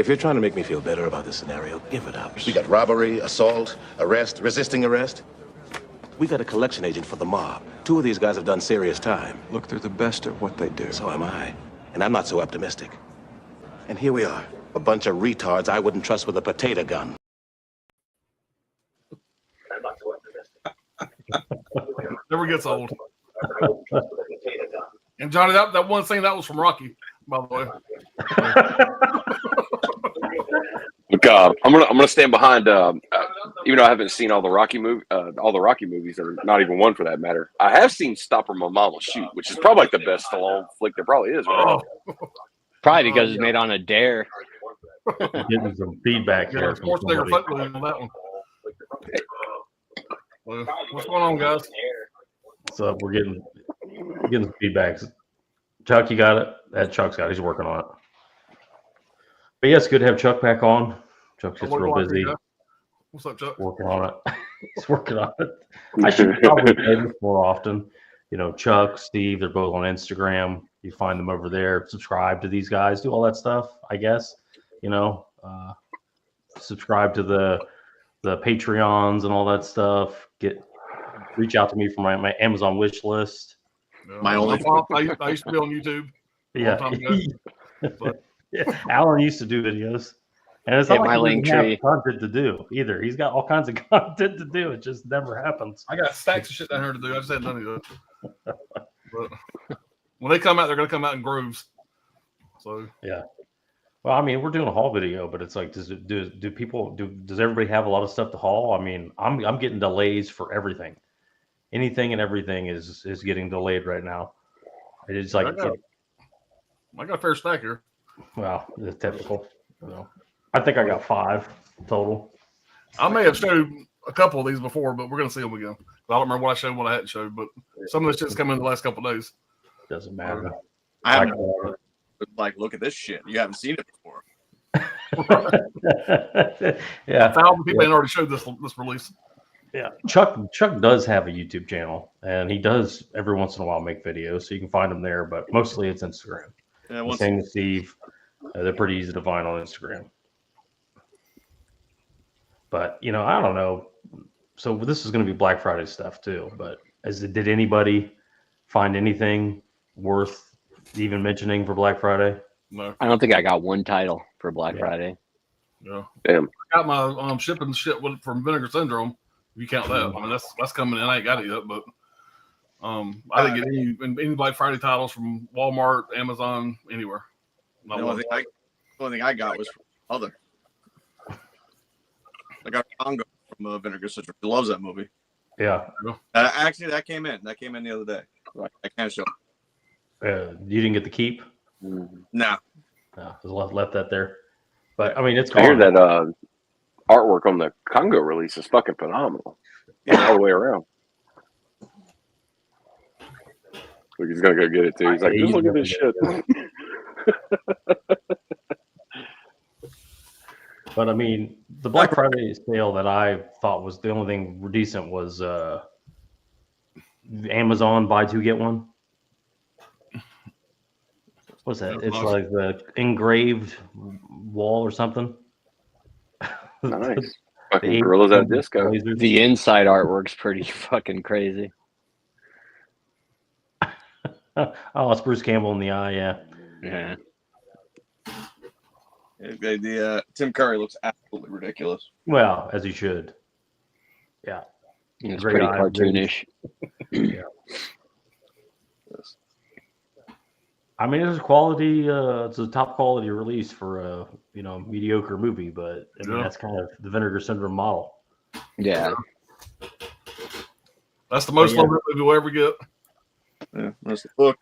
If you're trying to make me feel better about this scenario, give it up. We got robbery, assault, arrest, resisting arrest. We got a collection agent for the mob. 2 of these guys have done serious time. Look, they're the best at what they do. So am I. And I'm not so optimistic. And here we are, a bunch of retards I wouldn't trust with a potato gun. Never gets old. And Johnny, that one scene, that was from Rocky, by the way. Look, I'm gonna stand behind. Even though I haven't seen all the Rocky movies, or not even one for that matter, I have seen Stop or My Mom Will Shoot, which is probably like the best Stallone flick there probably is. Right? Probably because it's made on a dare. Getting some feedback Yeah, here. From Schwarzenegger football on that one. Well, what's going on, guys? So we're getting some feedbacks. Chuck, you got it? Chuck's got it. He's working on it. But yeah, it's good to have Chuck back on. Chuck's just real busy. What's up, Chuck? Working on it. He's working on it. I should probably say this more often. You know, Chuck, Steve, they're both on Instagram. You find them over there. Subscribe to these guys. Do all that stuff, I guess. You know, subscribe to the Patreons and all that stuff. Reach out to me for my Amazon wish list. My only I used to be on YouTube. Yeah. But Alan used to do videos. And it's not like my he link doesn't have tree. content to do either. He's got all kinds of content to do. It just never happens. I got stacks of shit down here to do. I just had none of it. But when they come out, they're going to come out in grooves. So yeah. Well, I mean, we're doing a haul video, but it's like, does everybody have a lot of stuff to haul? I mean, I'm getting delays for everything. Anything and everything is getting delayed right now. It's like I got a fair stack here. Well, it's typical. You know. I think I got 5 total. I may have showed a couple of these before, but we're going to see them again. I don't remember what I showed, what I hadn't showed, but some of this shit's come in the last couple of days. Doesn't matter. I haven't. Like, look at this shit. You haven't seen it before. Yeah. 1,000 people ain't already showed this release. Yeah. Chuck does have a YouTube channel, and he does every once in a while make videos, so you can find him there, but mostly it's Instagram. Yeah, Same with Steve. They're pretty easy to find on Instagram. But, you know, I don't know. So this is going to be Black Friday stuff too, but did anybody find anything worth even mentioning for Black Friday? No. I don't think I got one title for Black Friday. Yeah. Damn. I got my shipping shit from Vinegar Syndrome. If you count that, I mean that's coming in. I ain't got it yet, but I didn't get any Black Friday titles from Walmart, Amazon, anywhere. The only thing I got was from Mother. I got Congo from Vinegar Syndrome. He loves that movie. Yeah. Actually, that came in. That came in the other day. I can't show. You didn't get the keep? No. No, just left that there. But I mean, it's. I hear that artwork on the Congo release is fucking phenomenal. Yeah, all the way around. Look, he's gonna go get it too. He's like, just look at this shit. But I mean, the Black Friday sale that I thought was the only thing decent was Amazon buy 2 get 1. What's that? It's like the engraved wall or something. Nice. Fucking Gorillas at Disco. The inside artwork's pretty fucking crazy. Oh, it's Bruce Campbell in the eye. Yeah. Yeah. The Tim Curry looks absolutely ridiculous. Well, as he should. Yeah. It's pretty cartoonish. Yeah. I mean, it's quality. It's a top quality release for a mediocre movie, but I mean that's kind of the Vinegar Syndrome model. Yeah. That's the most loved movie we'll ever get. Yeah, that's the book.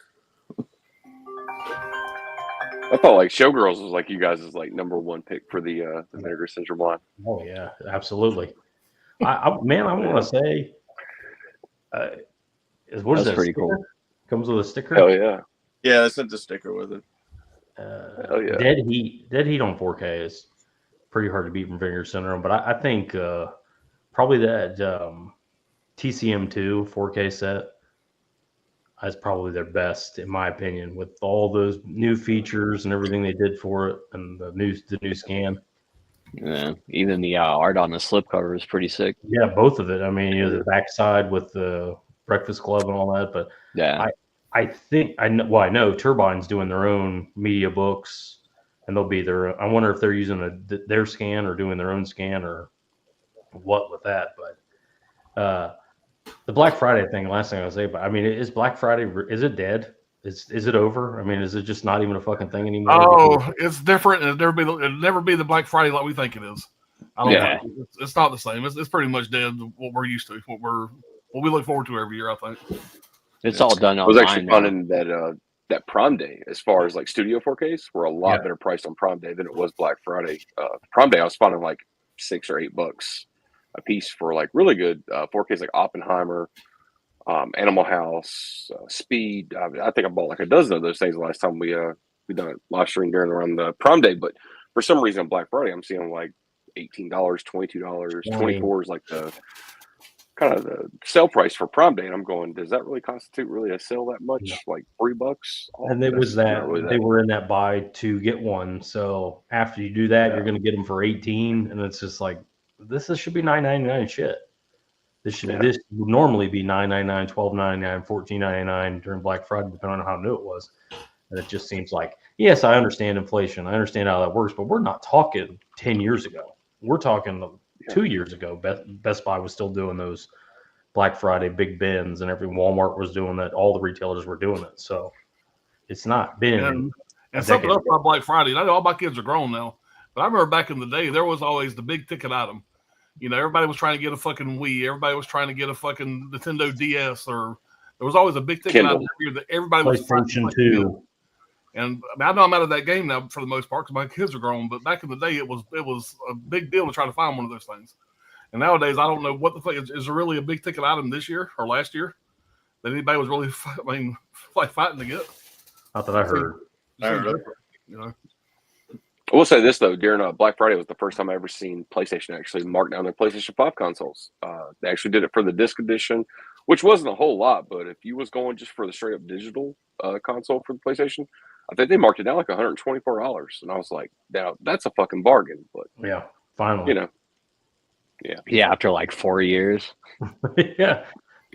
I thought like Showgirls was like you guys' like #1 pick for the Vinegar Syndrome line. Oh yeah, absolutely. I want to say, what is that? Pretty cool. Comes with a sticker. Hell yeah. Yeah, they sent the sticker with it. Hell yeah. Dead Heat on 4K is pretty hard to beat from Vinegar Syndrome, but I think probably that TCM2 4K set is probably their best, in my opinion, with all those new features and everything they did for it, and the new scan. Yeah, even the art on the slipcover is pretty sick. Yeah, both of it. I mean, the backside with the Breakfast Club and all that. But Yeah, I think I know. Well, I know Turbine's doing their own media books, and they'll be their. I wonder if they're using their scan or doing their own scan or what with that. But the Black Friday thing. Last thing I'll say, but I mean, is Black Friday? Is it dead? Is it over? I mean, is it just not even a fucking thing anymore? Oh, it's different. It'll never be the Black Friday like we think it is. I don't think it's not the same. It's pretty much dead. What we're used to, what we look forward to every year. I think it's all done I was online actually now. finding that Prime Day, as far as like Studio 4Ks, were a lot better priced on Prime Day than it was Black Friday. Prime Day, I was finding like $6 or $8 a piece for like really good 4Ks, like Oppenheimer, Animal House, Speed. I think I bought like a dozen of those things the last time we done a live stream during around the Prime Day. But for some reason on Black Friday, I'm seeing like $18, $22, $24 is like the kind of the sale price for Prime Day, and I'm going, does that really constitute really a sale that much? No. Like $3? And it was that they were in that buy to get one. So after you do that, you're going to get them for 18, and it's just like this should be $9.99 shit. This would normally be $9.99, $12.99, $14.99 during Black Friday, depending on how new it was. And it just seems like, yes, I understand inflation, I understand how that works, but we're not talking 10 years ago. We're talking 2 years ago. Best Buy was still doing those Black Friday big bins, and every Walmart was doing that. All the retailers were doing it. So it's not been. And something else about Black Friday. I know all my kids are grown now, but I remember back in the day, there was always the big ticket item. You know, everybody was trying to get a fucking Wii. Everybody was trying to get a fucking Nintendo DS, or there was always a big ticket item that everybody was trying to PlayStation 2. And I know I'm out of that game now for the most part because my kids are grown. But back in the day, it was a big deal to try to find one of those things. And nowadays, I don't know what the fuck is there really a big ticket item this year or last year that anybody was really, fighting to get. Not that I heard. You know. I will say this though, during Black Friday was the first time I ever seen PlayStation actually mark down their PlayStation 5 consoles. They actually did it for the disc edition, which wasn't a whole lot, but if you was going just for the straight up digital console for the PlayStation, I think they marked it down like $124, and I was like, now that's a fucking bargain. But yeah, finally, yeah, after like 4 years. yeah.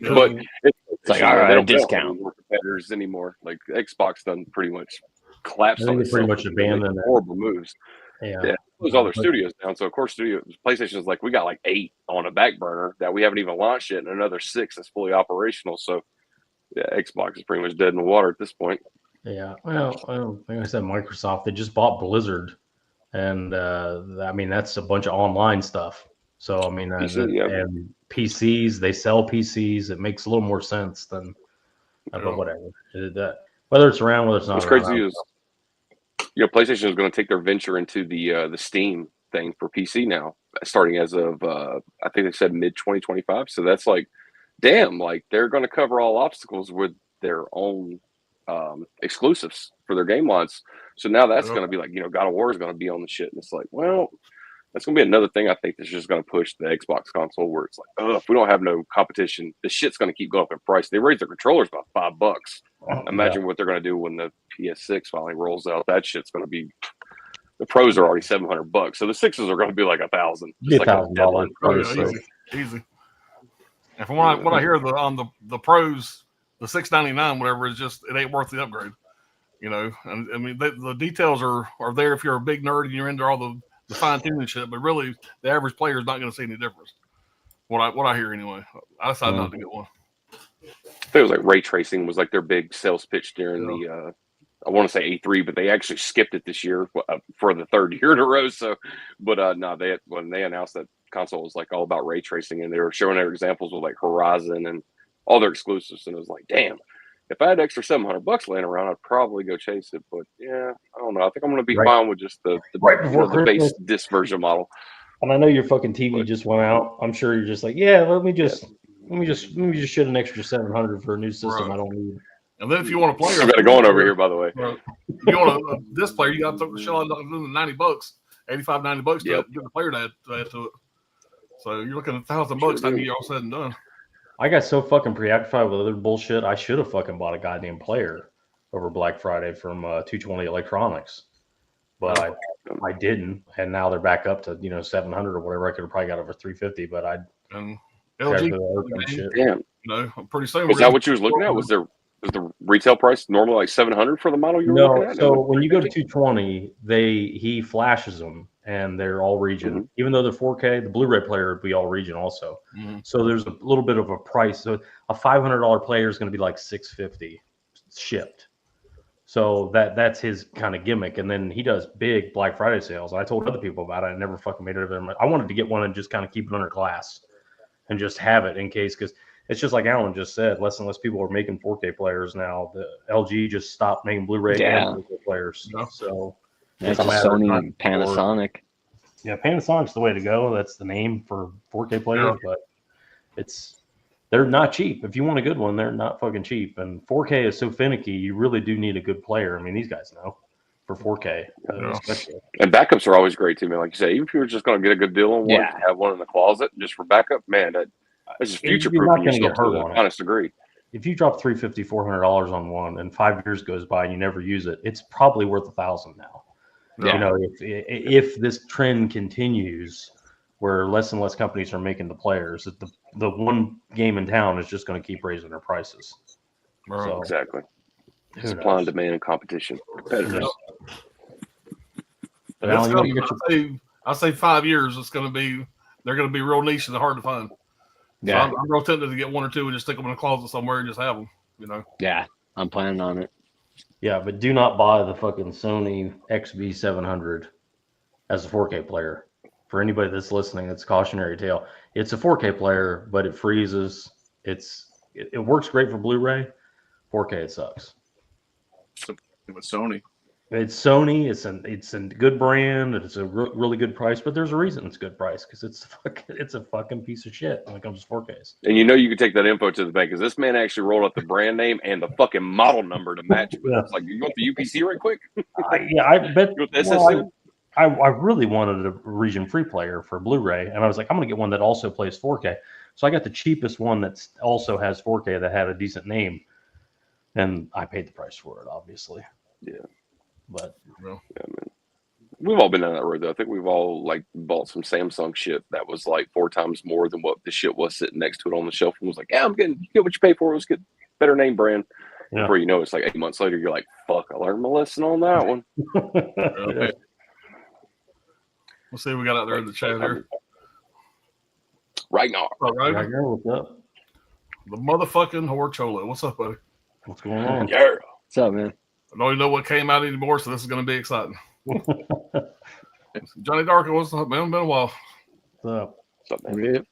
But it's like, all right, they don't discount. more competitors anymore. Like Xbox done pretty much collapsed on pretty much abandoned that. horrible moves. Yeah. Close all their studios down. So of course, PlayStation's like, we got like 8 on a back burner that we haven't even launched yet, and another 6 that's fully operational. So yeah, Xbox is pretty much dead in the water at this point. Yeah. Well, like I said, Microsoft, they just bought Blizzard, and I mean that's a bunch of online stuff. So I mean, and PCs, they sell PCs. It makes a little more sense than, but whatever. Whether it's around, whether it's not. What's crazy is, PlayStation is going to take their venture into the Steam thing for PC now, starting as of I think they said mid 2025. So that's like, damn, like they're going to cover all obstacles with their own exclusives for their game lines. So now that's going to be like, God of War is going to be on the shit, and it's like, well, that's going to be another thing I think that's just going to push the Xbox console, where it's like, oh, if we don't have no competition, this shit's going to keep going up in price. They raised their controllers about $5. Imagine what they're going to do when the PS6 finally rolls out. That shit's going to be, the pros are already $700, so the sixes are going to be like $1,000. Just like $1,000. Easy. And from what I hear on the pros, the $699 whatever is just, it ain't worth the upgrade. And I mean the details are there if you're a big nerd and you're into all the fine tuning shit, but really the average player is not going to see any difference. What I hear anyway. I decided not to get one. I think it was like ray tracing was like their big sales pitch during the I want to say A3, but they actually skipped it this year for the third year in a row. So, but when they announced that console was like all about ray tracing, and they were showing their examples with like Horizon and all their exclusives, and it was like, damn, if I had extra $700 laying around, I'd probably go chase it. But yeah, I don't know. I think I'm going to be fine with just the base disc version model. And I know your fucking TV just went out. I'm sure you're just like, yeah, let me just shit an extra $700 for a new system. Right. I don't need. And then if you want to play, I got it going over here, by the way. You want a disc player, you got to shell out $90, $85, $90 to get the player to add to it. So you're looking at $1,000 time you're all said and done. I got so fucking preoccupied with other bullshit. I should have fucking bought a goddamn player over Black Friday from 220 Electronics, but I didn't, and now they're back up to 700 or whatever. I could have probably got over 350, but I And grabbed LG, the other shit. Damn. pretty soon. Was we're that gonna- what you was looking at? Was the retail price normally like 700 for the model you were looking No, at? so when you go to 220, he flashes them, and they're all region. Even though they're 4K, the Blu-ray player would be all region also. Mhm. So there's a little bit of a price. So a $500 player is going to be like $650 shipped. So that's his kind of gimmick. And then he does big Black Friday sales. I told other people about it. I never fucking made it of them. I wanted to get one and just kind of keep it under glass and just have it in case, because it's just like Alan just said, less and less people are making 4K players now. The LG just stopped making Blu-ray Yeah. and 4K players. Yeah. So That's it's a a matter of Sony time before- Panasonic. Yeah, Panasonic's the way to go. That's the name for 4K players, but they're not cheap. If you want a good one, they're not fucking cheap. And 4K is so finicky, you really do need a good player. I mean, these guys know for 4K, especially. And backups are always great too, man. Like you say, even if you were just going to get a good deal on one, Yeah. have one in the closet just for backup, man, that's just You're not future-proofing gonna get yourself hurt to on an it. honest degree. If you drop $350, $400 on one, and 5 years goes by and you never use it, it's probably worth $1,000 now. Yeah. You know, if this trend continues, where less and less companies are making the players, that the one game in town is just going to keep raising their prices. Right. So Exactly. who Supply and knows? demand and competition. Competitors. But It's Alan, you coming. want to get your I say 5 years. They're going to be real niche and hard to find. So Yeah, I'm real tempted to get one or two and just stick them in a closet somewhere and just have them. yeah. I'm planning on it. Yeah, but do not buy the fucking Sony XB700 as a 4K player. For anybody that's listening, it's a cautionary tale. It's a 4K player, but it freezes. It works great for Blu-ray. 4K it sucks. With Sony. It's Sony. It's a good brand. It's a really good price, but there's a reason it's a good price because it's a fucking piece of shit when it comes to 4Ks. And you know you can take that info to the bank because this man actually rolled up the brand name and the fucking model number to match it. Yeah. It's like, you want the UPC right quick? I bet. You want the well, SSN? I really wanted a region free player for Blu-ray, and I was like, I'm gonna get one that also plays 4K. So I got the cheapest one that also has 4K that had a decent name, and I paid the price for it, obviously. Yeah. But Yeah, man. We've all been down that road though. I think we've all like bought some Samsung shit that was like 4 times more than what the shit was sitting next to it on the shelf, and was like, yeah, you get what you pay for. Let's get better name brand. Yeah. Before you know, it's like 8 months later, you're like, fuck, I learned my lesson on that one. Okay. We'll see what we got out there in the chat here. Right now. All right. Right here, what's up? The motherfucking Horcholo. What's up, buddy? What's going on? Yeah. What's up, man? I don't even know what came out anymore, so this is going to be exciting. Johnny Darko, what's up, man? Been a while. What's up? What's up, man?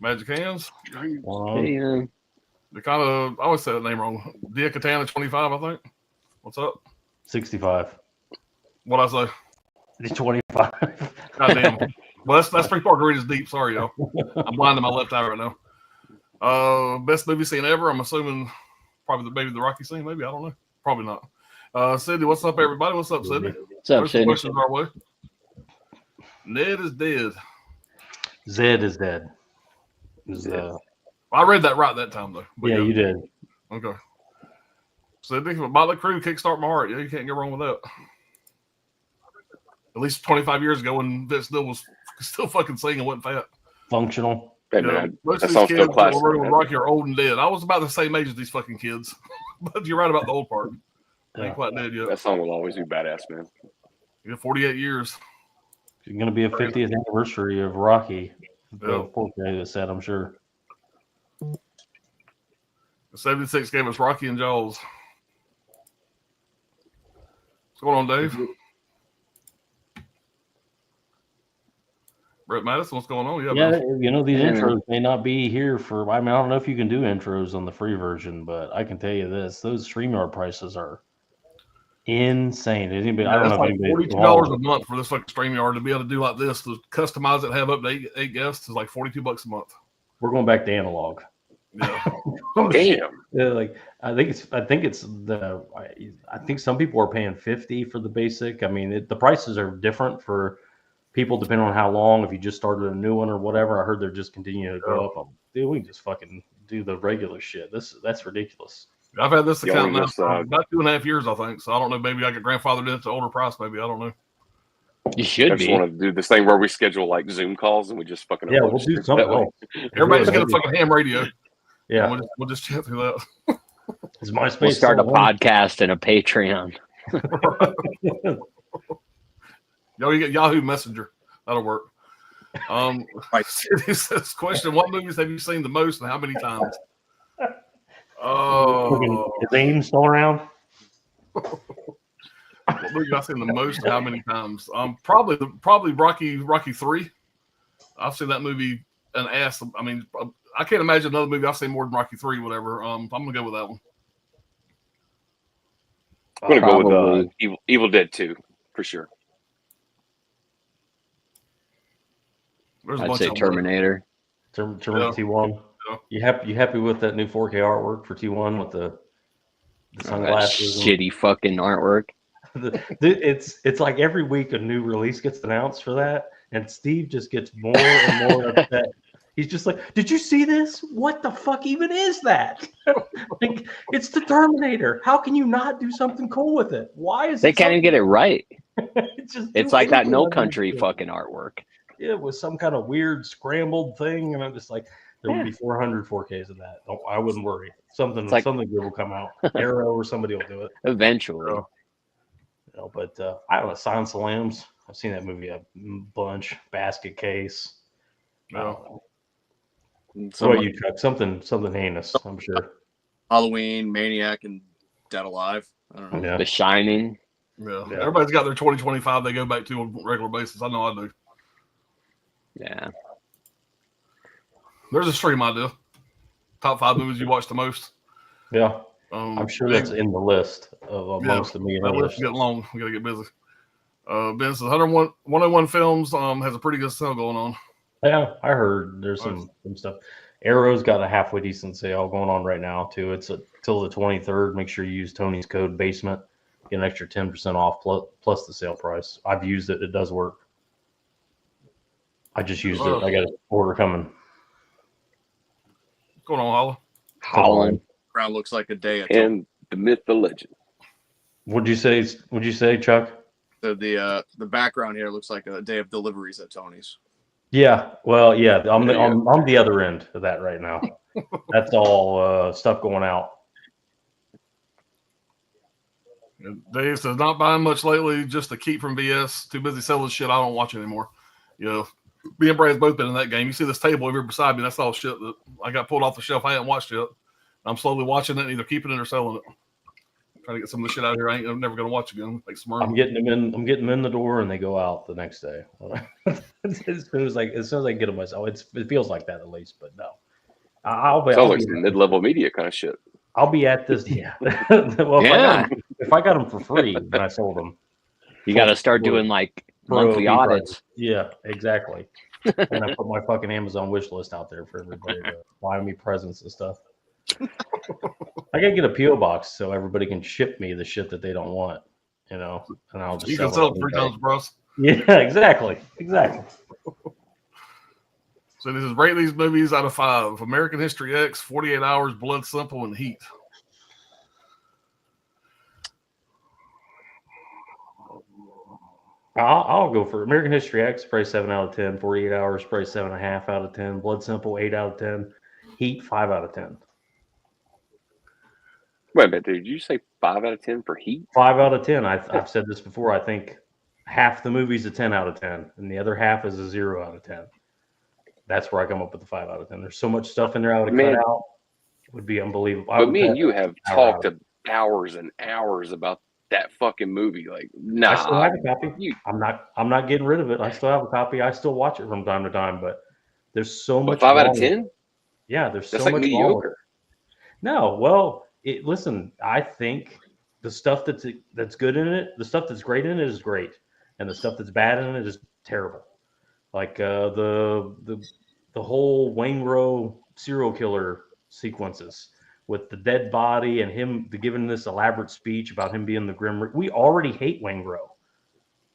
Magic Hands. What's going on? Hey, They kind of, I always say that name wrong. Dia Katana 25, I think. What's up? 65. What'd I say? 25. Goddamn. Well, that's 3 margaritas deep. Sorry, y'all. I'm blind in my left eye right now. Best movie scene ever. I'm assuming probably maybe the Rocky scene. Maybe I don't know. Probably not. Sydney, what's up, everybody? What's up, Sydney? what's up, Throw some Sydney? questions our way. Ned is dead. Zed is dead. I read that right that time though. But yeah, you did. Okay. Sydney, Motley Crue, Kickstart My Heart. Yeah, you can't go wrong with that. At least 25 years ago when Vince Neil was still fucking singing and wasn't fat. Functional. Hey, You know, man, most that of these song's kids still that classic. were with man. Rocky are old and dead. I was about the same age as these fucking kids. But you're right about the old part. I ain't Yeah. quite dead yet. That song will always be badass, man. Yeah, 48 years. It's going to be a 50th anniversary of Rocky. The Yeah. 4K that said, I'm sure. The 76 gave us Rocky and Jaws. What's going on, Dave? Brett Madison, what's going on? Yeah, man. you know, these Yeah. intros may not be here for, I mean, I don't know if you can do intros on the free version, but I can tell you this, those StreamYard prices are insane. Anybody, I don't It's know if like anybody $42 a month for this fucking StreamYard to be able to do like this, to customize it, have up to eight guests is like $42 a month. We're going back to analog. Yeah. Damn. Yeah, like I think some people are paying 50 for the basic. I mean, the prices are different for people depending on how long. If you just started a new one or whatever, I heard they're just continuing to go up dude, we can just fucking do the regular shit. That's ridiculous. I've had this The account only now just, for about 2.5 years, I think. So I don't know. Maybe I get grandfathered into older price. Maybe I don't know. You I should just be. want to do this thing where we schedule like Zoom calls and we just fucking Yeah, upload we'll do shit something that way. else. Everybody's Yeah, got a fucking ham radio. And Yeah, we'll just chat through that. is MySpace We'll start a still on? podcast and a Patreon. Yo, you get Yahoo Messenger. That'll work. Right. This question: what movies have you seen the most, and how many times? Fucking- Oh, Is AIM still around? what movie have I seen the most, and how many times? Probably Rocky 3. I've seen that movie an ass. I mean, I can't imagine another movie I've seen more than Rocky 3. Whatever. I'm gonna go with that one. I'm gonna go with Probably. Evil Dead 2 for sure. There's a I'd bunch say of them. Terminator. Terminator Yeah. T1. Yeah. You happy with that new 4K artwork for T1 with the That sunglasses? and- shitty fucking artwork. It's like every week a new release gets announced for that, and Steve just gets more and more upset. He's just like, "Did you see this? What the fuck even is that? Like, it's the Terminator. How can you not do something cool with it? Why is They it can't even get it right. It's like that No country Country fucking artwork. It was some kind of weird scrambled thing, and I'm just like, there would be 400 4Ks of that. I wouldn't worry. Something like- good will come out. Arrow or somebody will do it. Eventually. Yeah. You know, but I don't know. Silence of the Lambs. I've seen that movie a bunch. Basket Case. I Yeah. don't know. Some What about you, Chuck? Something heinous, I'm sure. Halloween, Maniac, and Dead Alive. I don't know. Yeah. The Shining. Yeah. Yeah. Everybody's got their 2025 they go back to on a regular basis. I know I do. Yeah. There's a stream idea. Top 5 movies you watch the most. Yeah. I'm sure that's in the list of amongst the million That others. list is getting long. We got to get busy. Ben says 101 Films has a pretty good sale going on. Yeah, I heard there's some stuff. Arrow's got a halfway decent sale going on right now too. It's till the 23rd. Make sure you use Tony's code basement. Get an extra 10% off plus the sale price. I've used it. It does work. I just used it. I got an order coming. What's going on, Holla? Holland. Ground looks like a day at And the myth, the legend. Would you say, Chuck? the background here looks like a day of deliveries at Tony's. Yeah. Well, yeah. I'm There you I'm the other end of that right now. That's all stuff going out. Dave says not buying much lately, just to keep from BS. Too busy selling shit I don't watch anymore. You know, me and Brad's both been in that game. You see this table over beside me? That's all shit that I got pulled off the shelf. I haven't watched yet. I'm slowly watching it, either keeping it or selling it. Trying to get some of the shit out here. I'm never gonna watch again. Like Smurf. I'm getting them in the door, and they go out the next day. as soon as I can get them myself, it feels like that at least. But no, I'll Sounds like some mid-level media kind of shit. I'll be at this. Yeah. Well, Yeah. if I got them for free, then I sold them. You got to start doing like Pro monthly V audits. Yeah, exactly. And I put my fucking Amazon wish list out there for everybody to buy me presents and stuff. I gotta get a PO box so everybody can ship me the shit that they don't want, and I'll just You can sell it 3 times the price. Yeah, exactly. So this is rate these movies out of 5. American History X, 48 Hours, Blood Simple, and Heat. I'll go for American History X, probably 7 out of 10. 48 Hours, probably 7.5 out of 10. Blood Simple, 8 out of 10. Heat, 5 out of 10. Wait a minute, did you say 5 out of 10 for Heat? 5 out of 10. I've said this before. I think half the movie's a 10 out of 10, and the other half is a 0 out of 10. That's where I come up with the 5 out of 10. There's so much stuff in there I would cut out. It would be unbelievable. But me and you have talked hours and hours about that fucking movie. Like, nah. I still have a copy. I'm not getting rid of it. I still have a copy. I still watch it from time to time, but there's so much. 5 out of 10? Yeah, there's That's so like much mediocre. No, well, listen, I think the stuff that's good in it, the stuff that's great in it is great, and the stuff that's bad in it is terrible. Like the whole Waingro serial killer sequences with the dead body and him giving this elaborate speech about him being the Grim Reaper. We already hate Waingro.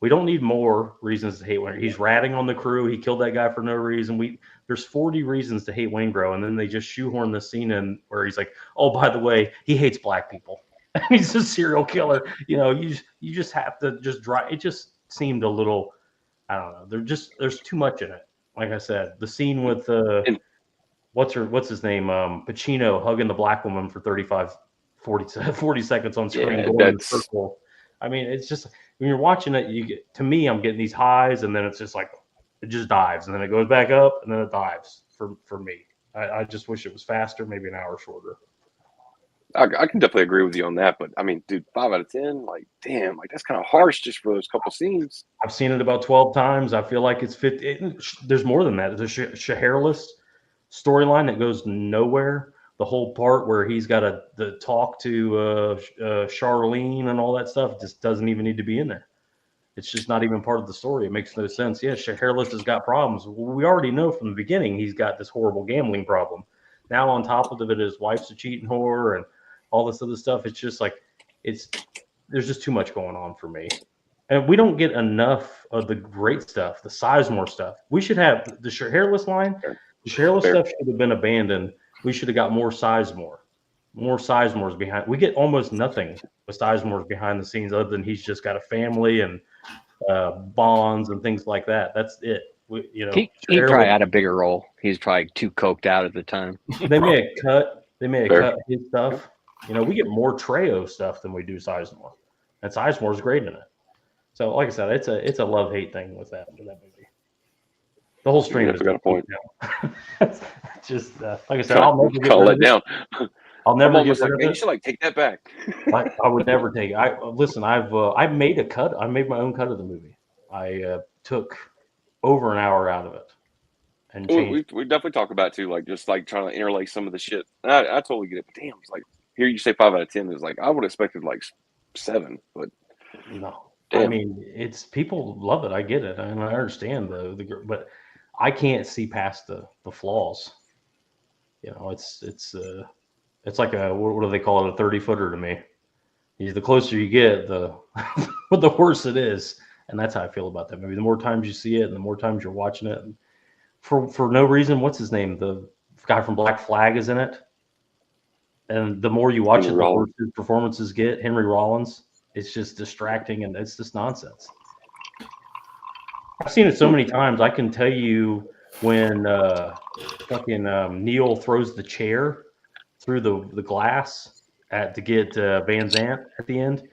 We don't need more reasons to hate Wayne. He's ratting on the crew. He killed that guy for no reason. There's 40 reasons to hate Waingro, and then they just shoehorn the scene in where he's like, "Oh, by the way, he hates black people. He's a serial killer." You just have to just drive. It just seemed a little, I don't know. There's too much in it. Like I said, the scene with what's his name, Pacino hugging the black woman for 40 seconds on screen, going in a circle. I mean, it's just when you're watching it, I'm getting these highs, and then it's just like it just dives, and then it goes back up, and then it dives for me. I just wish it was faster, maybe an hour shorter. I can definitely agree with you on that, but I mean, dude, 5 out of 10, like, damn, like that's kind of harsh just for those couple scenes. I've seen it about 12 times. I feel like it's 50. There's more than that. There's a hairless storyline that goes nowhere. The whole part where he's got to talk to Charlene and all that stuff just doesn't even need to be in there. It's just not even part of the story. It makes no sense. Yeah, Hairless has got problems. We already know from the beginning he's got this horrible gambling problem. Now on top of it, his wife's a cheating whore and all this other stuff. It's just like there's just too much going on for me. And we don't get enough of the great stuff, the Sizemore stuff. We should have the Hairless line. The Hairless stuff should have been abandoned. We should have got more Sizemore. More Sizemores behind. We get almost nothing with Sizemores behind the scenes other than he's just got a family and bonds and things like that. That's it. He probably had a bigger role. He's probably too coked out at the time. They may have cut. They may have cut his stuff. We get more Trejo stuff than we do Sizemore, and Sizemore's great in it. So, like I said, it's a love-hate thing with that movie. The whole stream is got a point. Just like I said, I'll never call it down. I'll never get like, rid of you it. should take that back. I would never take it. I've made a cut. I made my own cut of the movie. I took over an hour out of it and changed. We definitely talk about too, like just like trying to interlace some of the shit. I totally get it. But damn, it's like here you say 5 out of 10 is like I would have expected like 7, but no. Damn. I mean, it's people love it. I get it, and I understand but I can't see past the flaws. It's like what do they call it? A 30-footer to me. The closer you get, the worse it is, and that's how I feel about that movie. The more times you see it, and the more times you're watching it, and for no reason. What's his name? The guy from Black Flag is in it, and the more you watch it, the worse his performances get. Henry Rollins. It's just distracting, and it's just nonsense. I've seen it so many times. I can tell you when Neil throws the chair through the glass to get Van Zant at the end.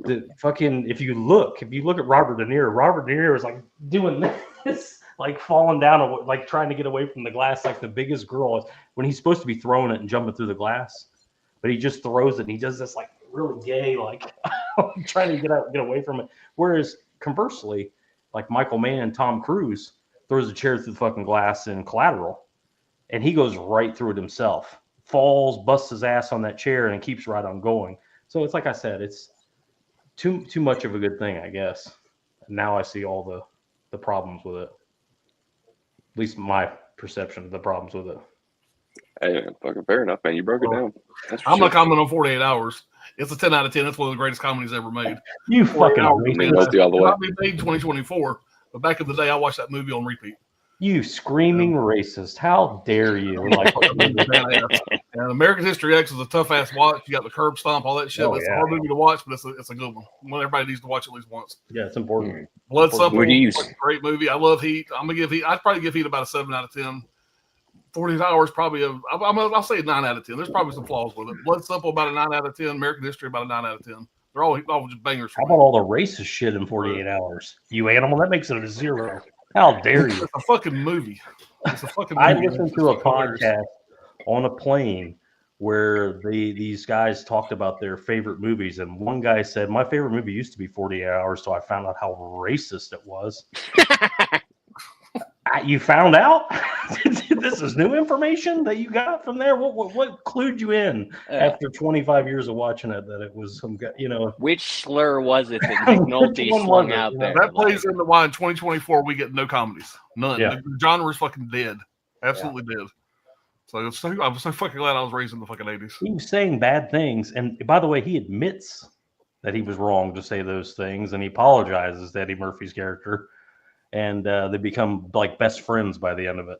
If you look at Robert De Niro is like doing this, like falling down, like trying to get away from the glass, like the biggest girl when he's supposed to be throwing it and jumping through the glass, but he just throws it and he does this like really gay, like trying to get away from it. Whereas conversely, like Michael Mann, Tom Cruise throws a chair through the fucking glass in Collateral, and he goes right through it himself, falls, busts his ass on that chair, and keeps right on going. So it's like I said, it's too much of a good thing, I guess. And now I see all the problems with it. At least my perception of the problems with it. Hey, fucking fair enough, man. You broke it down. I'm not commenting on 48 Hours. It's a 10 out of 10. That's one of the greatest comedies ever made. You fucking all the way. Not made in 2024, but back in the day, I watched that movie on repeat. You screaming racist! How dare you? Like, and American History X is a tough ass watch. You got the curb stomp, all that shit. It's a hard movie to watch, but it's a good one. Everybody needs to watch at least once. Yeah, it's important. Blood Simple, great movie. I love Heat. I'm gonna give Heat. I'd probably give Heat about a 7 out of 10. 48 Hours probably I'll say a 9 out of 10. There's probably some flaws with it. Blood Simple about a 9 out of 10. American History about a 9 out of 10. They're all just bangers. How about all the racist shit in 48 Hours? You animal, that makes it a 0. How dare you? It's a fucking movie. It's a fucking movie. I listened to a podcast on a plane where these guys talked about their favorite movies, and one guy said, "My favorite movie used to be 48 Hours, so I found out how racist it was." You found out? This is new information that you got from there? What clued you in after 25 years of watching it that it was some guy, Which slur was it that McNulty slung out there? That plays into why in 2024 we get no comedies. None. Yeah. The genre is fucking dead. Absolutely dead. So I'm so fucking glad I was raised in the fucking 80s. He was saying bad things. And by the way, he admits that he was wrong to say those things, and he apologizes to Eddie Murphy's character, and they become like best friends by the end of it.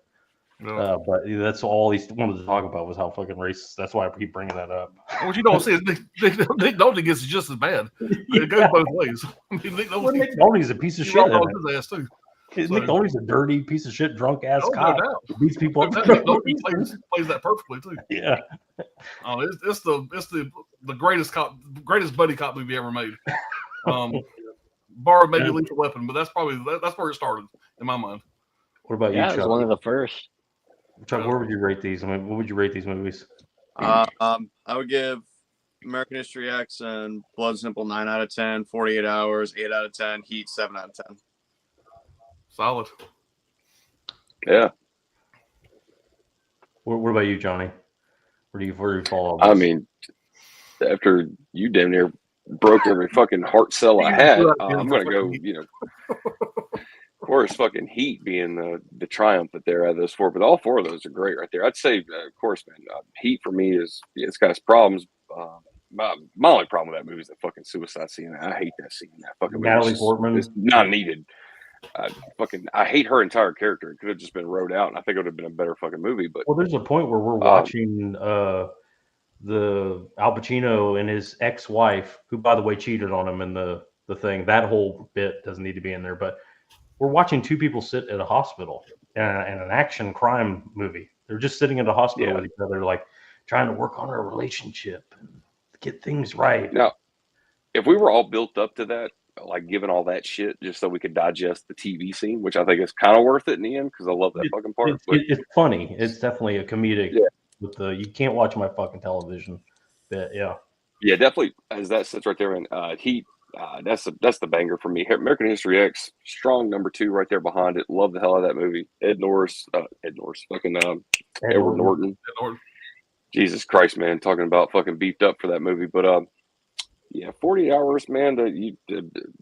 No. But that's all he wanted to talk about was how fucking racist. That's why I keep bringing that up. What you don't see is Nick Nolte gets it just as bad. It goes both ways. I mean, Nick Well, Nick Nolte, Nolte's a piece of he shit. rolled off his ass too. Nick Nolte's a dirty piece of shit, drunk ass Oh, cop. no doubt. Who beats people up. Nick for no Nolte reason. plays that perfectly too. Yeah. It's the greatest buddy cop movie ever made. Bar maybe Lethal Weapon, but that's where it started in my mind. What about Yeah, you, it Chuck? was one of the first. Chuck, where would you rate these? I mean, what would you rate these movies? I would give American History X and Blood Simple 9 out of 10, 48 Hours 8 out of 10, Heat 7 out of 10. Solid. Yeah. What about you, Johnny? Where do you fall? I mean, after you damn near broke every fucking heart cell I had, I'm gonna go. Of course, fucking Heat being the triumph that they're at those four, but all four of those are great right there. I'd say, of course, man, Heat for me it's got its problems. My only problem with that movie is the fucking suicide scene. I hate that scene. That fucking Natalie movie Portman. is not needed. I hate her entire character. It could have just been wrote out, and I think it would have been a better fucking movie. But well, there's a point where we're watching the Al Pacino and his ex-wife, who by the way cheated on him in the thing. That whole bit doesn't need to be in there, but we're watching two people sit at a hospital in an action crime movie. They're just sitting at a hospital with each other, like trying to work on their relationship and get things right. Now, if we were all built up to that, like given all that shit just so we could digest the TV scene, which I think is kind of worth it in the end because I love that fucking part. It's funny. It's definitely a comedic. Yeah. With the you can't watch my fucking television bit. Yeah. Yeah, definitely. As that sits right there, and Heat. That's the banger for me. American History X, strong number 2 right there behind it. Love the hell out of that movie. Ed Norris, fucking Edward Norton. Jesus Christ, man, talking about fucking beefed up for that movie. But yeah, 48 Hours, man.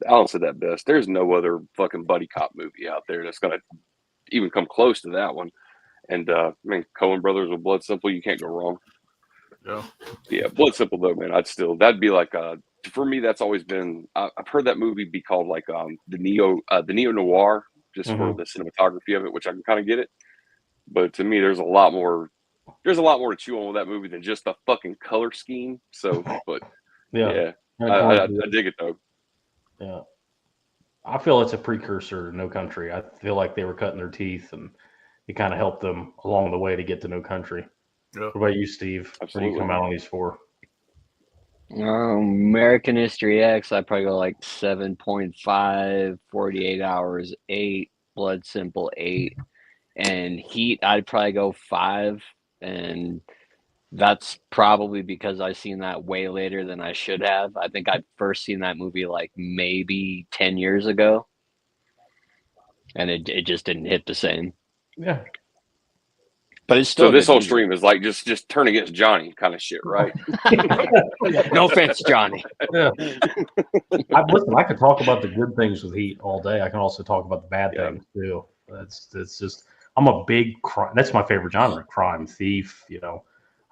Alan said that best. There's no other fucking buddy cop movie out there that's gonna even come close to that one. And I mean, Coen Brothers with Blood Simple, you can't go wrong. Yeah, Blood Simple though, man. That'd be like for me. That's always been. I've heard that movie be called like the neo noir, just for the cinematography of it, which I can kind of get it. But to me, there's a lot more to chew on with that movie than just the fucking color scheme. So, but yeah, I dig it though. Yeah, I feel it's a precursor to No Country. I feel like they were cutting their teeth, and it kind of helped them along the way to get to No Country. Yeah. What about you, Steve? Absolutely. Where do you come out on these four? American History X, I'd probably go like 7.5, 48 Hours 8, Blood Simple 8, and Heat, I'd probably go 5, and that's probably because I've seen that way later than I should have. I think I first seen that movie like maybe 10 years ago, and it just didn't hit the same. Yeah. But it's still so this whole stream is like just turn against Johnny kind of shit, right? No offense, Johnny. Yeah. I could talk about the good things with Heat all day. I can also talk about the bad things too. That's just I'm a big crime. That's my favorite genre: crime, thief.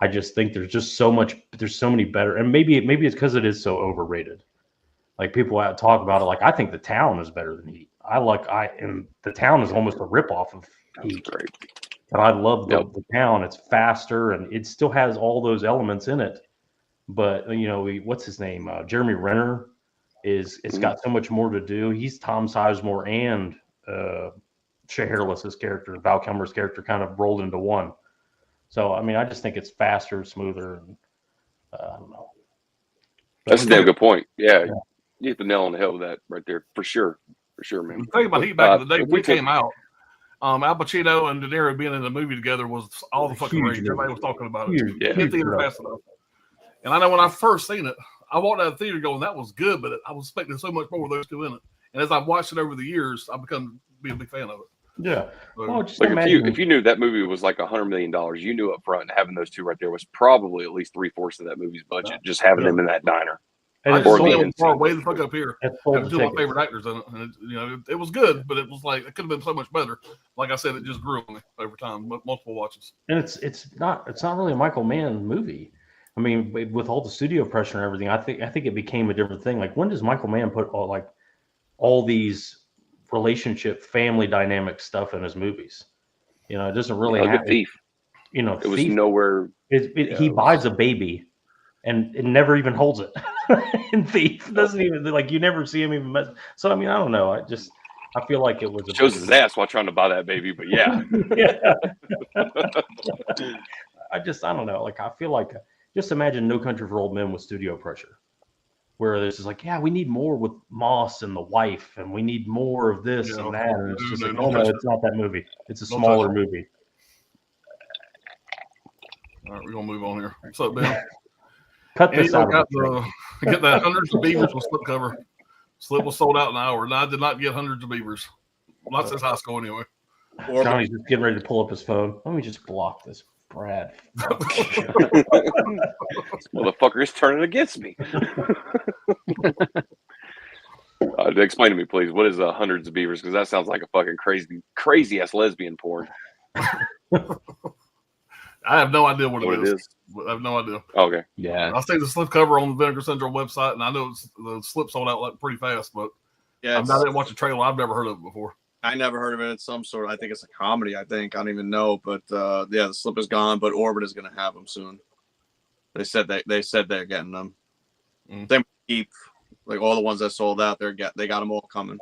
I just think there's just so much. There's so many better, and maybe it's because it is so overrated. Like people talk about it. Like I think The Town is better than Heat. And The Town is almost a ripoff of Heat. Great. But I love the Town. It's faster and it still has all those elements in it. But what's his name? Jeremy Renner it's got so much more to do. He's Tom Sizemore and Shea Hairless's character, Val Kilmer's character, kind of rolled into one. So I mean, I just think it's faster, smoother, and I don't know. That's a damn good point. Yeah, you hit the nail on the head with that right there, for sure, man. The thing about Heat back in the day when it came out. Al Pacino and De Niro being in the movie together was all the fucking rage. Everybody was talking about it. Hit theater fast enough. And I know when I first seen it, I walked out of the theater going, that was good, but I was expecting so much more of those two in it. And as I've watched it over the years, I've become be a big fan of it. Yeah. So, well, just like if you knew that movie was like $100 million, you knew up front having those two right there was probably at least 3/4 of that movie's budget, just having them in that diner. I just saw them far way the fuck up here. Having two of my favorite actors in it. And it was good, but it was like it could have been so much better. Like I said, it just grew on me over time, multiple watches. And it's not really a Michael Mann movie. I mean, with all the studio pressure and everything, I think it became a different thing. Like, when does Michael Mann put all these relationship, family dynamic stuff in his movies? You know, it doesn't really Look have. at Thief. You know, It was Thief, nowhere. he buys a baby and it never even holds it. And Thief doesn't even, like, you never see him even mess. So I mean, I don't know. I feel like it was a Shows his ass while trying to buy that baby, but yeah. Yeah. I don't know. Like, I feel like, just imagine No Country for Old Men with studio pressure, where this is like, yeah, we need more with Moss and the wife, and we need more of this Yeah. and that. And it's just like, No, oh no, touch it's not that movie. It's a Don't smaller touch movie. All right, we're gonna move on here. What's up, Ben? Cut And this you out. got Of the get that hundreds of beavers on slipcover. Slip was sold out in an hour, and I did not get hundreds of beavers. Not since high school, anyway. Johnny's just getting ready to pull up his phone. Let me just block this, Brad. This motherfucker is turning against me. Explain to me, please. What is hundreds of beavers? Because that sounds like a fucking crazy ass lesbian porn. I have no idea what What it is. I have no idea. Okay. Yeah. I see the slipcover on the Vinegar Syndrome website, and I know the slip sold out like pretty fast, but Yeah, I didn't watch a trailer. I've never heard of it before. I never heard of it. It's some sort. I think it's a comedy. I don't even know. But yeah, the slip is gone. But Orbit is going to have them soon. They said they're getting them. Mm. Same with Keep, like all the ones that sold out. They got them all coming.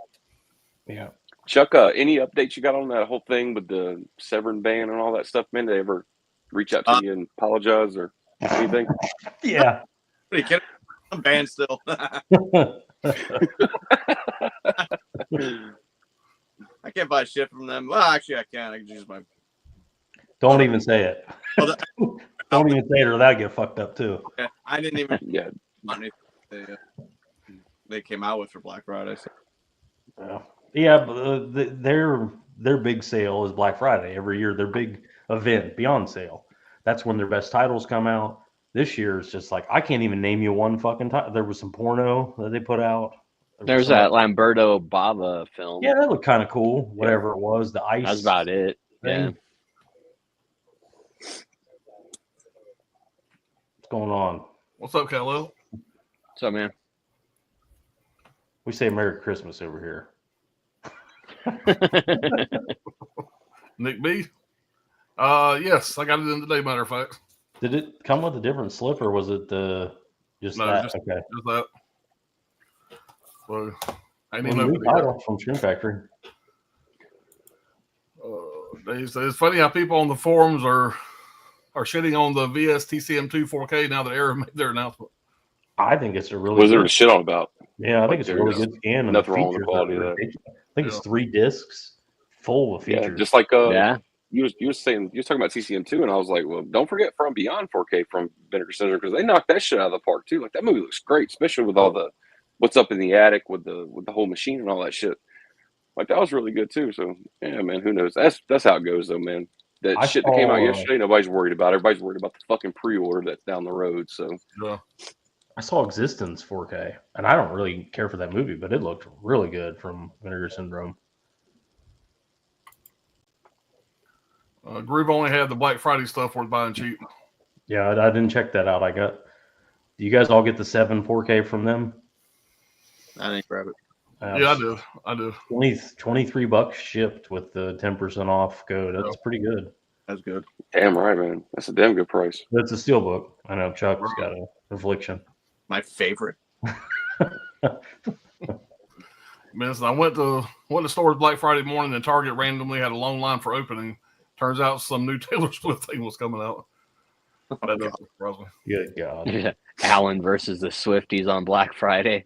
Yeah. Chuck, any updates you got on that whole thing with the Severn ban and all that stuff, man? Did they ever reach out to you and apologize or anything? Yeah. What are you kidding? I'm banned still. I can't buy shit from them. Well, actually, I can. I can use my. Don't even say it. Well, Don't even say it, or that'll get fucked up too. I didn't even. Yeah. Money they came out with for Black Friday. So. Yeah, but their big sale is Black Friday every year. Their big event, Beyond Sale. That's when their best titles come out. This year it's just like, I can't even name you one fucking title. There was some porno that they put out. There's that Lamberto Bava film. Yeah, that looked kind of cool. Whatever it was, the ice. That's about it. Yeah. thing. What's going on? What's up, Khalil? So, man. We say Merry Christmas over here. Nick B. Yes, I got it in today. Matter of fact, Did it come with a different slip, or was it just No, that? just- Okay. just that. So, I didn't Well, know. new title from Screen Factory. It's funny how people on the forums are shitting on the VSTCM2 4K now that Air made their announcement. I think it's a really What is there good. to shit on about? Yeah, I think it's a really there's good scan. And nothing the wrong with the features quality are of that. ridiculous. I think it's Yeah. 3 discs full of features. Yeah, just like Yeah. you were saying, you were talking about TCM2, and I was like, well, don't forget From Beyond 4K from Vinegar Syndrome, because they knocked that shit out of the park too. Like, that movie looks great, especially with all the what's up in the attic with the whole machine and all that shit. Like, that was really good too. So yeah, man, who knows? That's how it goes though, man. That I shit that came out saw, yesterday, nobody's worried about. Everybody's worried about the fucking pre-order that's down the road. So Yeah. I saw Existence 4K, and I don't really care for that movie, but it looked really good from Vinegar Syndrome. Groove only had the Black Friday stuff worth buying cheap. Yeah, I didn't check that out. Do you guys all get the 7 4K from them? I didn't grab it. Yeah, I do. $23 shipped with the 10% off code. That's pretty good. That's good. damn right, man. That's a damn good price. That's a steelbook. I know Chuck's got a Affliction. My favorite. Man, so I went to stores Black Friday morning, and Target randomly had a long line for opening. Turns out some new Taylor Swift thing was coming out. That doesn't surprise me. Good God. Allen versus the Swifties on Black Friday.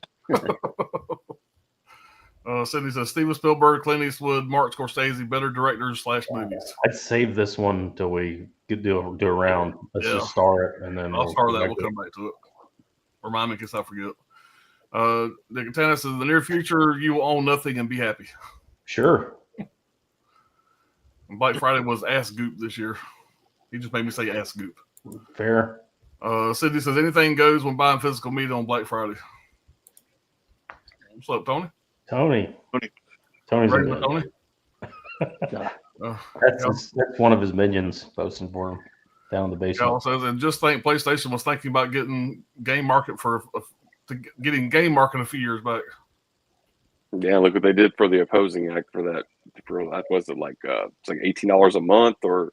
Sydney says Steven Spielberg, Clint Eastwood, Mark Scorsese, better directors / movies. I'd save this one till we could do a round. Let's Yeah. just start and then I'll start that. back We'll to come back to it. Remind me in case I forget. Nick Tannis says, in the near future, you will own nothing and be happy. Sure. And Black Friday was ass goop this year. He just made me say ass goop. Fair. Sydney says, anything goes when buying physical media on Black Friday. What's up, Tony? Tony's Regular in Tony? That's one of his minions posting for him. down in the Yeah, basement. also, and just think PlayStation was thinking about getting game market getting game market a few years back. Yeah, look what they did for the opposing act for that. For that was it like it's like $18 a month or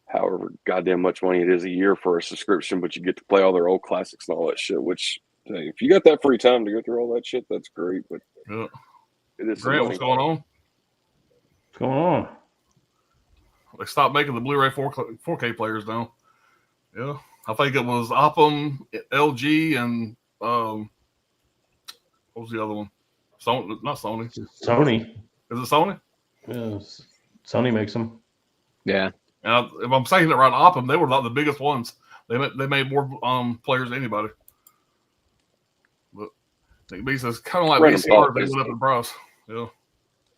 however goddamn much money it is a year for a subscription, but you get to play all their old classics and all that shit. Which hey, if you got that free time to go through all that shit, that's great. But Yeah. it is some Grant, money. what's going on? What's going on? They stopped making the Blu-ray 4K players now. Yeah, I think it was Oppum, LG, and what was the other one? Sony, not Sony. Sony. Is it Sony? Yeah, Sony makes them. Yeah. And if I'm saying it right, Oppum, they were not the biggest ones. They made more players than anybody. But it's kind of like Random VCR. thought, They is- went up in price. Yeah.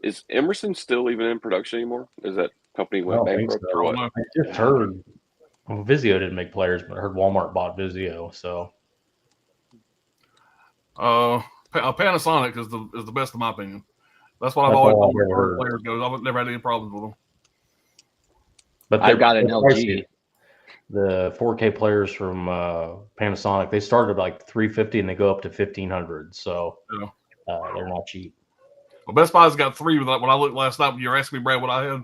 Is Emerson still even in production anymore? Is that company I went don't think bankrupt so. or what? I don't know. I just heard Vizio didn't make players, but I heard Walmart bought Vizio. So Panasonic is the best in my opinion. That's what I've That's always all I've told ever where heard. players go. I've never had any problems with them. but I've got an they're LG. pricey. The 4K players from Panasonic, they started like $350 and they go up to $1,500. So Yeah. they're not cheap. Well, Best Buy's got three. When I looked last night, when you were asking me, Brad, what I had,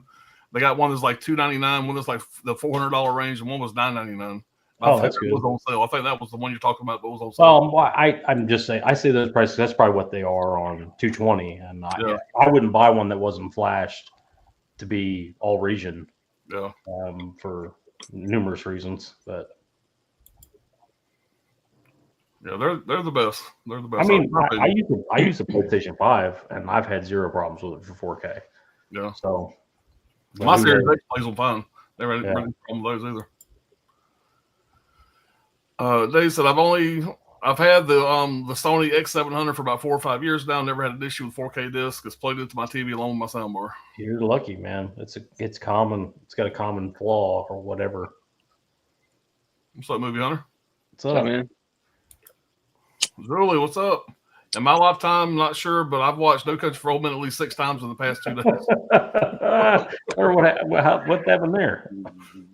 they got one that's like $299, one that's like the $400 range, and one was $999. Oh, that's good. good. Was on sale. I think that was the one you're talking about that was on sale. Well, I'm just saying, I say those prices. That's probably what they are on 220, and Yeah. I wouldn't buy one that wasn't flashed to be all region Yeah. for numerous reasons. But Yeah, they're the best. They're the best. I mean, In my I opinion. use the PlayStation 5, and I've had zero problems with it for 4K. Yeah. So My who Series knows? X plays them fine. Never had Yeah. any problem with those either. Dave said I've had the Sony X700 for about 4 or 5 years now. Never had an issue with 4K disc. It's plugged into my TV along with my soundbar. You're lucky, man. It's common. It's got a common flaw or whatever. What's up, Movie Hunter? What's So, up? man. Julie, what's up? In my lifetime, I'm not sure, but I've watched No Country for Old Men at least 6 times in the past 2 days. Or what happened there?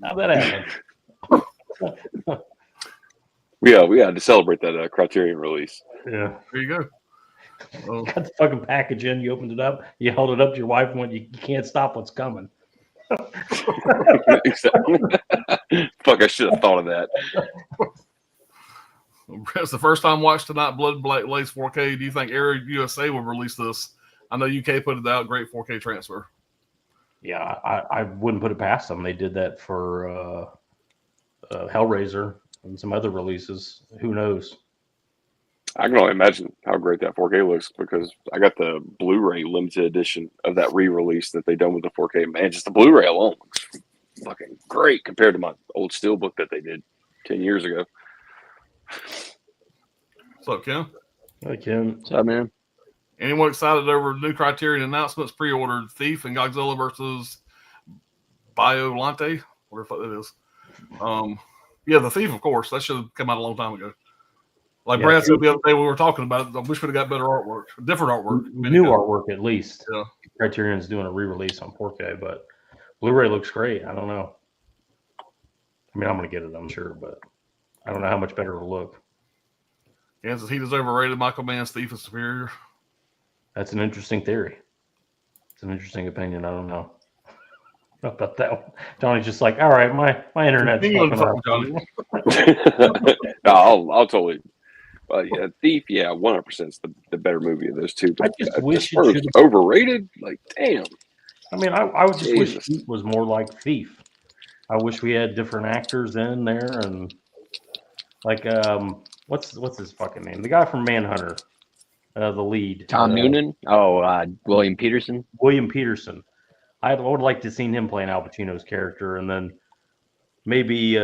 How'd that happen? Yeah, we had to celebrate that Criterion release. Yeah. There you go. Got the fucking package in, you opened it up, you held it up to your wife and went, you can't stop what's coming. Exactly. Fuck, I should have thought of that. It's the first time watched tonight. Blood Black Lace 4K. Do you think Air USA will release this? I know UK put it out. Great 4K transfer. Yeah, I wouldn't put it past them. They did that for Hellraiser and some other releases. Who knows? I can only imagine how great that 4K looks because I got the Blu-ray limited edition of that re-release that they done with the 4K. Man, just the Blu-ray alone looks fucking great compared to my old Steelbook that they did 10 years ago. What's up, Kim? Hey, Kim. What's up, man? Anyone excited over new Criterion announcements? Pre-ordered Thief and Godzilla versus Biolante, whatever that is. Yeah, the Thief, of course. That should have come out a long time ago. Like Yeah, Brad said the other day when we were talking about it, I wish we'd have got better artwork, different artwork. New artwork at least. Yeah. Criterion's doing a re-release on 4K, but Blu-ray looks great. I don't know. I mean, I'm gonna get it, I'm sure, but I don't know how much better it'll look. Kansas Heat is overrated. Michael Mann's Thief is superior. That's an interesting theory. It's an interesting opinion. I don't know about that one. Johnny's just like, all right, my internet's Hang on to fucking something, up. No, I'll totally. Yeah, Thief, yeah, 100% is the better movie of those two. I But just as wish it far as should've- overrated. Like, damn. I mean, I would just wish Jesus. Thief was more like Thief. I wish we had different actors in there and like what's his fucking name? The guy from Manhunter, the lead. Tom Noonan? Oh, William Peterson? William Peterson. I would like to seen him playing Al Pacino's character, and then maybe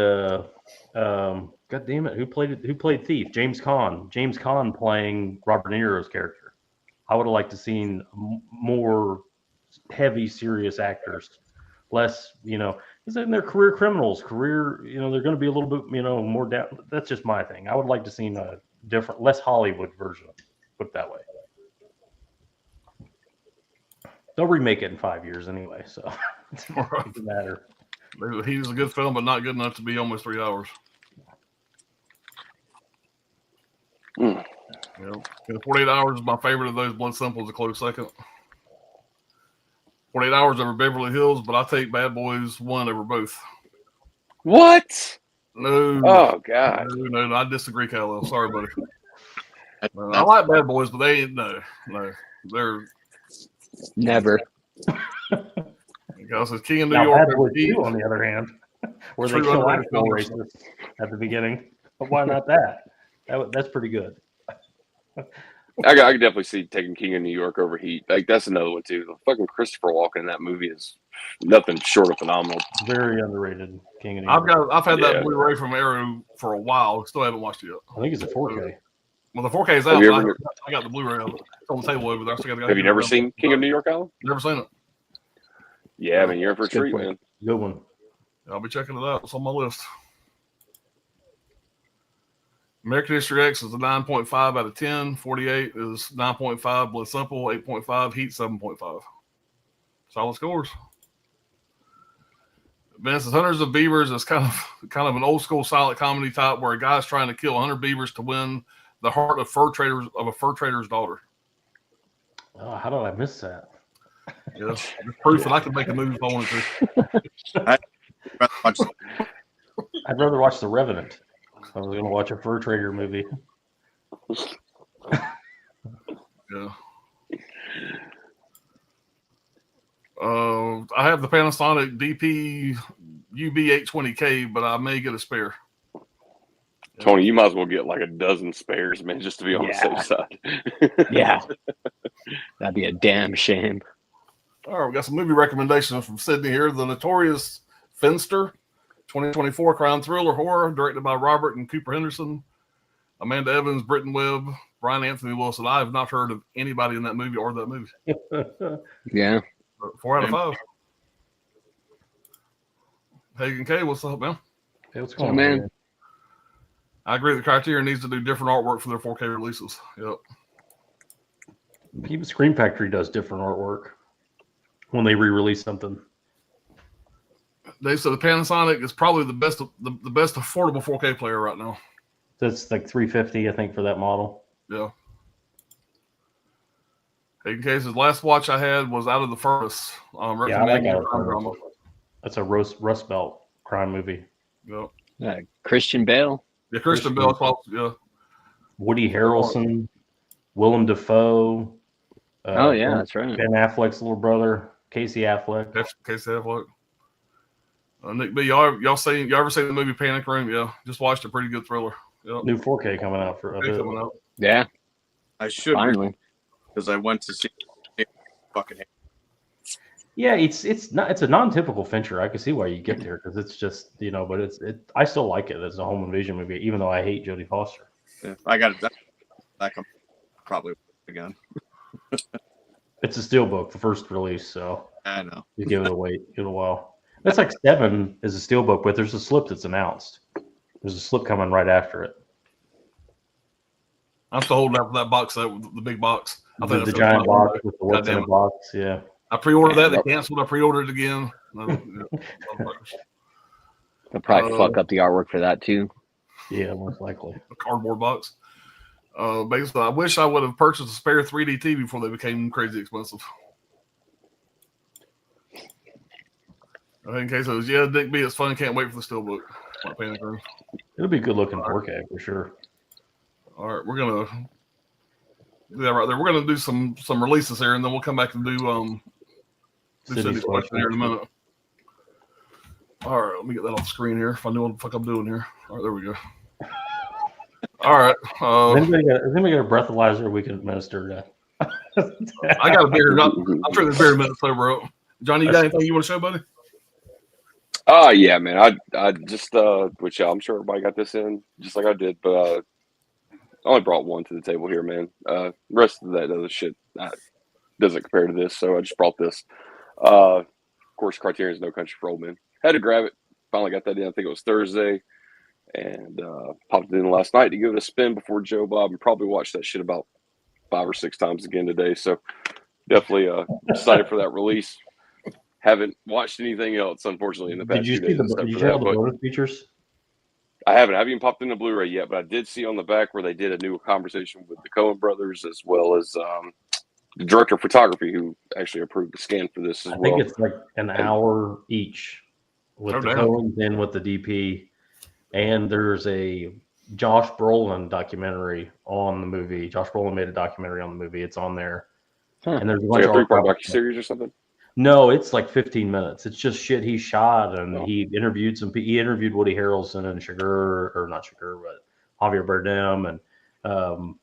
God damn it, who played Thief? James Caan. James Caan playing Robert De Niro's character. I would have liked to seen more heavy, serious actors, less, because then they're career criminals. They're going to be a little bit, more down. That's just my thing. I would like to seen a different, less Hollywood version. Put it that way. They'll remake it in 5 years anyway, so it doesn't matter. He's a good film, but not good enough to be almost 3 hours. Mm. Yeah. 48 Hours is my favorite of those. Blood Simple is a close second. 48 Hours over Beverly Hills, but I take Bad Boys 1 over both. What? No. Oh God. No, I disagree, Khalil. Sorry, buddy. I like Bad Boys, but they ain't no. They're Never. because it's King of New Now, York. Bad Boys 2, on the other hand, where they True kill underrated actual films. racists at the beginning. But why not that? That's pretty good. I could definitely see taking King of New York over Heat. Like that's another one too. The fucking Christopher Walken in that movie is nothing short of phenomenal. Very underrated. King of New York. I've had that Yeah. Blu-ray from Arrow for a while. Still haven't watched it yet. I think it's a 4K. Well, the 4K is Have out. you but ever- I got the Blu-ray of it. It's on the table over there. So I gotta Have you get never it. seen King of New York, Alan? Never seen it. Yeah, I mean you're in for a It's a good treat, flick. man. Good one. I'll be checking it out. It's on my list. American History X is a 9.5 out of 10. 48 is 9.5. Blood Simple 8.5. Heat 7.5. Solid scores. Vince's Hunters of Beavers is kind of an old school silent comedy type where a guy's trying to kill 100 beavers to win the heart of a fur trader's daughter. Oh, how did I miss that? Yes, proof that I could make a movie if I wanted to. I'd rather watch The Revenant. I was going to watch a fur trader movie. Yeah. I have the Panasonic DP UB820K, but I may get a spare. Tony, you might as well get like a dozen spares, man, just to be on the safe side. Yeah. That'd be a damn shame. All right, we got some movie recommendations from Sydney here. The Notorious Finster, 2024 crime thriller horror, directed by Robert and Cooper Henderson, Amanda Evans, Britton Webb, Brian Anthony Wilson. I have not heard of anybody in that movie or that movie. Yeah. 4 out of 5. Hagen K, what's up, man? Hey, what's Oh, going on, man. man? I agree. The Criterion needs to do different artwork for their 4K releases. Yep. Even Screen Factory does different artwork when they re-release something. They said the Panasonic is probably the best affordable 4K player right now. That's like $350, I think, for that model. Yeah. Hagen K says last watch I had was Out of the Furnace. Yeah, I like Recommending Out of the crime Furnace. drama. That's a Rust Belt crime movie. Yep. Christian Bale. Yeah, Christian Bale. Yeah. Woody Harrelson, Willem Dafoe. Oh, yeah, that's right. Ben Affleck's little brother, Casey Affleck. Casey Affleck. Nick B, y'all ever seen the movie Panic Room? Yeah, just watched a pretty good thriller. Yep. New 4K coming out for a bit. Coming out. Yeah. I should Finally. because I went to see fucking. Yeah, it's a non-typical Fincher. I can see why you get there because it's just but I still like it as a home invasion movie, even though I hate Jodie Foster. Yeah, I got it. That comes probably again. It's a steelbook, the first release, so I know. you give it a wait, give it a while. That's like 7 is a steelbook, but there's a slip that's announced. There's a slip coming right after it. I'm still holding out for that box, the big box. I think The that's giant what- box with the what's in Goddamn the box, yeah. I pre-ordered that. They canceled. I pre-ordered it again. They'll probably fuck up the artwork for that, too. Yeah, most likely. A cardboard box. Basically, I wish I would have purchased a spare 3D TV before they became crazy expensive. In case it was, Dick B, it's fun. Can't wait for the steelbook. My Panic Room. It'll be good looking 4K for sure. All right, we're gonna do that right there. We're gonna do some releases here, and then we'll come back and do City's question here in a minute. All right, let me get that off the screen here. If I know what the fuck I'm doing here. All right, there we go. All right. Has anybody got a breathalyzer we can administer to? I got a beer. I'm sure there's beer in a minute sober up. Johnny, you got anything you want to show, buddy? Yeah, man. I just which I'm sure everybody got this in just like I did, but I only brought one to the table here, man. The rest of that other shit doesn't compare to this, so I just brought this. Of course, Criterion's No Country for Old Men. Had to grab it. Finally got that in. I think it was Thursday, and popped it in last night to give it a spin before Joe Bob, and probably watched that shit about 5 or 6 times again today. So definitely excited for that release. Haven't watched anything else, unfortunately, in the past Did you 2 see days. the? except Did you for see all that, the but bonus features? I haven't even popped in the Blu-ray yet, but I did see on the back where they did a new conversation with the Coen brothers as well as the director of photography who actually approved the scan for this as I think well. it's like an And hour each with Oh, the damn. Coens and with the DP. And there's a Josh Brolin documentary on the movie. Josh Brolin made a documentary on the movie. It's on there. Huh. And there's a it's bunch like a of 3-part archival stuff. docuseries or something. No, it's like 15 minutes. It's just shit he shot, and Oh. he interviewed He interviewed Woody Harrelson and not Sugar, but Javier Bardem, and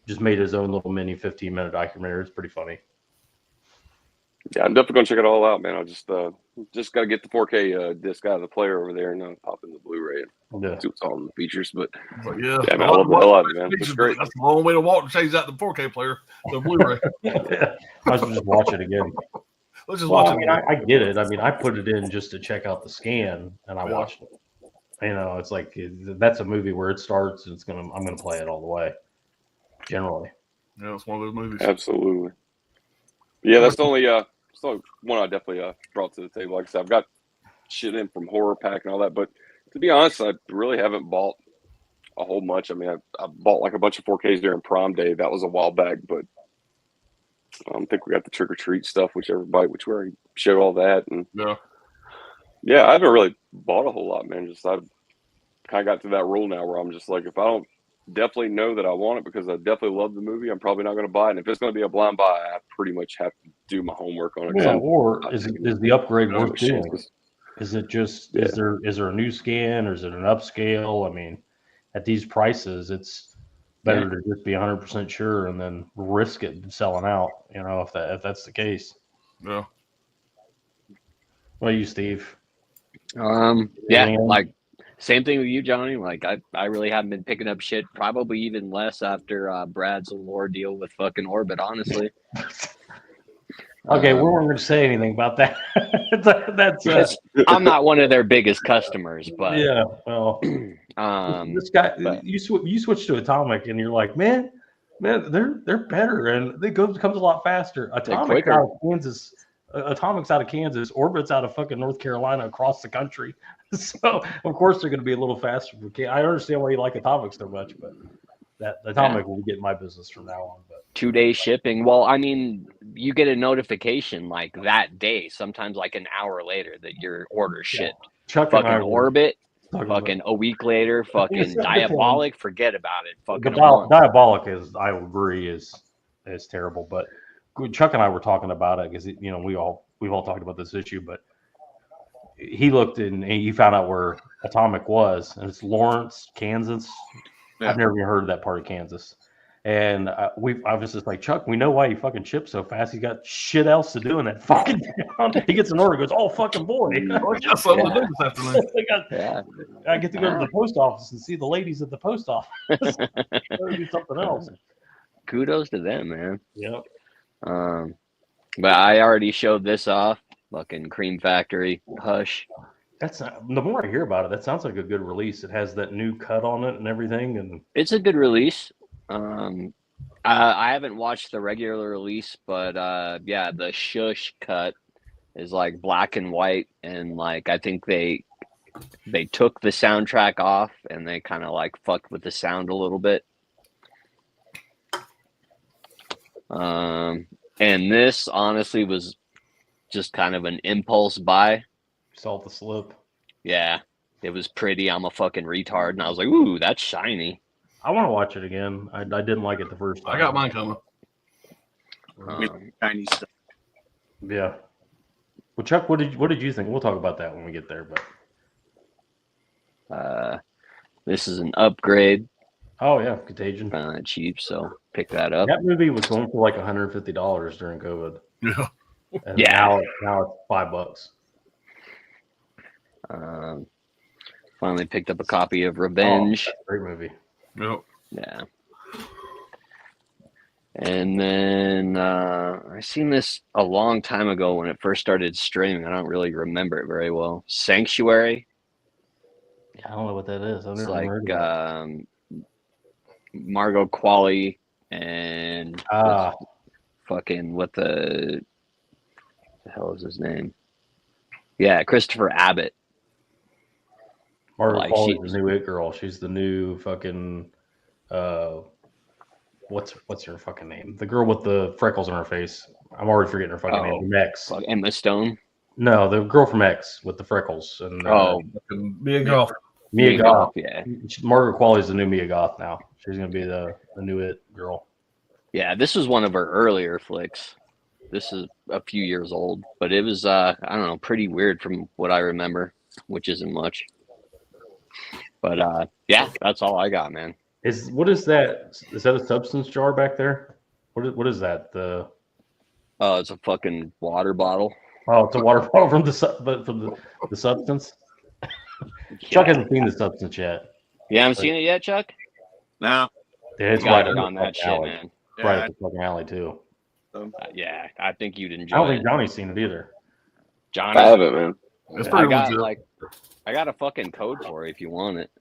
just made his own little mini 15-minute documentary. It's pretty funny. Yeah, I'm definitely gonna check it all out, man. I just got to get the 4K disc out of the player over there and pop in the Blu-ray and Yeah. see what's all in the features. But But yeah, yeah, man, I love the hell out of it, man. It's Features, great. That's the long way to walk to change out the 4K player, the Blu-ray. Might as well just watch it again. Let's just Well, watch I mean, I get it. I mean, I put it in just to check out the scan, and I Yeah. watched it. You know, it's like that's a movie where it starts, and I'm gonna play it all the way. Generally, Yeah, it's one of those movies. Absolutely. Yeah, that's the only one I definitely brought to the table. Like I said, I've got shit in from Horror Pack and all that, but to be honest, I really haven't bought a whole bunch. I mean, I bought like a bunch of 4Ks during Prime Day. That was a while back, but I think we got the Trick or Treat stuff, which we already showed all that, and Yeah. I haven't really bought a whole lot, man. Just I've kind of got to that rule now where I'm just like, if I don't definitely know that I want it because I definitely love the movie, I'm probably not going to buy it. And if it's going to be a blind buy, I pretty much have to do my homework on it. 'cause yeah. I'm Or not is taking the upgrade no worth doing? chances. Is it just Yeah. is there a new scan or is it an upscale? I mean, at these prices, it's better to just be 100% sure and then risk it selling out. You know, if that's the case. Yeah. What about you, Steve? Yeah, Anything else? like same thing with you, Johnny. Like I really haven't been picking up shit. Probably even less after Brad's lore deal with fucking Orbit. Honestly. Okay, we weren't going to say anything about that. That's Because I'm not one of their biggest customers, but yeah. Well, this guy, but- you switch to Atomic, and you're like, man, they're better, and comes a lot faster. Atomic's quicker. out of Kansas. Atomic's out of Kansas. Orbit's out of fucking North Carolina, across the country. So of course they're going to be a little faster. I understand why you like Atomic so much, but that Atomic will get my business from now on. But 2-day shipping. Well, I mean, you get a notification like that day, sometimes like an hour later that your order's shipped. Chuck and I Fucking were Orbit, talking about- fucking a week later, fucking It's not Diabolic, forget about it. The Fucking a month. Diabolic I agree is terrible. But Chuck and I were talking about it because we've all talked about this issue. But he looked and he found out where Atomic was, and it's Lawrence, Kansas. Yeah. I've never even heard of that part of Kansas. And I was just like, Chuck, we know why you fucking ship so fast. He's got shit else to do in that fucking town. He gets an order, goes, oh fucking boy. I got something to do this afternoon. Yeah. I get to go to the post office and see the ladies at the post office. Gotta do something else. Kudos to them, man. Yep. But I already showed this off. Fucking Cream Factory, Hush. That's the more I hear about it, that sounds like a good release. It has that new cut on it and everything, and It's a good release. I haven't watched the regular release, but yeah, the Shush cut is like black and white, and like I think they took the soundtrack off and they kind of like fucked with the sound a little bit. And this honestly was just kind of an impulse buy. saw the slip. Yeah, it was pretty. I'm a fucking retard, and I was like, "Ooh, that's shiny." I want to watch it again. I didn't like it the first time. I got mine coming. Shiny stuff. Yeah. Well, Chuck, what did you think? We'll talk about that when we get there. But This is an upgrade. oh yeah, Contagion. Cheap, so pick that up. That movie was going for like $150 during COVID. Yeah. And Yeah. now it's $5. Finally picked up a copy of Revenge. Oh, great movie. Yep. Yeah. And then I seen this a long time ago when it first started streaming. I don't really remember it very well. Sanctuary. Yeah, I don't know what that is. I've It's never like heard of it. Margot Qualley and Ah, fucking what the hell is his name? Yeah, Christopher Abbott. Margaret Like, Qualley's she's- the new it girl. She's the new fucking what's her fucking name? The girl with the freckles on her face. I'm already forgetting her fucking name. From X. Fuck, Emma Stone. No, the girl from X with the freckles and Mia Goth. Mia Goth. Yeah. Margaret Qualley's the new Mia Goth now. She's gonna be the new it girl. Yeah, this was one of her earlier flicks. This is a few years old, but it was I don't know, pretty weird from what I remember, which isn't much. But yeah, that's all I got, man. What is that? Is that a substance jar back there? What is that? It's a fucking water bottle. Oh, it's a water bottle from the substance. Chuck hasn't seen the substance yet. You haven't seen it yet, Chuck? No. Yeah, it's You gotta right get on that shit, alley. man. Right at the fucking alley too. Yeah, I think you'd enjoy I don't it. think Johnny's seen it either. Johnny, I haven't, man. It's I pretty got legit. I got a fucking code for it if you want it.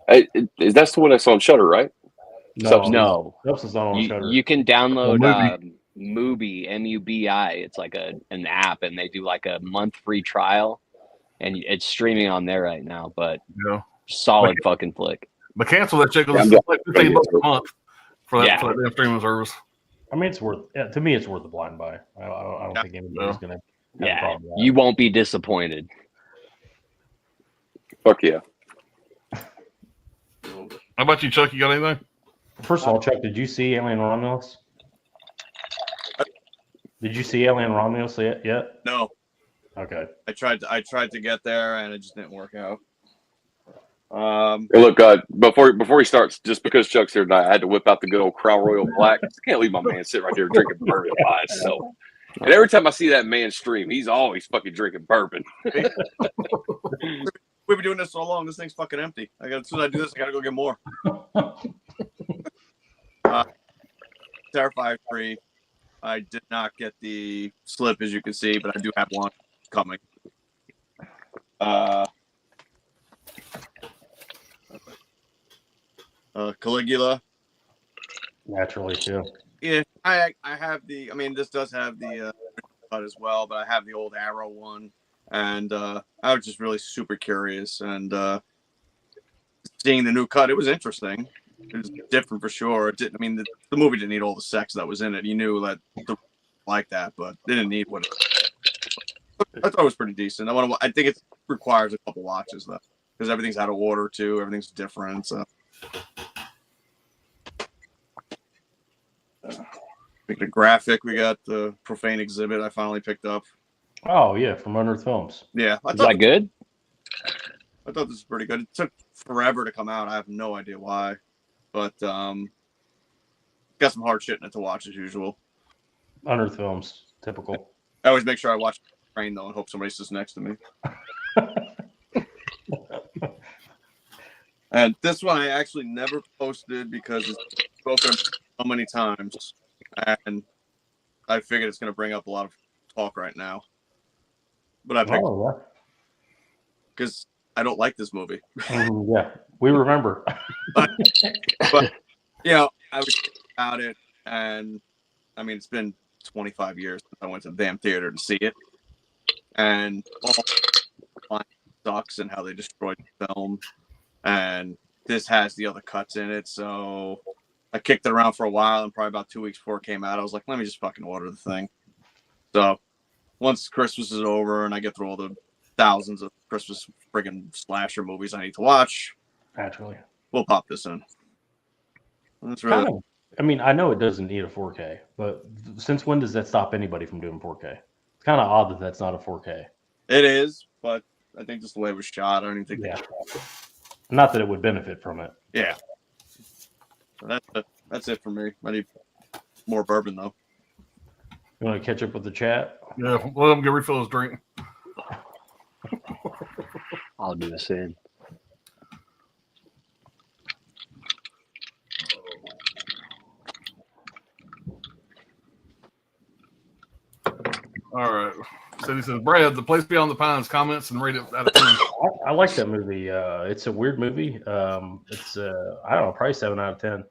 Hey, is that's the one that's on Shutter, right? Substance. No, Substance not on Shutter. you can download Mubi. Mubi, MUBI. It's like an app, and they do like a month free trial, and it's streaming on there right now. But Yeah. solid fucking flick. But cancel that shit because Yeah, it's like $15 a month for that, Yeah. for that damn streaming service. I mean, it's worth. Yeah, to me, it's worth the blind buy. I don't Yeah. think anybody's gonna. Have a Yeah, problem with that. you won't be disappointed. Fuck yeah. How about you, Chuck? You got anything? First of all, Chuck, did you see Alien Romulus? Did you see Alien Romulus yet? No. Okay. I tried to get there and it just didn't work out. Hey, look, before he starts, just because Chuck's here tonight, I had to whip out the good old Crown Royal Black. I can't leave my man sitting right there drinking bourbon by himself. And every time I see that man stream, he's always fucking drinking bourbon. We've been doing this so long. This thing's fucking empty. As soon as I do this, I gotta go get more. Terrifier 3. I did not get the slip, as you can see, but I do have one coming. Caligula. Naturally, too. Yeah, I have the. I mean, this does have the cut as well, but I have the old Arrow one, and I was just really super curious, and seeing the new cut, it was interesting. It was different for sure. It didn't. I mean, the movie didn't need all the sex that was in it. You knew that like that, but they didn't need what. I thought it was pretty decent. I think it requires a couple watches though, because everything's out of order too. Everything's different. So. The graphic, we got the Profane Exhibit I finally picked up. Oh yeah, from Unearthed Films. Yeah, Is that good? I thought this was pretty good. It took forever to come out. I have no idea why, but got some hard shit in it to watch as usual. Unearthed Films, typical. I always make sure I watch Train though and hope somebody sits next to me. And this one I actually never posted because it's spoken so many times, and I figured it's going to bring up a lot of talk right now. But I picked because I don't like this movie. Yeah, we remember. But I was about it, and I mean, it's been 25 years since I went to the damn theater to see it, and all sucks and how they destroyed the film, and this has the other cuts in it, so I kicked it around for a while, and probably about 2 weeks before it came out, I was like, let me just fucking order the thing. So once Christmas is over and I get through all the thousands of Christmas friggin' slasher movies I need to watch, Naturally. we'll pop this in. That's really. Kind of, I mean, I know it doesn't need a 4K, but since when does that stop anybody from doing 4K? It's kind of odd that that's not a 4K. It is, but I think just the way it was shot, I don't even think. Yeah. Not that it would benefit from it. Yeah. That's it for me. I need more bourbon though. You want to catch up with the chat? Yeah, let him get refill his drink. I'll do the same. All right. So he says, Brad, The Place Beyond the Pines, comments and rate it out of 10. I like that movie. It's a weird movie. It's I don't know, probably 7 out of 10.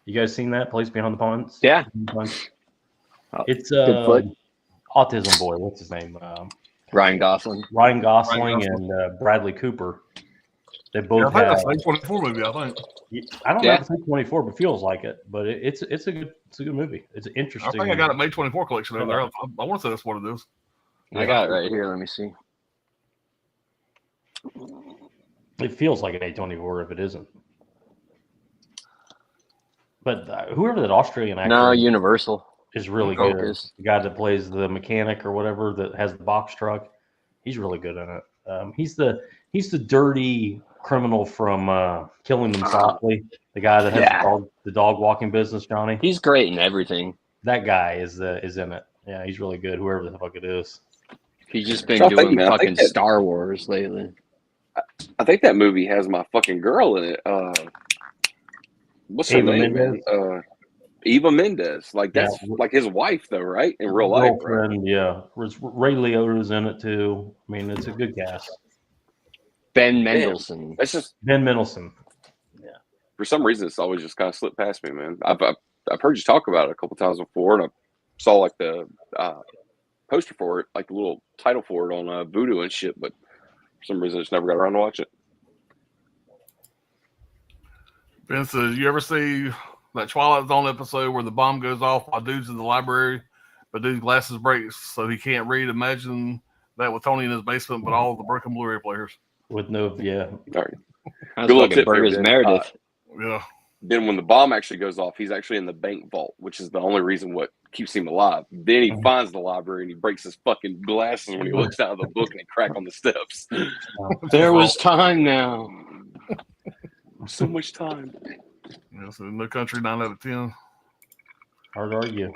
You guys seen that? Place Beyond the Pines? Yeah. It's Good flick. Autism boy. What's his name? God Ryan Gosling. Ryan Gosling Gosling. and Bradley Cooper. They Yeah, I both think have. that's an A24 movie. I think. I don't Yeah. know if it's 24, but feels like it. But it's a good movie. It's I interesting. think I got it May 24 collection over there. I want to say that's what it is. I got it right here. Let me see. It feels like an A24 if it isn't. But whoever that Australian actor No, Universal. is really Focus. good. The guy that plays the mechanic or whatever that has the box truck, he's really good in it. He's the dirty criminal from Killing Them Softly. The guy that has the dog walking business, Johnny. He's great in everything. That guy is in it. Yeah, he's really good. Whoever the fuck it is. He's just been So I doing think, man, I fucking think that- Star Wars lately. I think that movie has my fucking girl in it. What's her Eva name? Mendes? Man? Eva Mendes. Like that's Yeah. like his wife, though, right? In real life, right? Girlfriend, yeah. Ray Liotta's in it too. I mean, it's a good cast. Ben Mendelsohn. That's just Ben Mendelsohn. for some reason it's always just kind of slipped past me, man. I've heard you talk about it a couple times before, and I saw like the poster for it, like the little title for it on Voodoo and shit, but for some reason I just never got around to watch it. Ben says, you ever see that Twilight Zone episode where the bomb goes off while dude's in the library, but dude's glasses break so he can't read? Imagine that with Tony in his basement, but all the broken Blu-ray players. With no, yeah. All right. That's Good little fucking tip there, Burgers Ben. Meredith. Yeah. Then when the bomb actually goes off, he's actually in the bank vault, which is the only reason what keeps him alive. Then he finds the library and he breaks his fucking glasses when he looks out of the book and they crack on the steps. There was time now. So much time. Yeah, so No Country, 9 out of 10. Hard to argue.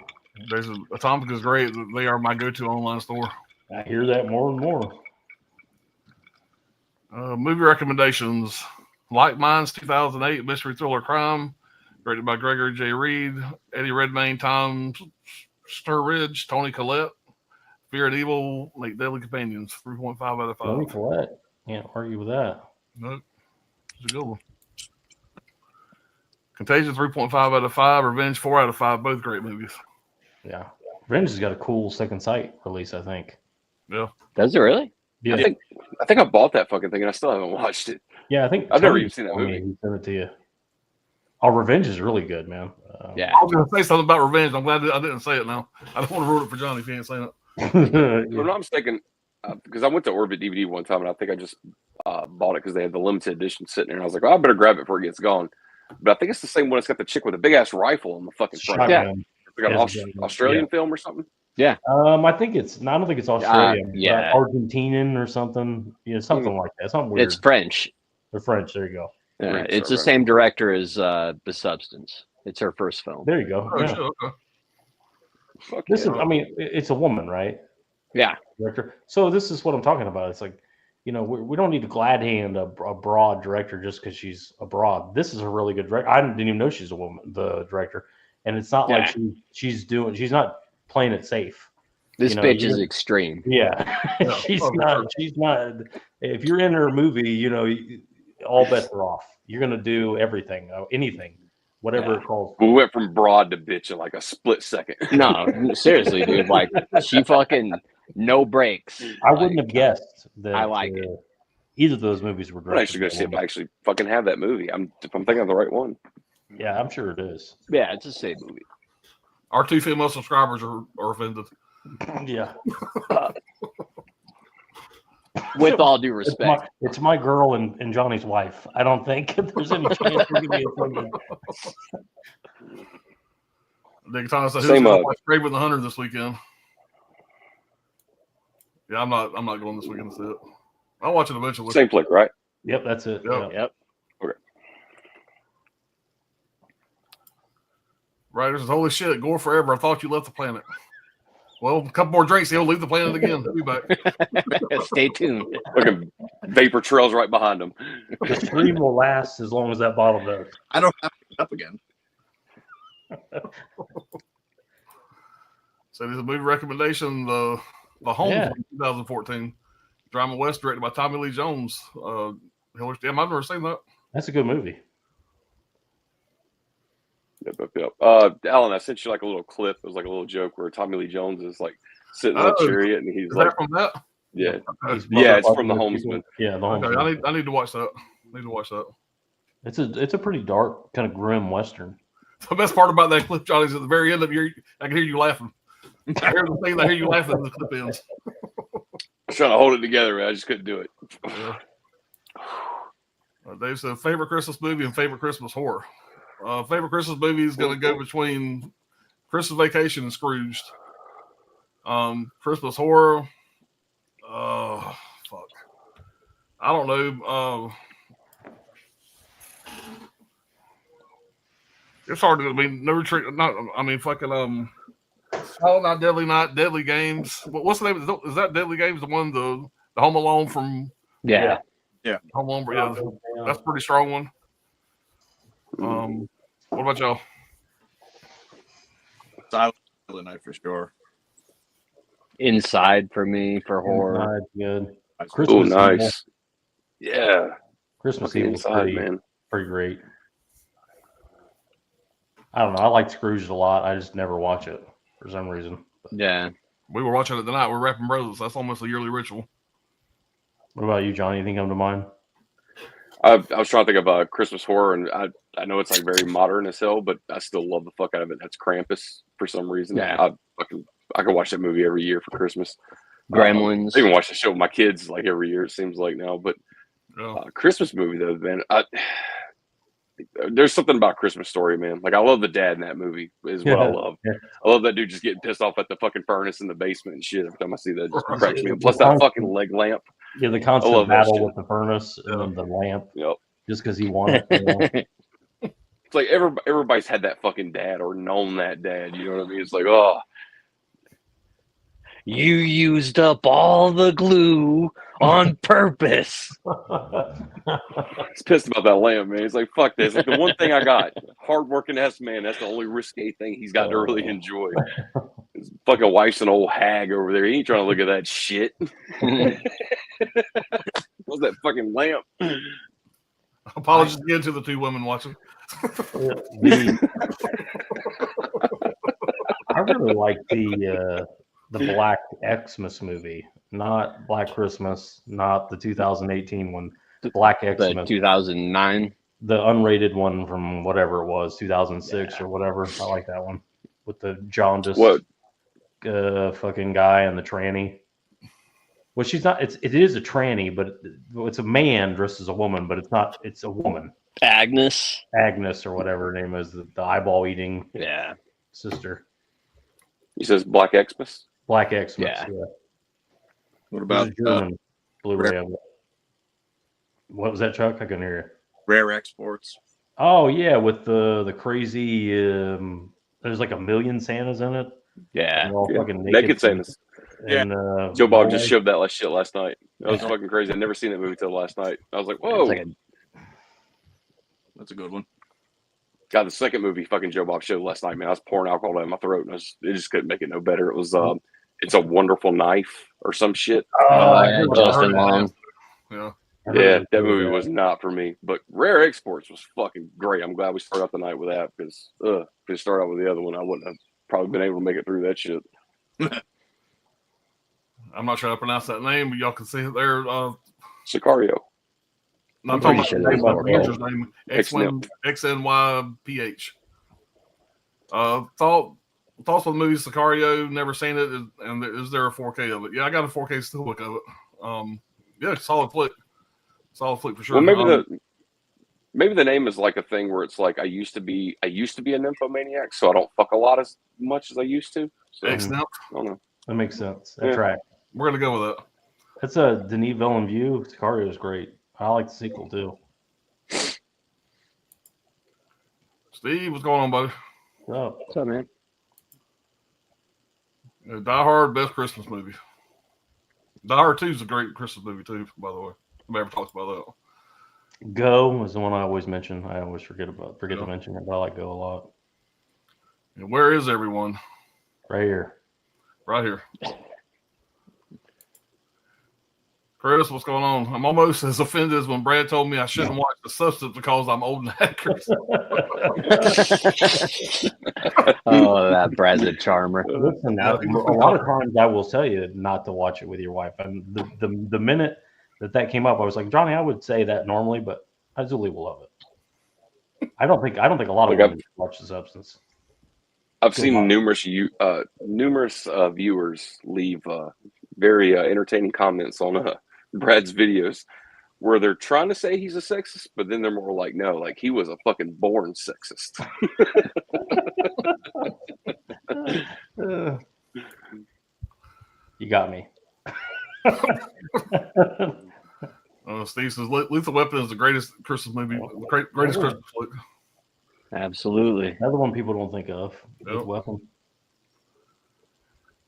There's Atomic is great. They are my go-to online store. I hear that more and more. Movie recommendations: Like Minds, 2008 mystery thriller crime, directed by Gregory J. Reed, Eddie Redmayne, Tom Sturridge, Tony Collette. Fear and Evil, like Deadly Companions, 3.5 out of 5. Tony Collette. Can't argue with that. Nope. It's a good one. Contagion, 3.5 out of 5. Revenge, 4 out of 5. Both great movies. Yeah. Revenge has got a cool Second Sight release, I think. Yeah. Does it really? Yeah. I think I bought that fucking thing and I still haven't watched it. Yeah, I think I've never Tony even seen that told me movie. He sent it to you. Oh, Revenge is really good, man. Yeah. I was going to say something about Revenge. I'm glad I didn't say it now. I don't want to ruin it for Johnny if he ain't saying it. If I'm not mistaken, because I went to Orbit DVD one time and I think I just bought it because they had the limited edition sitting there. And I was like, well, I better grab it before it gets gone. But I think it's the same one. It's got the chick with a big ass rifle on the fucking front. Shotgun. It's like an Australian film or something. I think it's. I don't think it's Australian. yeah. Argentinian or something. Yeah, something like that. Something weird. It's French. They're French. There you go. Yeah, French, it's the okay. same director as The Substance. It's her first film. There you go. Oh, Yeah. shit, okay. Fuck This yeah. is. I mean, it's a woman, right? Yeah. Director. So this is what I'm talking about. It's like, we don't need to glad hand a broad director just because she's abroad. This is a really good director. I didn't even know she's a woman, the director, and it's not like she's not playing it safe. This bitch is extreme. Yeah, Yeah. she's Oh, not. sure. She's not. If you're in her movie, all bets are off. You're gonna do everything, anything, whatever it calls. We went from broad to bitch in like a split second. No, seriously, dude. Like, she fucking no breaks. I wouldn't have guessed that. I like it. Either of those movies were I'm directed. actually going to by see if women. I actually fucking have that movie. If I'm thinking of the right one. Yeah, I'm sure it is. Yeah, it's a safe movie. Our 2 female subscribers are offended. Yeah. With all due respect. It's my girl and Johnny's wife. I don't think there's any chance we're gonna be offended. Nick Thomas said, Same, who's going to watch Craven the Hunter this weekend? Yeah, I'm not going this weekend to see it. I'll watch it eventually. Same flick, right? Yep, that's it. Yep. Yeah. Yep. Ryder says, holy shit, Gore forever. I thought you left the planet. Well, a couple more drinks, he'll leave the planet again. He'll be back. Stay tuned. Looking vapor trails right behind him. The stream will last as long as that bottle does. I don't have to get up again. So there's a movie recommendation, The Home Yeah. from 2014. Drama West, directed by Tommy Lee Jones. Hillary, damn, I've never seen that. That's a good movie. Yep. Alan, I sent you like a little clip. It was like a little joke where Tommy Lee Jones is like sitting in a Oh, chariot and he's Is like, that from that? Yeah, These yeah, it's from The motherfucking people- Homesman. Yeah, the Okay, Homesman. I need to watch that. It's a pretty dark, kind of grim western. The best part about that clip, Johnny, is at the very end of your. I can hear you laughing. I hear the thing. I hear you laughing as the clip ends. I was trying to hold it together, man. I just couldn't do it. Yeah. Dave said favorite Christmas movie and favorite Christmas horror. Favorite Christmas movie is going to go between Christmas Vacation and Scrooged. Christmas horror. Fuck. I don't know. It's hard to. I mean, no retreat. Not. I mean, fucking. Oh, not Deadly Night. Deadly Games. What's the name? Is that Deadly Games? The one the Home Alone from. Yeah. Home Alone. Yeah, that's a pretty strong one. What about y'all? Silent Night for sure. Inside for me for horror. Good. Oh, Christmas Evil. nice. Yeah. Christmas Fucking Evil Inside, man. pretty great. I don't know. I like Scrooge a lot. I just never watch it for some reason. Yeah. We were watching it tonight. We're rapping brothers. That's almost a yearly ritual. What about you, Johnny? Anything come to mind? I was trying to think of Christmas horror, and I know it's like very modern as hell, but I still love the fuck out of it. That's Krampus for some reason. Yeah. I can watch that movie every year for Christmas. Gremlins. I even watch the show with my kids like every year. It seems like now, but Christmas movie though, man. There's something about Christmas Story, man. Like I love the dad in that movie. Is what I love. Yeah. I love that dude just getting pissed off at the fucking furnace in the basement and shit. Every time I see that, it just cracks me up. Plus that fucking leg lamp. Yeah, the I constant love that battle shit. with the furnace and then the lamp, Yep. just because he wanted it. It's like everybody's had that fucking dad or known that dad. You know what I mean? It's like, oh, You used up all the glue on purpose. he's pissed about that lamp, man. He's like, fuck this. Like the one thing I got, hardworking ass man. That's the only risque thing he's got to really enjoy. His fucking wife's an old hag over there. He ain't trying to look at that shit. What's that fucking lamp? Apologies again to the two women watching. I really like the Black Xmas movie, not Black Christmas, not the 2018 one. Black The Xmas, 2009. the unrated one from whatever it was, 2006 or whatever. I like that one with the jaundiced What? fucking guy and the tranny. Well, she's not. It is a tranny, but it's a man dressed as a woman, but it's not. It's a woman. Agnes. Agnes or whatever her name is, the eyeball eating Yeah. sister. He says Black Xmas. Black Xmas. Yeah. Yeah. What There's about a German Blu-ray of it. What was that, Chuck? I couldn't hear you. Rare Exports? Oh yeah, with the crazy. There's like 1 million Santas in it. Yeah. And they're all Yeah. fucking Naked Santas. And, Joe Bob Norway. just shoved that shit last night. That was fucking crazy. I'd never seen that movie till last night. I was like, whoa. It's like That's a good one. God, the second movie fucking Joe Bob showed last night, man. I was pouring alcohol down my throat, and it just couldn't make it no better. It was It's a Wonderful Knife or some shit. yeah, Justin Long. Yeah. Yeah, that movie was not for me. But Rare Exports was fucking great. I'm glad we started out the night with that because if it started out with the other one, I wouldn't have probably been able to make it through that shit. I'm not sure how to pronounce that name, but y'all can see it there. Sicario. I'm talking pretty about sure the name that's of the what user's name. XNYPH. Thoughts on the movie Sicario? Never seen it, and is there a 4K of it? Yeah, I got a 4K steelbook of it. Yeah, solid flick for sure. Well, maybe the name is like a thing where it's like I used to be a nymphomaniac, so I don't fuck a lot as much as I used to. So, X-Nymph. I don't know. That makes sense. That's Yeah. right. We're gonna go with that. That's a Denis Villeneuve. Sicario is great. I like the sequel too. Steve, what's going on, buddy? Oh, What's up, man? Die Hard, best Christmas movie. Die Hard 2 is a great Christmas movie too, by the way. Nobody ever talks about that. Go is the one I always mention. I always forget Yeah. to mention it, but I like Go a lot. And where is everyone? Right here. Right here. Chris, what's going on? I'm almost as offended as when Brad told me I shouldn't watch The Substance because I'm old and accurate. Oh, that Brad's a charmer. Listen, a lot of times I will tell you not to watch it with your wife. And the minute that came up, I was like, Johnny, I would say that normally, but Azuli will love it. I don't think a lot of Look, women watch The Substance. I've seen numerous viewers leave very entertaining comments on Brad's videos where they're trying to say he's a sexist, but then they're more like, no, like he was a fucking born sexist. You got me. Steve says Lethal Weapon is the greatest Christmas movie, greatest Christmas flick. Absolutely. Another one people don't think of. Yep. Weapon.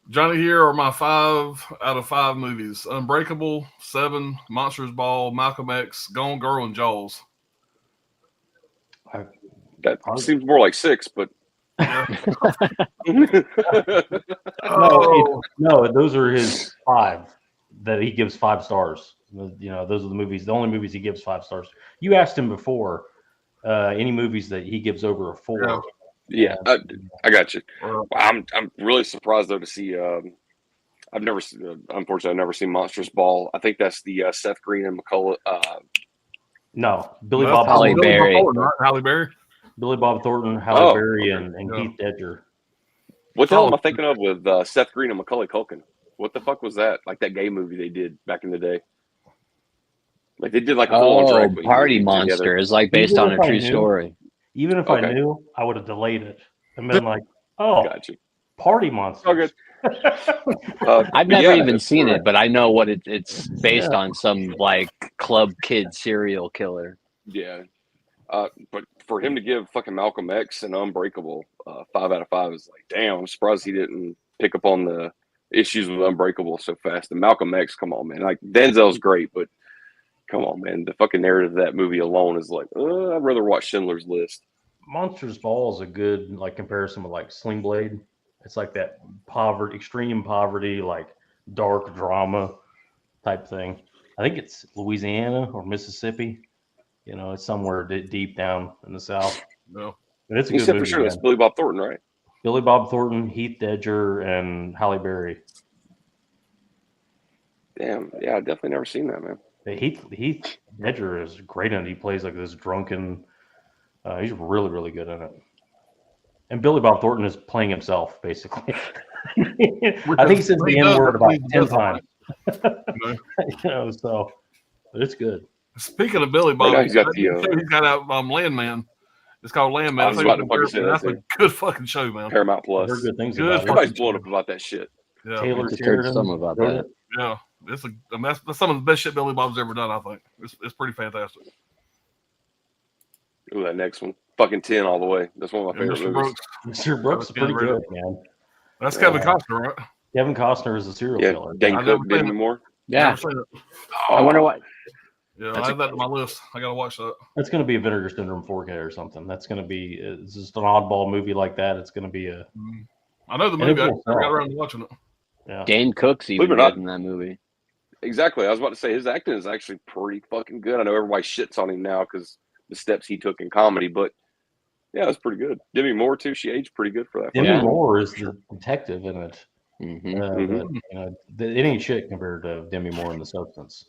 Johnny, here are my 5 out of 5 movies: Unbreakable, 7, Monsters Ball, Malcolm X, Gone Girl, and Jaws. That seems more like 6, but No, those are his 5 that he gives 5 stars. You know, those are the only movies he gives 5 stars. You asked him before any movies that he gives over a 4. Yeah, I got you. I'm really surprised though to see. I've never, unfortunately, I've never seen Monsters Ball. I think that's the Seth Green and McCullough. No, Billy Bob Halle Thornton. Berry. Halle Berry. Billy Bob Thornton, Halle Berry, and Heath Ledger. What the hell am I thinking of with Seth Green and Macaulay Culkin? What the fuck was that? Like that gay movie they did back in the day. Like they did like a full-on drag queen Party movie Monster together. is like based on a true story. Even if I knew, I would have delayed it and been like, "Oh, Gotcha. Party Monster." Oh, good. I've never even seen it, but I know what it's based on. Some like club kid serial killer. Yeah. But for him to give fucking Malcolm X and Unbreakable 5 out of 5 is like, damn, I'm surprised he didn't pick up on the issues with Unbreakable so fast. And Malcolm X, come on, man. Like Denzel's great, but come on, man. The fucking narrative of that movie alone is like, I'd rather watch Schindler's List. Monsters Ball is a good like comparison with like Sling Blade. It's like that extreme poverty, like dark drama type thing. I think it's Louisiana or Mississippi. You know, it's somewhere deep down in the South. No. But it's a You good said movie. for sure that's Billy Bob Thornton, right? Billy Bob Thornton, Heath Ledger, and Halle Berry. Damn. Yeah, I've definitely never seen that, man. Heath Ledger is great in it. He plays like this drunken. He's really, really good in it. And Billy Bob Thornton is playing himself, basically. I think he says the N word about 10 times. You know, so but it's good. Speaking of Billy Bob, he's got he's got out Landman. It's called Landman. I was about to fucking say that's a good fucking show, man. Paramount Plus. Heard good things Good. about it. Everybody's blowing up about that shit. Yeah, Taylor Just heard Sheridan some about wrote that. it. yeah. That's some of the best shit Billy Bob's ever done. I think it's pretty fantastic. Ooh, that next one, fucking 10 all the way. That's one of my And favorite Mr. movies. Brooks, Mr. Brooks is pretty good, man. that's Kevin Costner, right? Kevin Costner is a serial Yeah, killer. Dane I've Cook, never seen Demi it. Moore. Yeah, Never seen it. I wonder what. Yeah, That's I have that on my list. I gotta watch that. That's going to be a Vinegar Syndrome 4K or something. That's going to be it's just an oddball movie like that. It's going to be a I know the And movie. it I will never got sell. around to watching it. yeah. Dane Cook's even Believe it or not. good in that movie. Exactly. I was about to say his acting is actually pretty fucking good. I know everybody shits on him now because the steps he took in comedy, but yeah, it's pretty good. Demi Moore too. She aged pretty good for that. Demi Yeah. Moore is the detective in it. Hmm But, you know, it ain't shit compared to Demi Moore in The Substance.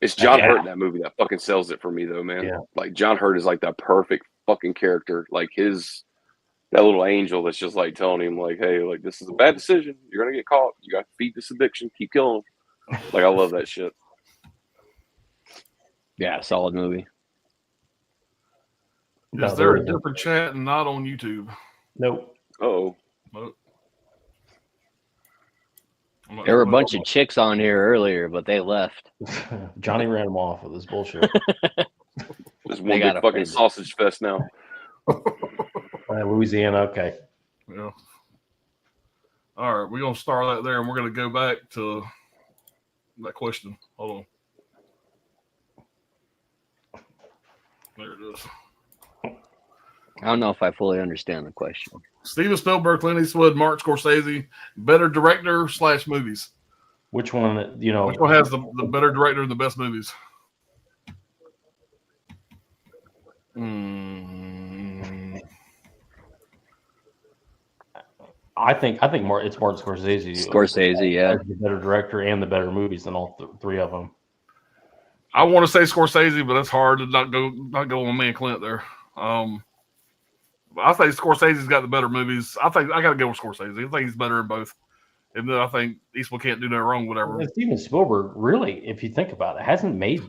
It's John Yeah. Hurt in that movie that fucking sells it for me though, man. Yeah. Like John Hurt is like that perfect fucking character. Like that little angel that's just like telling him like, hey, like this is a bad decision. You're gonna get caught. You got to feed this addiction. Keep killing him. Like I love that shit. Yeah, solid movie. No, Is there a there isn't. different chat and not on YouTube? Nope. Oh, Nope. I'm not There were a sure bunch what- of chicks on here earlier, but they left. Johnny ran him off with this bullshit. there's They one got big fucking offended. sausage fest now. Louisiana, okay. Yeah. All right, we're gonna start that there, and we're gonna go back to that question. Hold on. There it is. I don't know if I fully understand the question. Steven Spielberg, Clint Eastwood, Mark Scorsese, better director / movies. Which one, you know, Which one has the better director and the best movies? I think it's Martin Scorsese. Scorsese, yeah. The better director and the better movies than all three of them. I want to say Scorsese, but it's hard to not go on man Clint there. I think Scorsese's got the better movies. I think I got to go with Scorsese. I think he's better in both. And then I think Eastwood can't do no wrong, whatever. And Steven Spielberg, really, if you think about it, hasn't made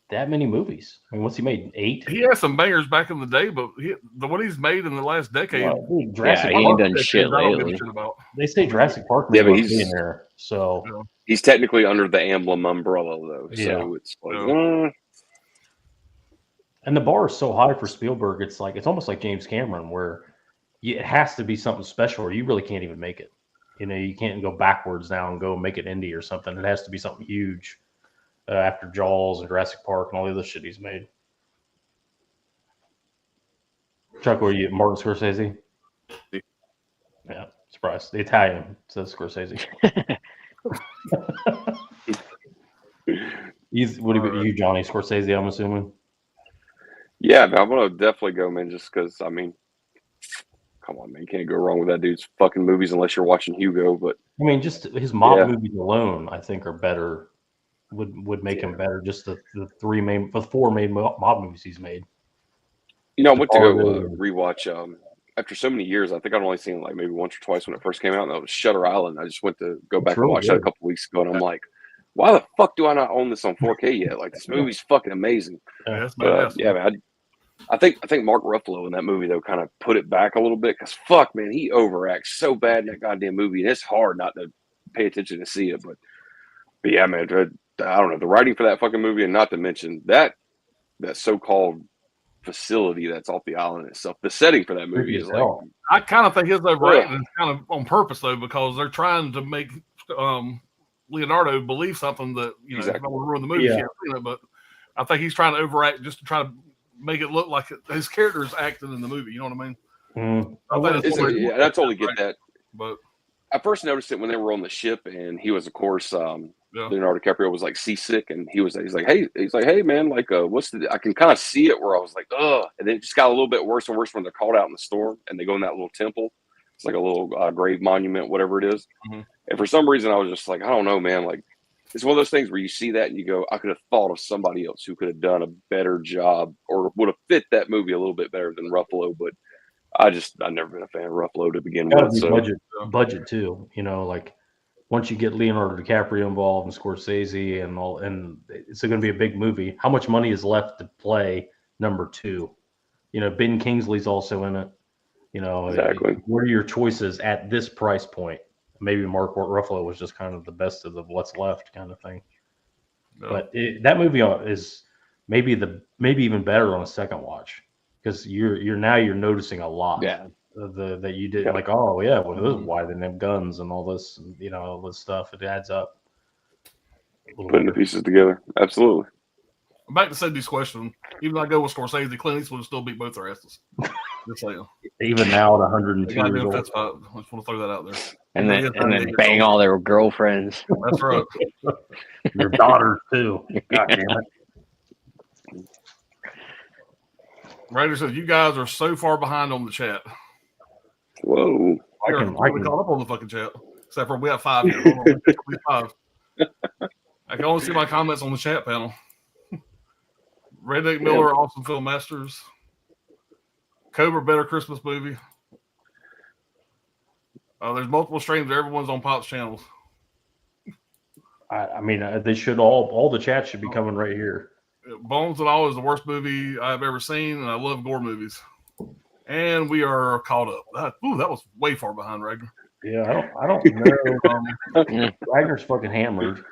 that many movies. I mean, what's he made? 8? He had some bangers back in the day, but what he's made in the last decade, Well, dude, Yeah, he ain't done shit I don't give a lately. shit about. They say Jurassic Park Yeah, but may he's- be in there. So He's technically under the Amblin umbrella, though. Yeah. So it's like, Yeah. and the bar is so high for Spielberg, it's almost like James Cameron, where it has to be something special, or you really can't even make it. You know, you can't go backwards now and go make it indie or something. It has to be something huge after Jaws and Jurassic Park and all the other shit he's made. Chuck, were you Martin Scorsese? Yeah, surprised. The Italian says Scorsese. What about you, Johnny Scorsese? I'm assuming. yeah, man, I'm gonna definitely go, man. Just because, I mean, come on, man, you can't go wrong with that dude's fucking movies unless you're watching Hugo. But I mean, just his mob Yeah. movies alone, I think, are better. Would make him better. Just the 4 main mob movies he's made. you know, I went to go Fargo. rewatch. After so many years, I think I'd only seen it like maybe once or twice when it first came out, and that was Shutter Island. I just went to go back and really watch that a good. couple weeks ago, and I'm like, why the fuck do I not own this on 4K yet? Like, this movie's fucking amazing. Yeah, that's But badass. yeah, man, I think Mark Ruffalo in that movie though kind of put it back a little bit because fuck, man, he overacts so bad in that goddamn movie, and it's hard not to pay attention to see it. But yeah, man, I don't know, the writing for that fucking movie, and not to mention that so-called facility that's off the island itself. The setting for that movie Creepy is as like, hell. I kind of think his overrated is kind of on purpose though, because they're trying to make Leonardo believe something that I Exactly. don't want to ruin the movie. Yeah. If you haven't seen it, but I think he's trying to overact just to try to make it look like his character is acting in the movie. You know what I mean? Mm. I think that's what they're- yeah, and I totally get that. But I first noticed it when they were on the ship, and he was, of course, yeah, Leonardo DiCaprio was like seasick, and he's like, hey, man, like, I can kind of see it where I was like, ugh, and then it just got a little bit worse and worse when they're called out in the storm and they go in that little temple. It's like a little grave monument, whatever it is. Mhm. And for some reason, I was just like, I don't know, man. Like, it's one of those things where you see that and you go, I could have thought of somebody else who could have done a better job or would have fit that movie a little bit better than Ruffalo. But I've never been a fan of Ruffalo to begin Gotta with. be So budget too. You know, like once you get Leonardo DiCaprio involved and Scorsese and all, and it's going to be a big movie. How much money is left to play number 2? You know, Ben Kingsley's also in it. You know, Exactly. What are your choices at this price point? Maybe Mark Ruffalo was just kind of the best of the what's left kind of thing. yeah. But that movie is maybe even better on a second watch because you're noticing a lot. Yeah. That you did Yeah. like, oh yeah, well, this is why they have guns and all this, and, you know, all this stuff. It adds up. A little putting the bit. pieces together. Absolutely. back to Cindy's question. Even though I go with Scorsese, Clint Eastwood would still beat both their asses. Just saying. Even now at 102 They got years no old. fist fight. I just want to throw that out there. And then bang all their girlfriends. That's right. Your daughters too. God damn it. Raider says you guys are so far behind on the chat. Whoa. I We're can caught up on the fucking chat. Except for we have 5 here. Hold on. We have 5. I can only see my comments on the chat panel. Redneck Miller, awesome film masters. Cobra, better Christmas movie. There's multiple streams. Everyone's on Pop's channels. I mean, they should all the chat should be coming right here. Bones and All is the worst movie I've ever seen, and I love gore movies. And we are caught up. That was way far behind, Ragnar. Yeah, I don't know. Wagner's fucking hammered.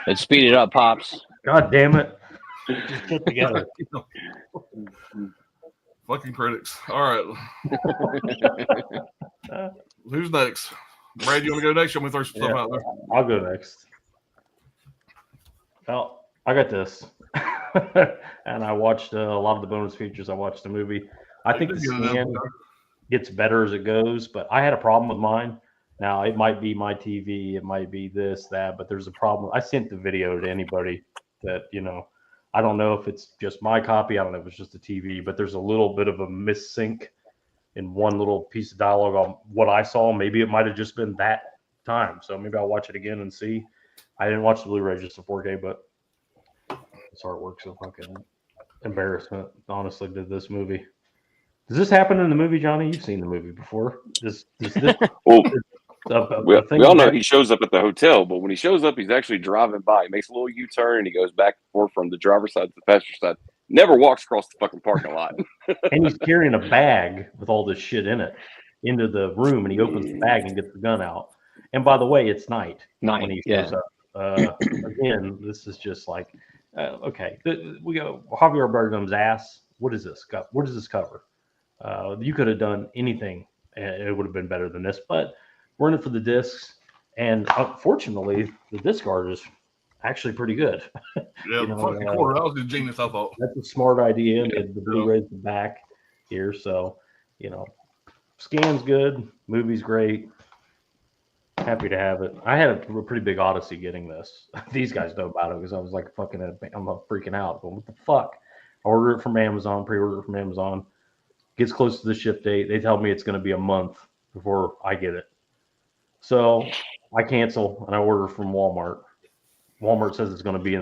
Let's speed it up, Pops. God damn it. Just get together. Fucking critics. All right. Who's next? Brad, you want to go next? You want me to throw some stuff out there? I'll go next. Well, I got this. And I watched a lot of the bonus features. I watched the movie. I think the scan gets better as it goes, but I had a problem with mine. Now, it might be my TV, it might be this, that, but there's a problem. I sent the video to anybody that, you know, I don't know if it's just my copy. I don't know if it's just the TV, but there's a little bit of a missync in one little piece of dialogue on what I saw. Maybe it might have just been that time. So maybe I'll watch it again and see. I didn't watch the Blu-ray, just the 4K, but this artwork's a fucking embarrassment. Honestly, did this movie. Does this happen in the movie, Johnny? You've seen the movie before. This Well, a thing we all know that- he shows up at the hotel, but when he shows up, he's actually driving by. He makes a little U-turn and he goes back and forth from the driver's side to the passenger side. Never walks across the fucking parking lot. and he's carrying a bag with all this shit in it into the room, and he opens the bag and gets the gun out. And by the way, it's night when he shows up. Again, this is just like, okay, we go Javier Bardem's ass. What is this? What does this cover? You could have done anything, and it would have been better than this. But we're in it for the discs, and unfortunately, the disc art is actually pretty good. Yeah, You the know, fucking quarter. That was ingenious, I thought. That's a smart idea. And the Blu-ray's the back here, so scan's good, movie's great. Happy to have it. I had a pretty big odyssey getting this. These guys know about it because I was like I'm freaking out. But what the fuck? I order it from Amazon, pre-order it from Amazon. Gets close to the ship date. They tell me it's going to be a month before I get it. So I cancel and I order from Walmart. Walmart says it's going to be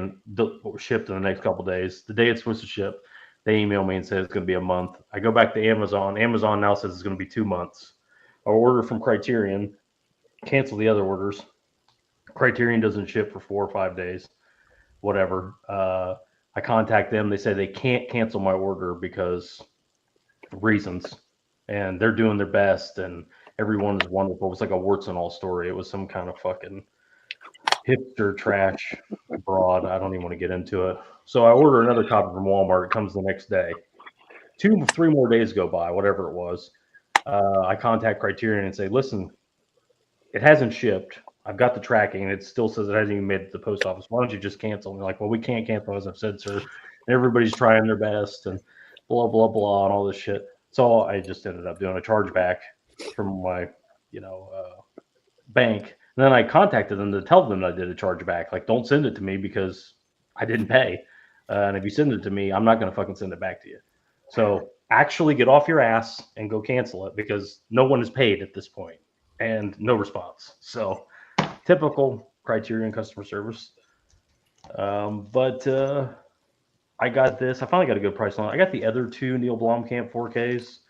shipped in the next couple of days. The day it's supposed to ship, they email me and say it's going to be a month. I go back to Amazon. Amazon now says it's going to be 2 months. I order from Criterion, cancel the other orders. Criterion doesn't ship for 4 or 5 days, whatever. I contact them. They say they can't cancel my order because reasons, and they're doing their best, and everyone is wonderful. It was like a warts and all story. It was some kind of fucking hipster trash abroad. I don't even want to get into it. So I order another copy from Walmart. It comes the next day. 2-3 more days go by, whatever it was. I contact Criterion and say, listen, it hasn't shipped. I've got the tracking, and it still says it hasn't even made it to the post office. Why don't you just cancel? And they're like, well, we can't cancel, as I've said, sir. And everybody's trying their best, and blah, blah, blah, and all this shit. So I just ended up doing a chargeback from my, bank. And then I contacted them to tell them I did a chargeback. Like, don't send it to me because I didn't pay. And if you send it to me, I'm not going to fucking send it back to you. So actually get off your ass and go cancel it because no one is paid at this point and no response. So typical Criterion customer service. But I got this. I finally got a good price on it. I got the other 2 Neil Blomkamp 4Ks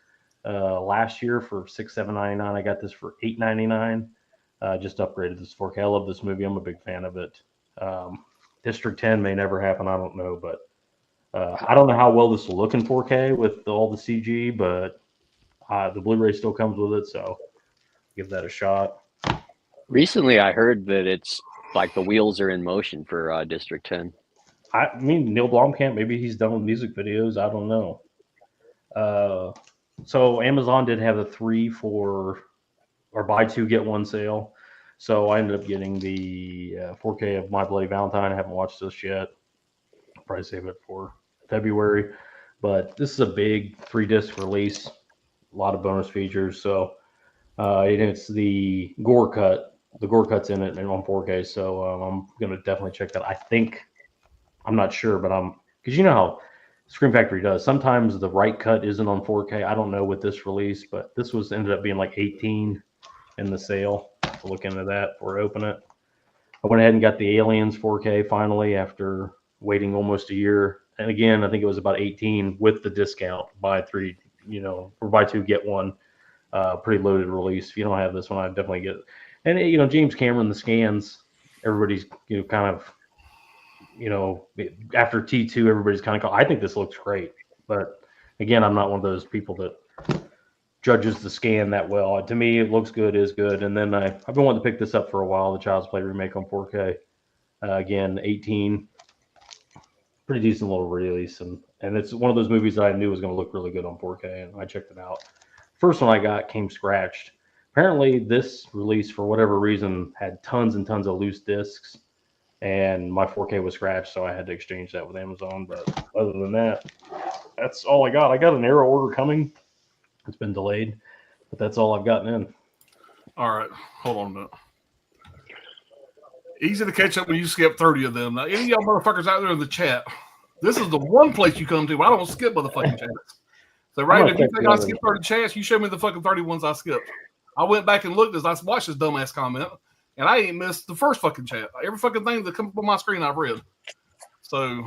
last year for $6,799. I got this for $899. Just upgraded this 4K. I love this movie. I'm a big fan of it. District 10 may never happen. I don't know, but I don't know how well this will look in 4K with all the CG, but the Blu-ray still comes with it, so give that a shot. Recently, I heard that it's like the wheels are in motion for District 10. I mean, Neil Blomkamp, maybe he's done with music videos. I don't know. So Amazon did have a 3 for or buy 2 get 1 sale. So I ended up getting the 4K of My Bloody Valentine. I haven't watched this yet. I'll probably save it for February. But this is a big 3-disc release. A lot of bonus features. So it's the gore cut. The gore cut's in it and on 4K. So I'm going to definitely check that. I think, I'm not sure, but because you know how Scream Factory does. Sometimes the right cut isn't on 4K. I don't know with this release, but this ended up being like 18 in the sale. So look into that before I open it. I went ahead and got the Aliens 4K finally after waiting almost a year. And again, I think it was about 18 with the discount. Buy 3, or buy 2 get 1. Pretty loaded release. If you don't have this one, I'd definitely get it. And James Cameron, the scans, everybody's kind of after T2, everybody's kind of I think this looks great. But again, I'm not one of those people that judges the scan that well. To me, it looks good, is good. And then I've been wanting to pick this up for a while, the Child's Play remake on 4K. Again, 18. Pretty decent little release. And it's one of those movies that I knew was going to look really good on 4K, and I checked it out. First one I got came scratched. Apparently, this release, for whatever reason, had tons and tons of loose discs. And my 4K was scratched, so I had to exchange that with Amazon. But other than that, that's all I got. I got an Arrow order coming. It's been delayed, but that's all I've gotten in. All right, hold on a minute. Easy to catch up when you skip 30 of them. Now, any of y'all motherfuckers out there in the chat, this is the one place you come to. I don't skip motherfucking chats. So, Ray, gonna if you check think the I other- skipped 30 chats, you show me the fucking 30 ones I skipped. I went back and looked as I watched this dumbass comment, and I ain't missed the first fucking chat. Every fucking thing that comes up on my screen, I've read. So,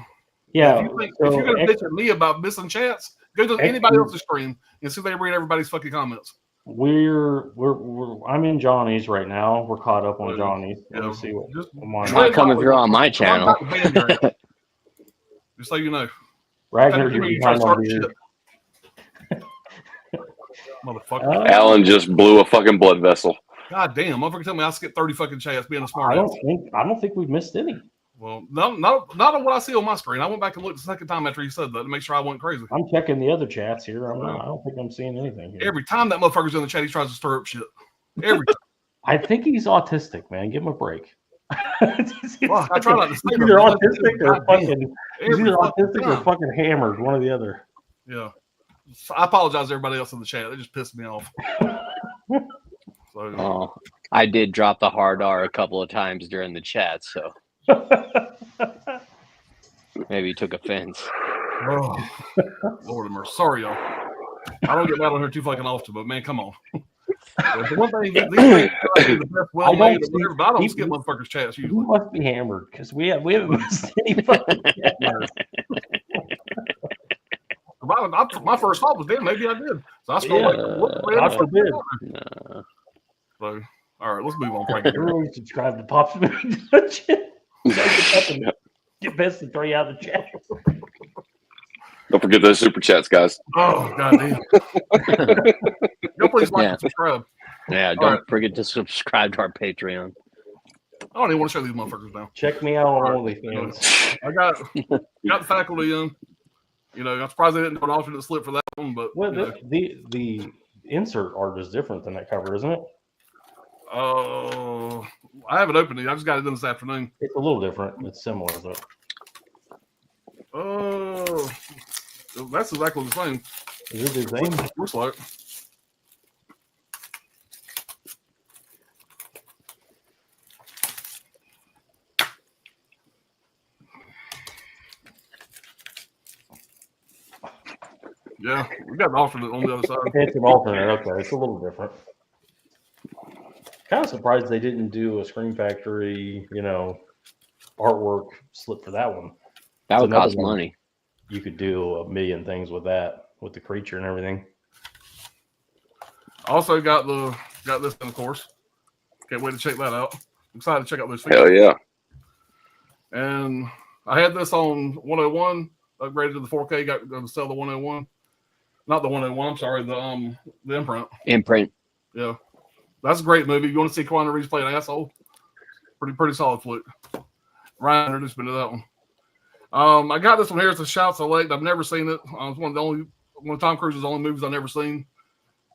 Yeah. if you're going to bitch at me about missing chats, go to anybody else's screen and see if they read everybody's fucking comments. I'm in Johnny's right now. We're caught up on So, Johnny's. Let yeah, me see what just- mine. How come if you're on my channel? Just so you know. Ragnar, You you're try to behind on start beer. shit. Motherfucker. Alan just blew a fucking blood vessel. God damn, motherfucker tell me I skipped 30 fucking chats being a I smart don't ass. think we've missed any. Well, not on what I see on my screen. I went back and looked the second time after you said that to make sure I wasn't crazy. I'm checking the other chats here. I don't think I'm seeing anything here. Every time that motherfucker's in the chat, he tries to stir up shit. Every time. I think he's autistic, man. Give him a break. Well, I try not to say He's that, either but autistic or God damn. fucking. He's Every either fucking autistic or time. fucking hammered. One or the other. Yeah. So I apologize to everybody else in the chat. They just pissed me off. So, Oh, I did drop the hard R a couple of times during the chat, so maybe you took offense. oh, Lord of mercy. Sorry, y'all. I don't get mad on her too fucking often, but man, come on. The one thing, these things are the best well made or whatever, but I don't skip motherfuckers' chats He usually. must be hammered because we haven't missed any fucking chat. My first thought was, damn, maybe I did. So I scrolled God forbid. No. So, all right, let's move on. Frank. Everyone subscribe to Pop's Movie Dungeon. Get best of 3 out of the chat. Don't forget those super chats, guys. Oh, God damn. Go please like Yeah. and subscribe. Yeah, don't All right. forget to subscribe to our Patreon. I don't even want to show these motherfuckers now. Check me out on All OnlyFans. I got the faculty in. You know, I'm surprised they didn't do an alternate slip for that one, but Well, you know. the insert art is different than that cover, isn't it? Oh, I haven't opened it. I just got it in this afternoon. It's a little different. It's similar, but Oh, that's exactly the same. is it the same? Looks like. Yeah, we got an alternate on the other side. It's an alternate. Okay, it's a little different. Kind of surprised they didn't do a Scream Factory, artwork slip for that one. That would another cost one. money. You could do a million things with that, with the creature and everything. Also got this in, of course. Can't wait to check that out. I'm excited to check out those Hell figures. yeah. And I had this on 101, upgraded to the 4K, got to sell the 101. Not the 101, I'm sorry, the imprint. Imprint. Yeah. That's a great movie. You want to see Keanu Reeves play an asshole? Pretty solid flick. Ryan introduced me to that one. I got this one here. It's a Shout Select. I've never seen it. It's one of Tom Cruise's only movies I've never seen.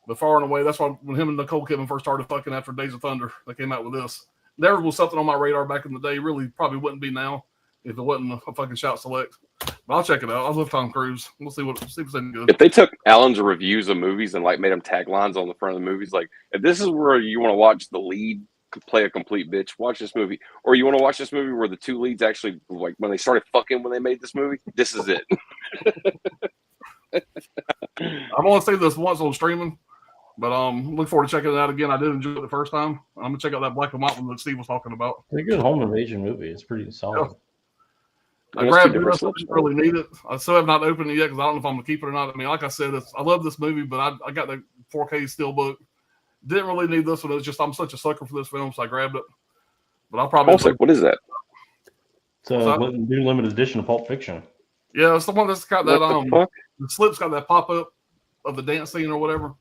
But far and away, that's why when him and Nicole Kidman first started fucking after Days of Thunder, they came out with this. There was something on my radar back in the day. Really, probably wouldn't be now if it wasn't a fucking Shout Select. But I'll check it out. I love Tom Cruise. We'll see if it's any good. If they took Alan's reviews of movies and like made them taglines on the front of the movies, like if this is where you want to watch the lead play a complete bitch, watch this movie. Or you want to watch this movie where the two leads actually like when they started fucking when they made this movie, this is it. I've only seen this once on streaming, but look forward to checking it out again. I did enjoy it the first time. I'm gonna check out that Black and White one that Steve was talking about. It's a good home invasion movie. It's pretty solid. I That's grabbed two it. I different didn't really need it. I still have not opened it yet because I don't know if I'm gonna keep it or not. I mean, like I said, I love this movie, but I got the 4K steelbook. Didn't really need this one. It was just I'm such a sucker for this film, so I grabbed it. But I'll I probably was like, what is that? It's a new limited edition of Pulp Fiction. yeah, it's the one that's got that What the fuck? the slip's got that pop up of the dance scene or whatever.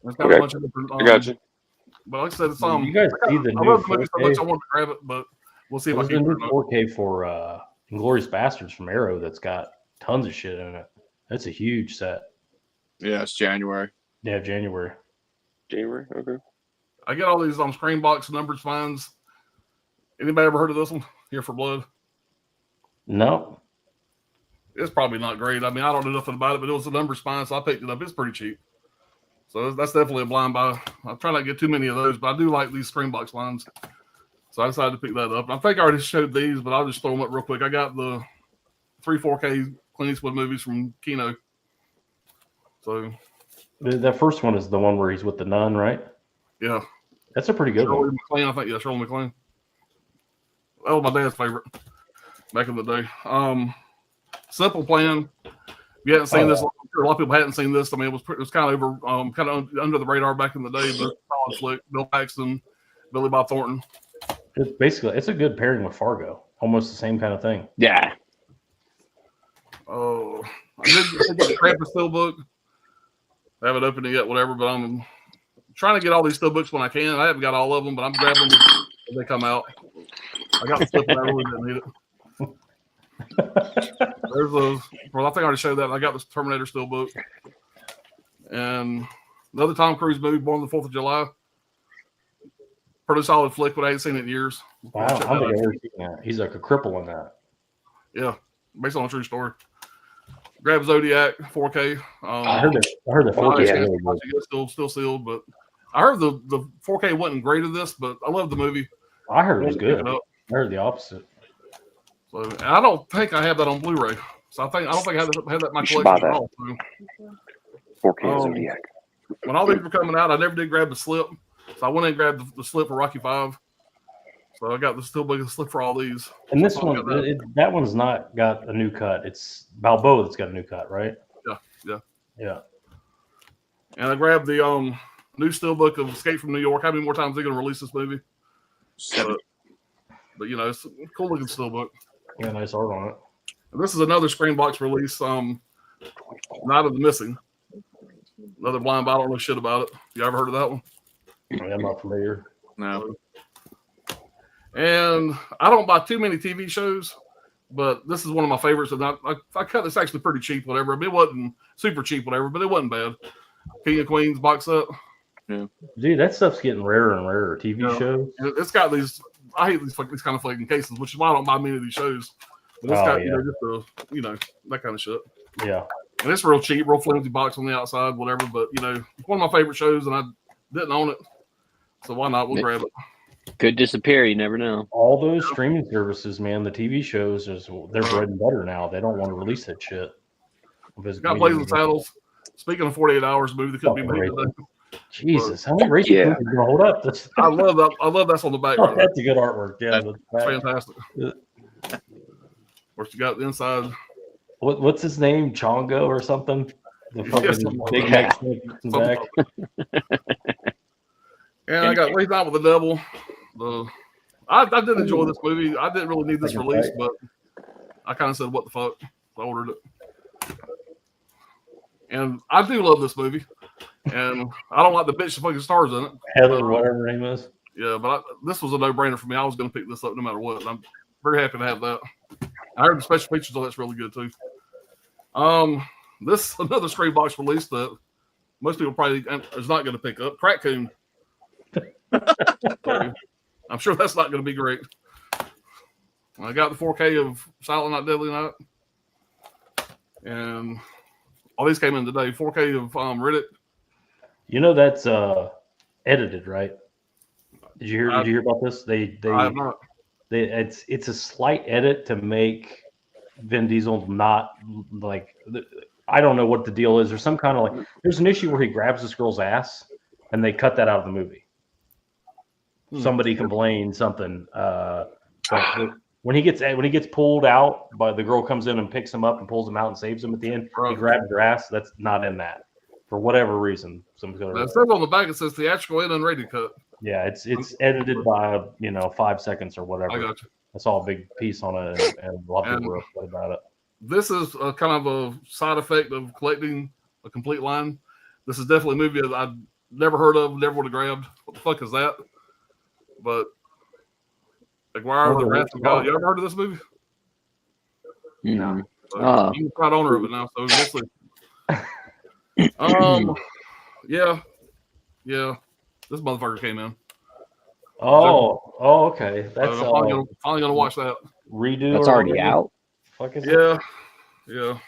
It's got Okay. a bunch of different. I got you. But like I said, it's You guys see the I new love the movie so much 4K? I wanted to grab it, but we'll see if I There's can. a new 4K for Inglourious Bastards from Arrow that's got tons of shit in it. That's a huge set. Yeah, it's January. Yeah, January. January. Okay. I get all these on Screenbox numbered finds. Anybody ever heard of this one? Here for Blood. No. It's probably not great. I mean, I don't know nothing about it, but it was a number spine, so I picked it up. It's pretty cheap. So that's definitely a blind buy. I try not to get too many of those, but I do like these Screenbox lines. So I decided to pick that up. And I think I already showed these, but I'll just throw them up real quick. I got the 3 4K Clint Eastwood movies from Kino. So That first one is the one where he's with the nun, right? yeah, That's a pretty good Shirley one. MacLaine. I think Shirley MacLaine. That was my dad's favorite back in the day. Simple Plan. If you hadn't seen this, I'm sure a lot of people hadn't seen this. I mean, it was kind of over, kind of under the radar back in the day. But solid flick. Bill Paxton, Billy Bob Thornton. It's a good pairing with Fargo. Almost the same kind of thing. Yeah. Oh, I did get the Krampus Steelbook. I haven't opened it yet, whatever. But I'm trying to get all these Steelbooks when I can. I haven't got all of them, but I'm grabbing them as they come out. I got the slip, and I really didn't need it. There's a. Well, I think I already showed that. I got this Terminator Steelbook, and another Tom Cruise movie, Born on the 4th of July. Pretty solid flick, but I ain't seen it in years. Wow, I don't think I've ever seen that. He's like a cripple in that. Yeah, based on a true story. Grab Zodiac 4K. I heard the 4K is really good. It's still sealed, but I heard the 4K wasn't great at this, but I love the movie. I heard it was good. I I heard the opposite. So and I don't think I have that on Blu-ray. So I don't think I have that in my You should collection buy at that. all. So, 4K Zodiac. when all these were coming out, I never did grab the slip. So I went and grabbed the slip for Rocky 5. So I got the Steelbook slip for all these. And this So I one, got that. that one's not got a new cut. It's Balboa that's got a new cut, right? Yeah. And I grabbed the new Steelbook of Escape from New York. How many more times are they going to release this movie? 7. But you know, it's a cool looking Steelbook. Yeah, nice art on it. And this is another Screenbox release. Night of the Missing. Another blind, but I don't know shit about it. You ever heard of that one? I'm not familiar. No. And I don't buy too many TV shows, but this is one of my favorites. And I cut this actually pretty cheap, whatever. I mean, it wasn't super cheap, whatever, but it wasn't bad. King of Queens box set. Dude, that stuff's getting rarer and rarer. TV Yeah. shows. It's got these. I hate these kind of flaking cases, which is why I don't buy many of these shows. But it's Oh, got yeah. that kind of shit. Yeah. And it's real cheap, real flimsy box on the outside, whatever. But it's one of my favorite shows, and I didn't own it, so why not? We'll grab it. Could disappear. You never know. All those streaming services, man, the TV shows, they're bread and butter now. They don't want to release that shit. Got Blazing Saddles. Speaking of 48 Hours movie that could be made today. Jesus, how many racing Yeah. movies are gonna hold up? That's, I love that. I love that's on the back. Right there. that's a good artwork. Yeah, That's the It's back. fantastic. Yeah. Of course, you got the inside. What's his name? Chongo or something? The fucking Yes. big neck snake in the back. And I got Raised Out with the Devil. I did enjoy this movie. I didn't really need this Second release, fight. but I kind of said, "What the fuck?" So I ordered it. And I do love this movie. And I don't like the bitch that fucking stars in it. Heather, whatever her name is. Yeah, but this was a no-brainer for me. I was going to pick this up no matter what. And I'm very happy to have that. I heard the special features on that's really good too. This is another Screenbox release that most people probably is not going to pick up. Crack Coon. So, I'm sure that's not going to be great. I got the 4K of Silent Night, Deadly Night, and all these came in today. 4K of Riddick. You know that's edited, right? Did you hear about this? They I have not. it's a slight edit to make Vin Diesel not like, I don't know what the deal is. There's some kind of like, there's an issue where he grabs this girl's ass and they cut that out of the movie. Somebody complained something. But when he gets pulled out, by the girl comes in and picks him up and pulls him out and saves him at the end. He Right. grabs her ass. That's not in that for whatever reason. It says on the back it says theatrical and unrated cut. Yeah, it's edited by 5 seconds or whatever. I got you. That's all a big piece on it, and a lot of people were upset about it. This is a kind of a side effect of collecting a complete line. This is definitely a movie that I'd never heard of, never would have grabbed. What the fuck is that? But Aguirre, the Wrath of God. You ever heard of this movie? No. So Oh. I'm the proud owner of it now. So mostly, yeah. This motherfucker came in. Oh, okay. That's I'm finally gonna watch that. redo. That's or already whatever. out. Fuck is it? Yeah.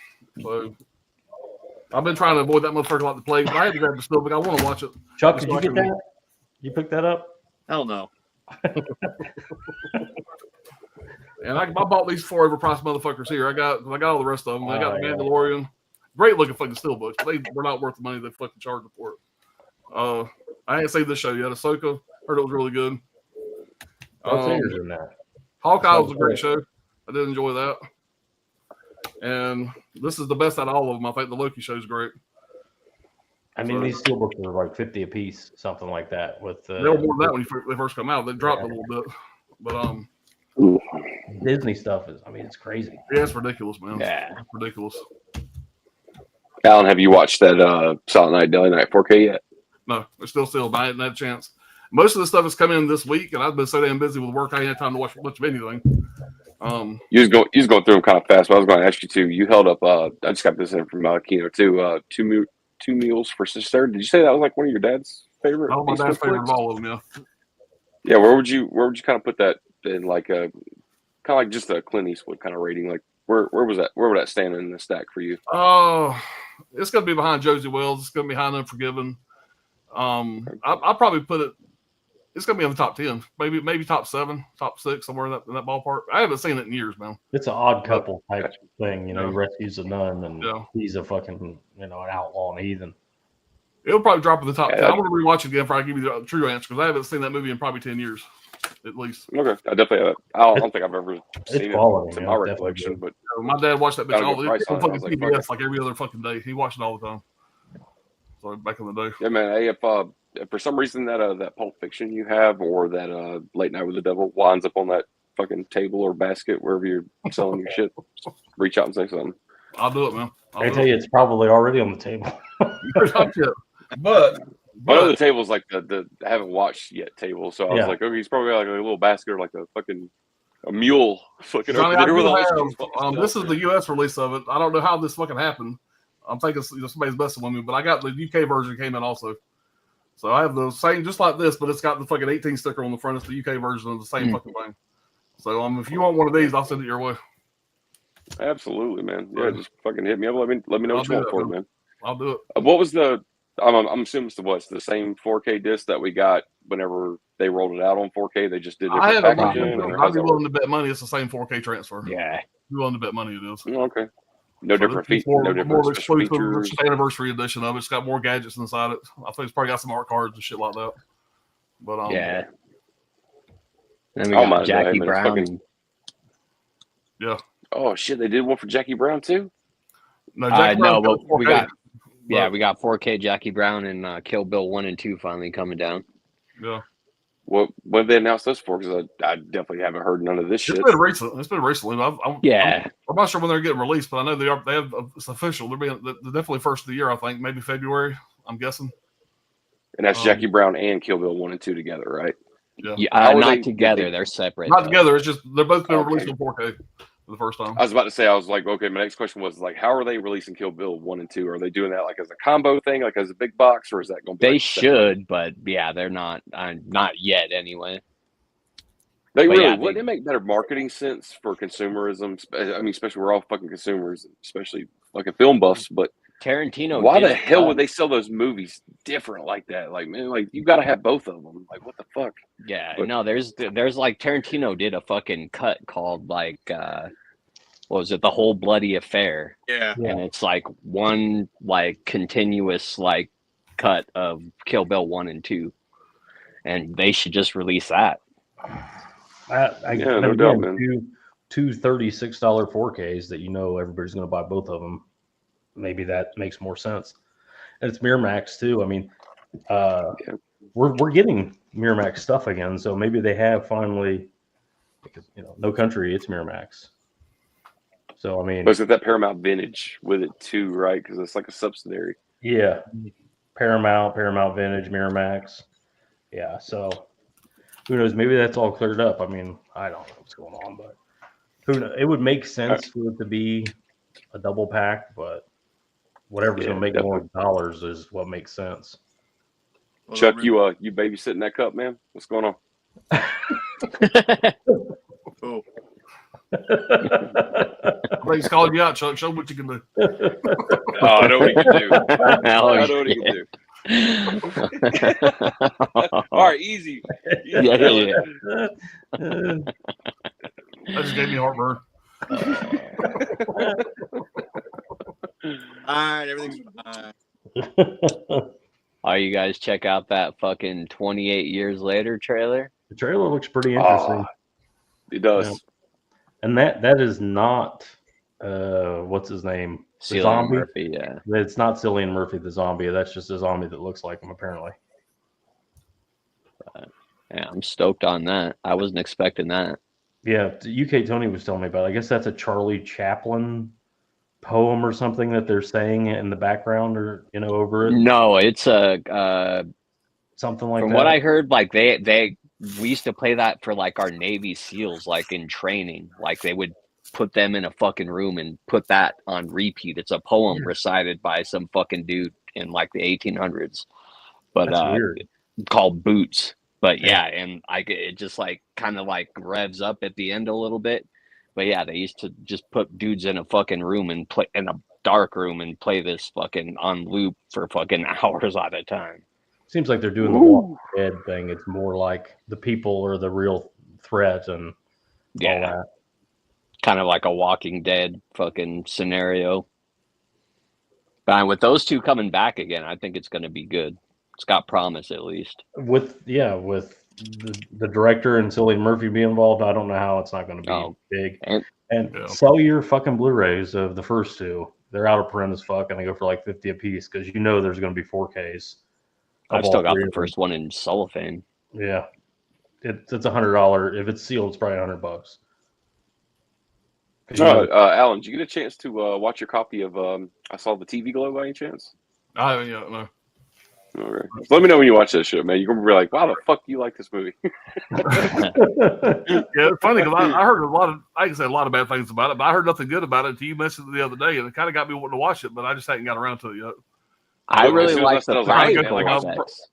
So I've been trying to avoid that motherfucker like the plague. But I had to grab the still, but I want to watch it. Chuck, Just did you so I get can- that? You picked that up? Hell no. And I bought these 4 overpriced motherfuckers here. I got all the rest of them. I got Oh, the yeah. Mandalorian, Great looking fucking steelbooks, but they were not worth the money they fucking charged for it. I ain't seen this show yet. Ahsoka, heard it was really good. Fingers in that. Hawkeye was a great show. I did enjoy that. And this is the best out of all of them. I think the Loki show is great. I mean, these steelbooks are like 50 a piece, something like that. With They were more than that when they first come out. They dropped a little bit, but Disney stuff is. I mean, it's crazy. yeah, it's ridiculous, man. Yeah. It's ridiculous. Alan, have you watched that Silent Night, Deadly Night 4K yet? No, it's still. I hadn't had a chance. Most of the stuff is coming in this week, and I've been so damn busy with work, I ain't had time to watch much of anything. You was going through them kind of fast, but I was going to ask you too. You held up. I just got this in from Kino too. Two Meals for Sister. Did you say that was like one of your dad's favorite? Oh, my dad's favorite of flicks? all of them. Yeah. Yeah, where would you kind of put that in, like a kind of like just a Clint Eastwood kind of rating? Like where was that? Where would that stand in the stack for you? It's gonna be behind Josie Wells. It's gonna be behind Unforgiven. I'll probably put it. It's gonna be in the top 10, maybe top 7, top 6, somewhere in that ballpark. I haven't seen it in years, man. It's an odd couple type thing, you know. Yeah. He rescues a nun, and Yeah. he's a fucking, an outlaw and heathen. It'll probably drop in the top 10. Yeah. I'm gonna rewatch it again before I give you the true answer because I haven't seen that movie in probably 10 years, at least. Okay, I definitely. I don't think I've ever seen quality, it to yeah, my definitely recollection, good. but My dad watched that bitch Got a all good the price time. on it. I Fucking was like, PBS fuck it. like every other fucking day. He watched it all the time. So back in the day. yeah, man. Hey, if for some reason that Pulp Fiction you have or that Late Night with the Devil winds up on that fucking table or basket wherever you're selling your shit, just reach out and say something. I'll do it, man. I tell you, it's probably already on the table. But I know the table's like the haven't watched yet table, so I was Yeah. like, okay, he's probably got like a little basket or like a mule fucking Johnny, over I there with do all this have, stuff. this is the U.S. release of it. I don't know how this fucking happened. I'm thinking somebody's messing with me, but I got the UK version came in also. So I have the same, just like this, but it's got the fucking 18 sticker on the front. It's the UK version of the same fucking thing. So if you want one of these, I'll send it your way. Absolutely, man. Yeah, just fucking hit me up. Let me know what you want for it, man. I'll do it. What was the? I'm assuming it's the same 4K disc that we got whenever they rolled it out on 4K. They just did I different haven't. packaging. or I'd how's be that willing to bet money it's the same 4K transfer. Yeah. Be willing to bet money it is. work? Okay. No So different this is features. No more different special exclusive features. just anniversary edition of it. It's got more gadgets inside it. I think it's probably got some art cards and shit like that. But Yeah. Then we Oh, got my Jackie God, man, it's Brown. fucking- yeah, Oh shit! They did one for Jackie Brown too. no, No, Jack Brown's but got we 4K, got but- we got 4K Jackie Brown and Kill Bill 1 and 2 finally coming down. yeah. What have they announced this for? Because I definitely haven't heard none of this shit. It's been recent. It's been recently. Yeah. I'm not sure when they're getting released, but I know they have. It's official. They're definitely first of the year. I think maybe February. I'm guessing. And that's Um, Jackie Brown and Kill Bill 1 and 2 together, right? Yeah, Yeah, How are not they- together. they- They're separate. not though. together. It's just they're both been Okay. released on 4K for the first time. I was about to say, I was like, okay, my next question was like, how are they releasing Kill Bill 1 and 2? Are they doing that like as a combo thing, like as a big box, or is that going to be? They like should, but yeah, they're not. Not yet, anyway. They but really yeah, wouldn't it make better marketing sense for consumerism? I mean, especially we're all fucking consumers, especially like film buffs. But Tarantino. why did the a hell cut. would they sell those movies different like that? Like, man, like you got to have both of them. Like, what the fuck? Yeah, But- no, there's like Tarantino did a fucking cut called like what was it, The Whole Bloody Affair, Yeah. Yeah. and it's like one like continuous like cut of Kill Bill 1 and 2, and they should just release that. Yeah, no doubt, man. Two $36 4Ks that everybody's going to buy both of them. Maybe that makes more sense. And it's Miramax too. I mean, we're getting Miramax stuff again, so maybe they have finally, because No Country, it's Miramax. So I mean, But it's that Paramount Vintage with it too, right? Because it's like a subsidiary. yeah, Paramount Vintage, Miramax. Yeah, so who knows? Maybe that's all cleared up. I mean, I don't know what's going on, but who knows? It would make sense for it to be a double pack, but whatever's Yeah, going to make definitely. more dollars is what makes sense. Well, Chuck, that you babysitting that cup, man? What's going on? cool. I think he's calling you out, Chuck. Show what you can do. Oh, I know what he can do. Oh, I know what he can do. All right, easy. Yeah. That just gave me heartburn. Fine, everything's fine. Oh, you guys check out that fucking 28 Years Later trailer? The trailer looks pretty interesting. It does. Yeah. And that is not what's his name? The Cillian zombie. Murphy, yeah. It's not Cillian Murphy, the zombie. That's just a zombie that looks like him, apparently. Yeah, I'm stoked on that. I wasn't expecting that. Yeah, UK Tony was telling me about it. I guess that's a Charlie Chaplin poem or something that they're saying in the background, or over it. No, it's a something like from that. what I heard, like we used to play that for like our Navy SEALs, like in training. Like they would put them in a fucking room and put that on repeat. It's a poem recited by some fucking dude in like the 1800s, but That's weird. called Boots. But yeah, and it just like kind of like revs up at the end a little bit. But yeah, they used to just put dudes in a fucking room and play in a dark room and play this fucking on loop for fucking hours at a time. Seems like they're doing the Walking Dead thing. It's more like the people are the real threat and all that. Kind of like a Walking Dead fucking scenario. But with those two coming back again, I think it's going to be good. It's got promise, at least. With the director and Cillian Murphy being involved, I don't know how it's not going to be big. And sell your fucking Blu-rays of the first two. They're out of print as fuck, and they go for like $50 a piece because there's going to be 4Ks. I've still got the first one in cellophane. Yeah, it's $100. If it's sealed, it's probably $100. Alan, did you get a chance to watch your copy of I Saw the TV Glow by any chance? I haven't yet, no. Okay. So let me know when you watch that shit, man. You're gonna be like, "Why the fuck do you like this movie?" Yeah, it's funny because I heard I can say a lot of bad things about it, but I heard nothing good about it until you mentioned it the other day, and it kind of got me wanting to watch it, but I just hadn't got around to it yet. I really like the practical effects.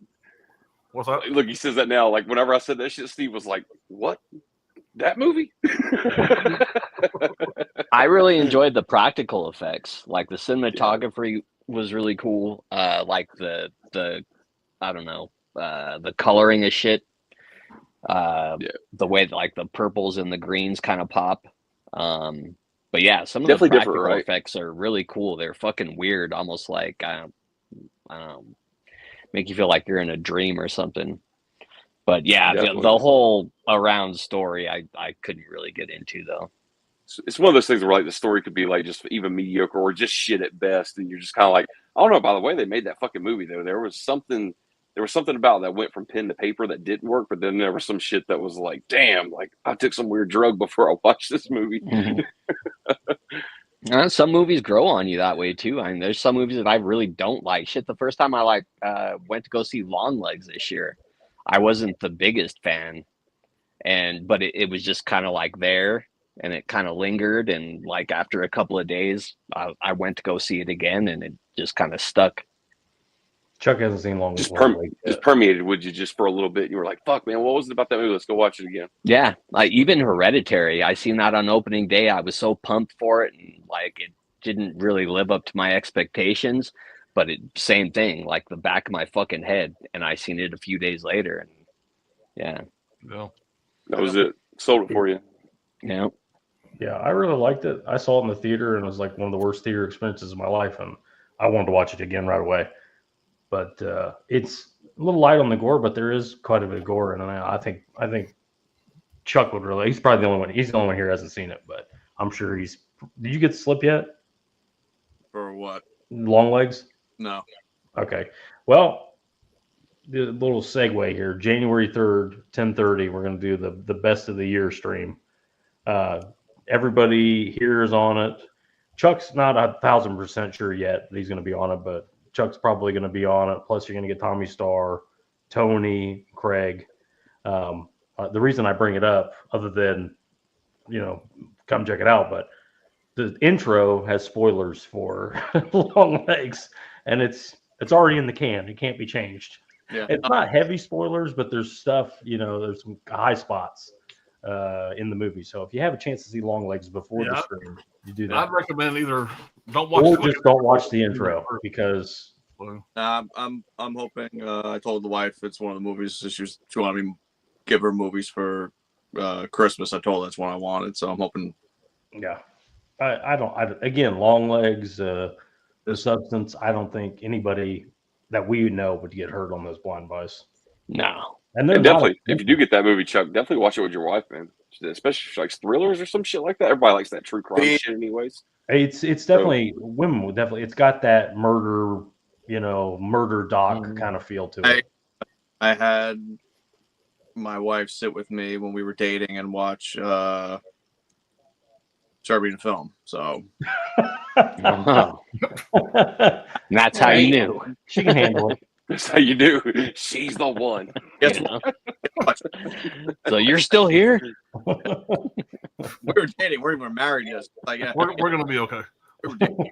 What's that? Look, he says that now. Like whenever I said that shit, Steve was like, "What? That movie?" I really enjoyed the practical effects. Like the cinematography was really cool. Like the I don't know, the coloring of shit. The way that, like the purples and the greens kind of pop. But yeah, some of the practical effects are really cool. They're fucking weird, almost like I don't know, make you feel like you're in a dream or something. But yeah, the whole around story I couldn't really get into though. It's one of those things where like the story could be like just even mediocre or just shit at best, and you're just kind of like, I don't know. By the way, they made that fucking movie though. There was something about that went from pen to paper that didn't work, but then there was some shit that was like, damn, like I took some weird drug before I watched this movie. Some movies grow on you that way too. I mean, there's some movies that I really don't like. Shit, the first time I went to go see Longlegs this year, I wasn't the biggest fan, but it was just kind of like there. And it kind of lingered, and like after a couple of days, I went to go see it again, and it just kind of stuck. Chuck hasn't seen Longlegs. Just permeated, would you? Just for a little bit, you were like, "Fuck, man, what was it about that movie? Let's go watch it again." Yeah, like even Hereditary, I seen that on opening day. I was so pumped for it, and like it didn't really live up to my expectations. But same thing, like the back of my fucking head, and I seen it a few days later, and yeah, that was it. Sold it for you. Yeah. Yeah, I really liked it. I saw it in the theater, and it was like one of the worst theater experiences of my life, and I wanted to watch it again right away. But it's a little light on the gore, but there is quite a bit of gore, and I think Chuck would really. He's probably the only one. He's the only one here who hasn't seen it, but I'm sure he's. Did you get Slip yet? For what? Longlegs? No. Okay. Well, the little segue here. January 3rd, 10:30. We're going to do the best of the year stream. Everybody here is on it. Chuck's not 1,000% sure yet that he's going to be on it, but Chuck's probably going to be on it. Plus, you're going to get Tommy Starr, Tony, Craig. The reason I bring it up, other than come check it out, but the intro has spoilers for Longlegs, and it's already in the can. It can't be changed. Yeah. It's not heavy spoilers, but there's stuff. There's some high spots in the movie. So if you have a chance to see Longlegs before the stream, you do that. I'd recommend either don't watch or just don't watch the intro because I'm hoping. I told the wife it's one of the movies she wanted me to give her movies for Christmas. I told her that's what I wanted, so I'm hoping. Yeah, again, Longlegs, the substance, I don't think anybody that we know would get hurt on those blind buys. No. And they're And not definitely, if you do expensive. get that movie, Chuck, definitely watch it with your wife, man. Especially if she likes thrillers or some shit like that. Everybody likes that true crime Yeah. shit, anyways. It's definitely women would definitely. It's got that murder, murder doc Mhm. kind of feel to I- it. I had my wife sit with me when we were dating and watch Serbian film. So Oh, and that's how you knew. She can handle it. That's how you do. She's the one. guess You what? know? So you're still here? We were dating. We weren't even married yet. Like, yeah, We're gonna be okay. we were dating.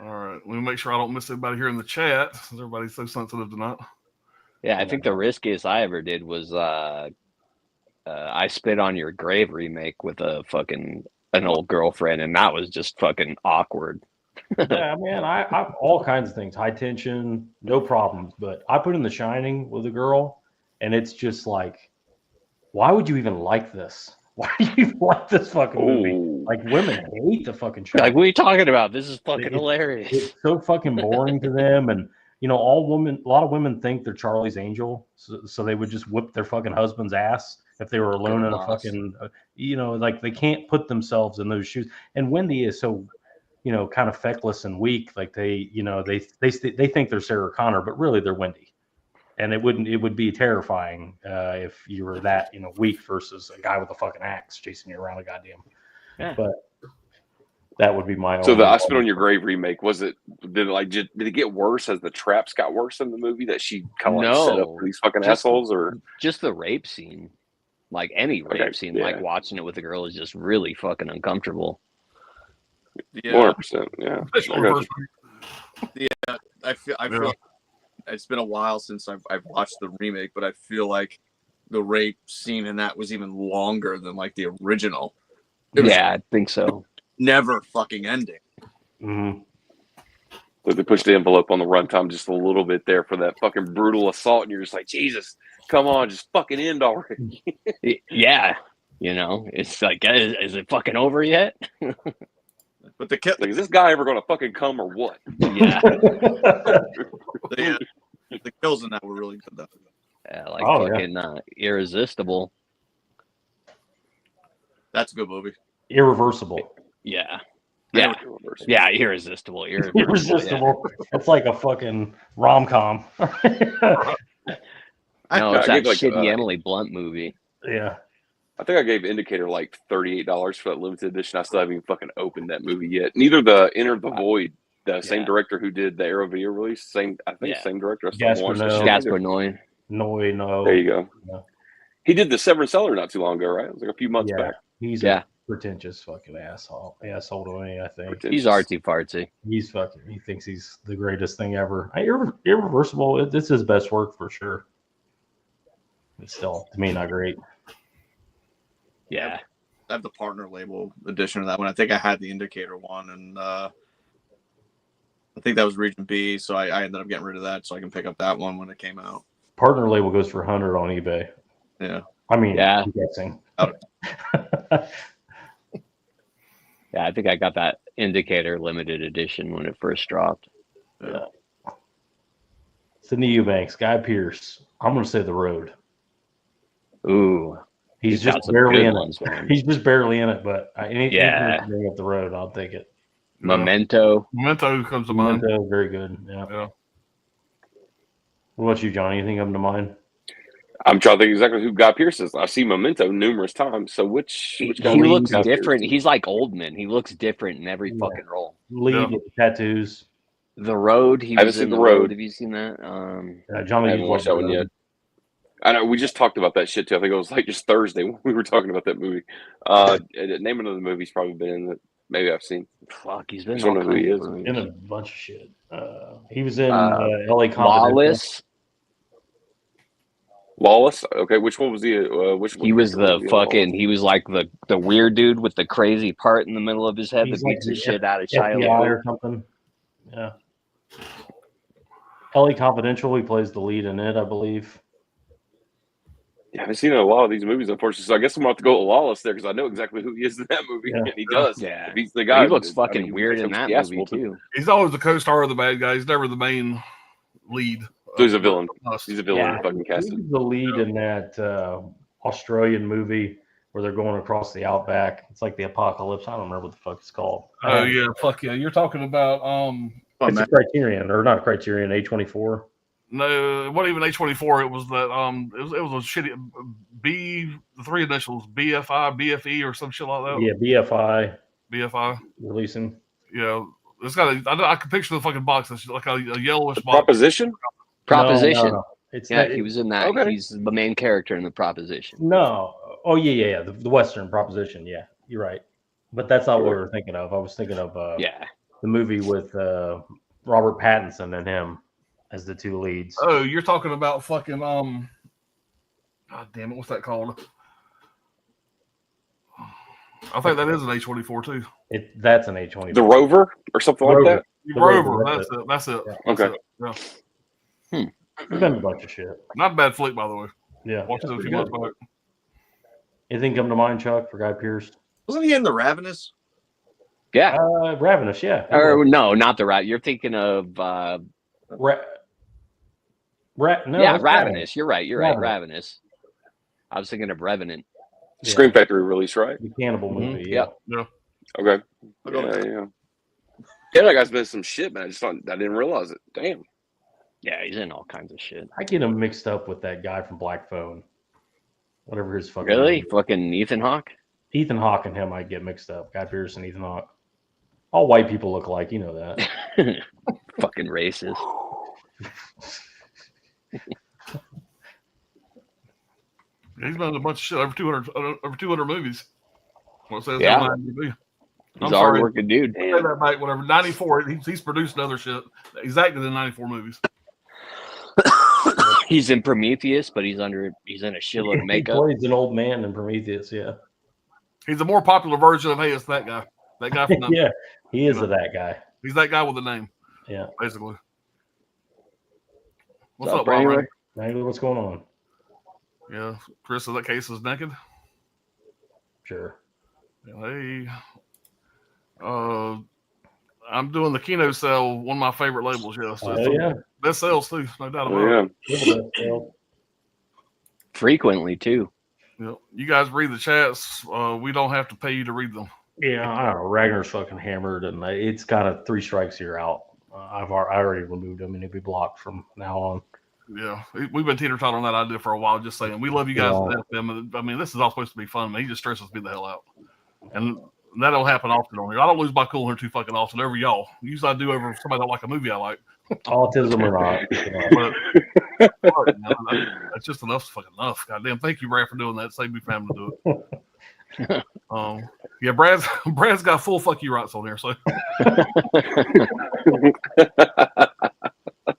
All right. Let me make sure I don't miss anybody here in the chat, since everybody's so sensitive tonight. Yeah, I think the riskiest I ever did was I Spit on Your Grave remake with an old girlfriend, and that was just fucking awkward. Yeah, man, I all kinds of things, high tension, no problems. But I put in The Shining with a girl, and it's just like, why would you even like this? Why do you even like this fucking movie? Ooh. Like, women hate the fucking show. Like, what are you talking about? This is fucking It- hilarious. It's so fucking boring to them, and a lot of women think they're Charlie's Angel, so they would just whip their fucking husband's ass if they were alone in a boss. fucking, like they can't put themselves in those shoes. And Wendy is so, kind of feckless and weak. Like they think they're Sarah Connor, but really they're Wendy. And it would be terrifying if you were that, weak versus a guy with a fucking axe chasing you around a goddamn. Yeah. But that would be my So only the I Spit on Your Grave remake, did it get worse as the traps got worse in the movie that she kind of set up No. for these fucking Just- assholes, or Just the rape scene. Like any rape Okay, scene, yeah. like watching it with a girl is just really fucking uncomfortable. Yeah, 100%? Yeah, Especially I on got the first you. one. I feel Yeah. like it's been a while since I've watched the remake, but I feel like the rape scene in that was even longer than like the original. It was Yeah, I think so. never fucking ending. Mhm. But they pushed the envelope on the runtime just a little bit there for that fucking brutal assault, and you're just like, Jesus, come on, just fucking end already. Yeah. It's like, is it fucking over yet? But the kill, Like, is this guy ever gonna fucking come or what? Yeah. the kills in that were really good though. Yeah, like Oh, yeah. fucking Irresistible. That's a good movie. Irreversible. Yeah. I Yeah. know Yeah, Irresistible. Irresistible. That's like a fucking rom com. Yeah. No, it's I that gave, like, shitty Emily Blunt movie. Yeah. I think I gave Indicator like $38 for that limited edition. I still haven't even fucking opened that movie yet. Neither the Enter the Void, the same Yeah. director who did the Arrow Via release, same Yeah. director. I still haven't watched that Gaspar shit Gaspar either. Noé. No. There you go. No. He did the Severin Cellar not too long ago, right? It was like a few months Yeah. back. He's Yeah. a pretentious fucking asshole to me, I think. He's artsy fartsy. He thinks he's the greatest thing ever. Irreversible, it's his best work for sure. It's still, to me, not great. Yeah. I have the partner label edition of that one. I think I had the Indicator one, and I think that was Region B. So I ended up getting rid of that so I can pick up that one when it came out. Partner label goes for 100 on eBay. Yeah. I mean, Yeah. I'm guessing. Yeah, I think I got that Indicator limited edition when it first dropped. Sydney Eubanks, Guy Pearce. I'm going to say The Road. Ooh. He's got just some barely good in ones, it. man. He's just barely in it, but anything Yeah. to bring up The Road, I'll take it. Memento. Memento comes to mind. Memento, very good. Yeah. Yeah. What about you, Johnny? Anything come to mind? I'm trying to think exactly who Guy Pearce is. I see Memento numerous times. So which He guy lead looks Guy Pearce different. is? He's like Oldman. He looks different in every Yeah. fucking role. Lead Yeah. with the tattoos. The Road. He I haven't was seen in The The Road. Road. Have you seen that? Johnny, I haven't you watched love that one The yet. Road. I know we just talked about that shit too. I think it was like just Thursday when we were talking about that movie. The name of the movie's probably been in that maybe I've seen. Fuck, he's been I in don't all know who he kinds is. of In movies. a bunch of shit. He was in Uh, LA Confidential. Lawless. Okay, which one was the? Which one He was was the the fucking. He was like the weird dude with the crazy part in the middle of his head He's that like beats the the shit out of Shia FBI LaBeouf. or something. Yeah. LA Confidential. He plays the lead in it, I believe. I haven't seen a lot of these movies, unfortunately. So I guess I'm gonna have to go with Lawless there because I know exactly who he is in that movie, Yeah. and he does. Yeah. If he's the guy. He looks I fucking mean, weird in comes that the ass movie whooping. too. He's always the co-star of the bad guy. He's never the main lead. So he's a villain. Us. He's a villain Yeah. fucking casted. He's the lead in that Australian movie where they're going across the outback. It's like the apocalypse. I don't remember what the fuck it's called. Oh yeah, fuck yeah. You're talking about It's a Criterion, or not Criterion, A24. no, it wasn't even A24. It was that it was a shitty B, the three initials BFI, BFE, or some shit like that. Yeah, BFI BFI. releasing. Yeah, it's got I can picture the fucking box. It's like a yellowish box. Proposition. Proposition. No. It's Yeah, not, he was in that. Okay. He's the main character in the Proposition. No. Oh yeah. The Western Proposition. Yeah, you're right. But that's not what we were thinking of. I was thinking of Yeah. the movie with Robert Pattinson and him as the two leads. Oh, you're talking about fucking God damn it, what's that called? I think that is an A24 too. That's an A20. The Rover or something like that. The Rover, Rover, that's it. Yeah. That's Okay. it. Yeah. We've done a bunch of shit. Not a bad flick, by the way. Yeah. Watched it a few months back. Anything come to mind, Chuck, for Guy Pearce? Wasn't he in the Ravenous? Yeah. Ravenous, yeah. Or no, not the rat. You're thinking of No, yeah, it's Ravenous. You're right. You're right. Ravenous. Ravenous. I was thinking of Revenant. Yeah. Scream Factory release, right? The cannibal Mhm. movie. Yep. Yeah. Okay. I'll go with that. Yeah. Yeah, that guy's been in some shit, man. I didn't realize it. Damn. Yeah, he's in all kinds of shit. I get him mixed up with that guy from Black Phone. Whatever his fucking Really? name is. Fucking Ethan Hawke? Ethan Hawke and him I get mixed up. Guy Pearce and Ethan Hawke. All white people look alike, you know that. Fucking racist. He's been in a bunch of shit over 200 movies. What it says Yeah. on IMDb. He's I'm a sorry. hard-working dude. Say that back, whatever. 94. He's produced other shit. He's acted in 94 movies. He's in Prometheus, but he's in a shitload of He makeup. plays an old man in Prometheus, yeah. He's a more popular version of Hey, it's that guy. That guy from the, Yeah, he is that guy. He's that guy with a name, Yeah. basically. What's What's up, up, Bob? Brady? Ray? Nigel, what's going on? Yeah, Chris, in that case, is naked. Sure. Hey, I'm doing the Kino sale, one of my favorite labels. Yes, Oh, yeah. best sales too, no doubt about Oh, yeah. it. Frequently, too. Yep. You guys read the chats. We don't have to pay you to read them. Yeah, I don't know. Ragnar's fucking hammered, and it's kind of 3 strikes, you're out. I already removed him, and he'll be blocked from now on. Yeah, we've been teeter-tottering on that idea for a while. Just saying, we love you guys. Yeah. To death, man. I mean, this is all supposed to be fun. Man. He just stresses me the hell out, and that don't happen often on here. I don't lose my cool here too fucking often over y'all. Usually, I do over somebody that like a movie I like. Autism or not. But fuck, man, that's just enough. Fucking enough. Goddamn. Thank you, Brad, for doing that. Saved me from having to do it. Yeah, Brad's got full fuck you rights on here. So.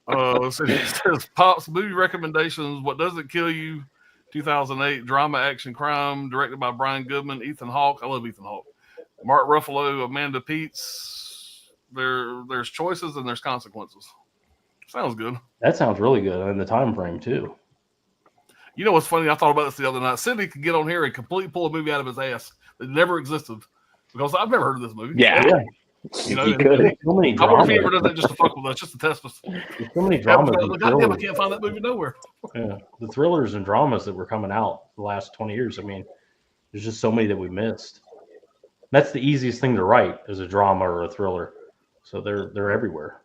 So it says Pops movie recommendations. What Doesn't Kill You, 2008 drama action crime directed by Brian Goodman, Ethan Hawke. I love Ethan Hawke. Mark Ruffalo, Amanda Peets. There's choices and there's consequences. Sounds good. That sounds really good in the time frame too. You know what's funny? I thought about this the other night. Sidney could get on here and completely pull a movie out of his ass that never existed because I've never heard of this movie. Yeah. You know, He and- could. and So many I wonder if he dramas. ever does that just to fuck with us, just to test us. There's so many dramas. and Goddamn, I thrillers. can't find that movie nowhere. Yeah, the thrillers and dramas that were coming out the last 20 years. I mean, there's just so many that we missed. That's the easiest thing to write is a drama or a thriller. So they're everywhere.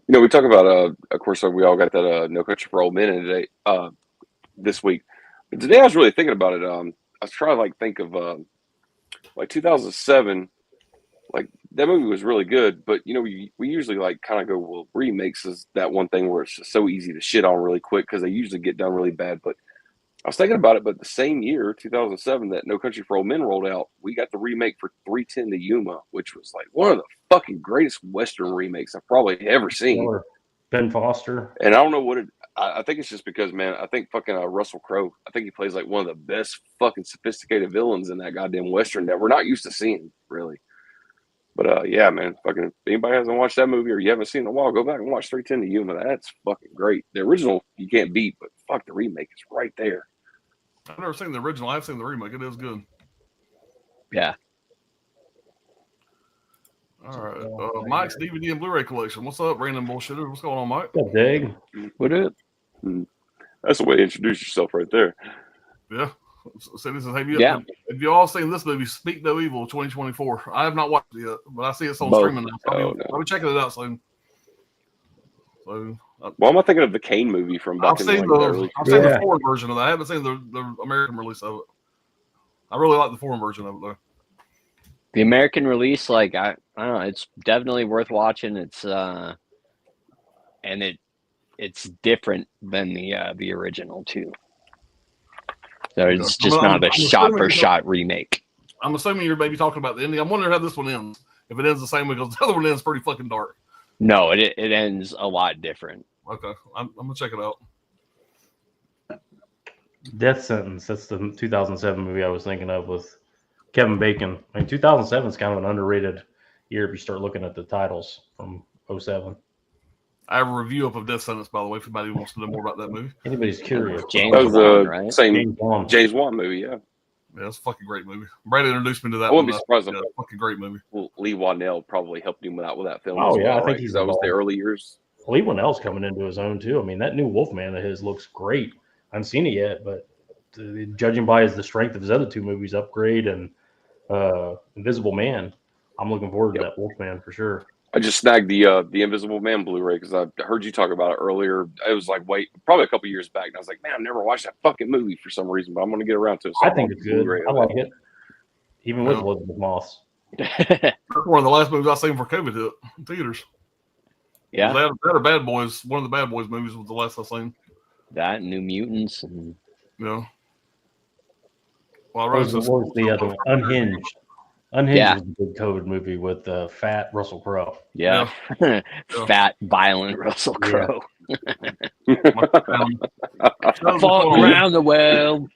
You know, we talk about, of course, we all got that No Country for Old Men in today, this week. But today I was really thinking about it. I was trying to think of 2007. Like that movie was really good, but you know, we usually kind of go, well, remakes is that one thing where it's just so easy to shit on really quick because they usually get done really bad. But I was thinking about it, but the same year, 2007, that No Country for Old Men rolled out, we got the remake for 3:10 to Yuma, which was like one of the fucking greatest Western remakes I've probably ever seen. Or Ben Foster. And I don't know what I think it's just because, man, I think fucking Russell Crowe, I think he plays like one of the best fucking sophisticated villains in that goddamn Western that we're not used to seeing, really. But yeah, man, fucking if anybody hasn't watched that movie or you haven't seen it in a while, go back and watch 310 to Yuma. That's fucking great. The original you can't beat, but fuck, the remake is right there. I've never seen the original. I've seen the remake. It is good. Yeah. All right. Mike's DVD and Blu-ray collection. What's up, random bullshitter? What's going on, Mike? What's up, Dig? What up? That's the way to introduce yourself right there. Yeah. So this is have you all seen this movie, Speak No Evil 2024? I have not watched it yet, but I see it's on Both. streaming now. So I'll be checking it out soon. So Why am I thinking of the Kane movie from back I've in seen the early? the foreign version of that. I haven't seen the American release of it. I really like the foreign version of it though. The American release, like I don't know, it's definitely worth watching. It's and it's different than the original too. So it's just not a shot for shot remake. I'm assuming you're maybe talking about the ending. I'm wondering how this one ends. If it ends the same way, because the other one ends pretty fucking dark. No, it ends a lot different. Okay, I'm gonna check it out. Death Sentence. That's the 2007 movie I was thinking of with Kevin Bacon. I mean, 2007 is kind of an underrated year if you start looking at the titles from 07. I have a review up of Death Sentence, by the way, if anybody wants to know more about that movie. Anybody's curious. James That was Wan, the right? same James Wan. James Wan movie, yeah. Yeah, it's a fucking great movie. Brady introduced me to that I wouldn't one. be surprised Yeah, fucking great movie. if Lee Wannell probably helped him out with that film. Oh, as yeah, well, I think right? he's 'Cause that was the involved. early years. Lee Wannell's coming into his own too. I mean, that new Wolfman of his looks great. I haven't seen it yet, but judging by the strength of his other two movies, Upgrade and Invisible Man, I'm looking forward to that Wolfman for sure. I just snagged the Invisible Man Blu-ray because I heard you talk about it earlier. It was like probably a couple years back, and I was like, man, I've never watched that fucking movie for some reason, but I'm gonna get around to it. So I think it's good. Blu-ray I of like it. it, even with Elizabeth Moss. That's one of the last movies I seen for COVID hit in theaters. Yeah, That or Bad Boys. One of the Bad Boys movies was the last I seen. that New Mutants. And Yeah. Well, What was the other one? Unhinged. Unhinged Yeah. was a good COVID movie with fat Russell Crowe. yeah, fat, violent Russell Crowe. Fall around the well.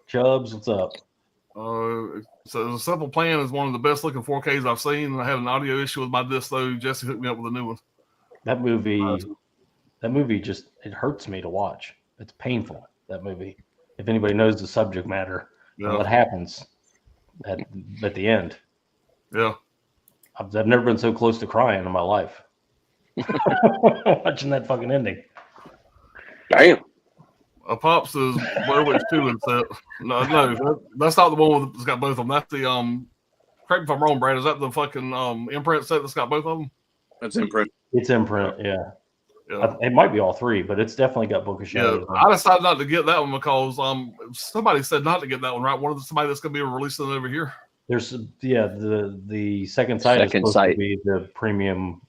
Chubbs, what's up? So The Simple Plan is one of the best looking 4Ks I've seen. I had an audio issue with my disc though. Jesse hooked me up with a new one. That movie just, it hurts me to watch. It's painful, that movie. If anybody knows the subject matter, and what happens at the end. Yeah. I've never been so close to crying in my life. Watching that fucking ending. Damn. Pops is Blair Witch 2 and set. No, that's not the one that's got both of them. That's the correct me if I'm wrong, Brad. Is that the fucking imprint set that's got both of them? That's Imprint. It's Imprint, yeah. Yeah. It might be all three, but it's definitely got Book of Shadows. I decided not to get that one because somebody said not to get that one, right? Somebody that's gonna be releasing it over here. There's the second sight is Second supposed Sight. to be the premium.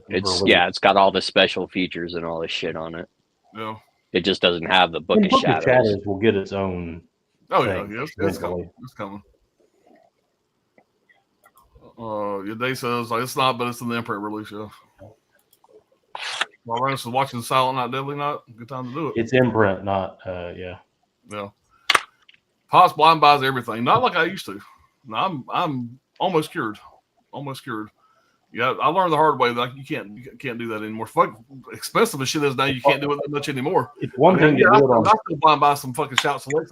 It's got all the special features and all this shit on it. Yeah. It just doesn't have the Book And of Book Shadows. of Shadows will get its own. Oh yeah, thing, yeah, it's eventually. coming. It's coming. Your day says it's not, but it's in the imprint release. Yeah. While Rance was watching Silent Night, Deadly Night, good time to do it. It's Imprint, not yeah. Yeah. Pops blind buys everything, not like I used to. No, I'm almost cured. Almost cured. Yeah, I learned the hard way that you can't do that anymore. Fuck, expensive as shit is now, you can't do it that much anymore. It's one thing to I do it on. still blind buy some fucking shout selects.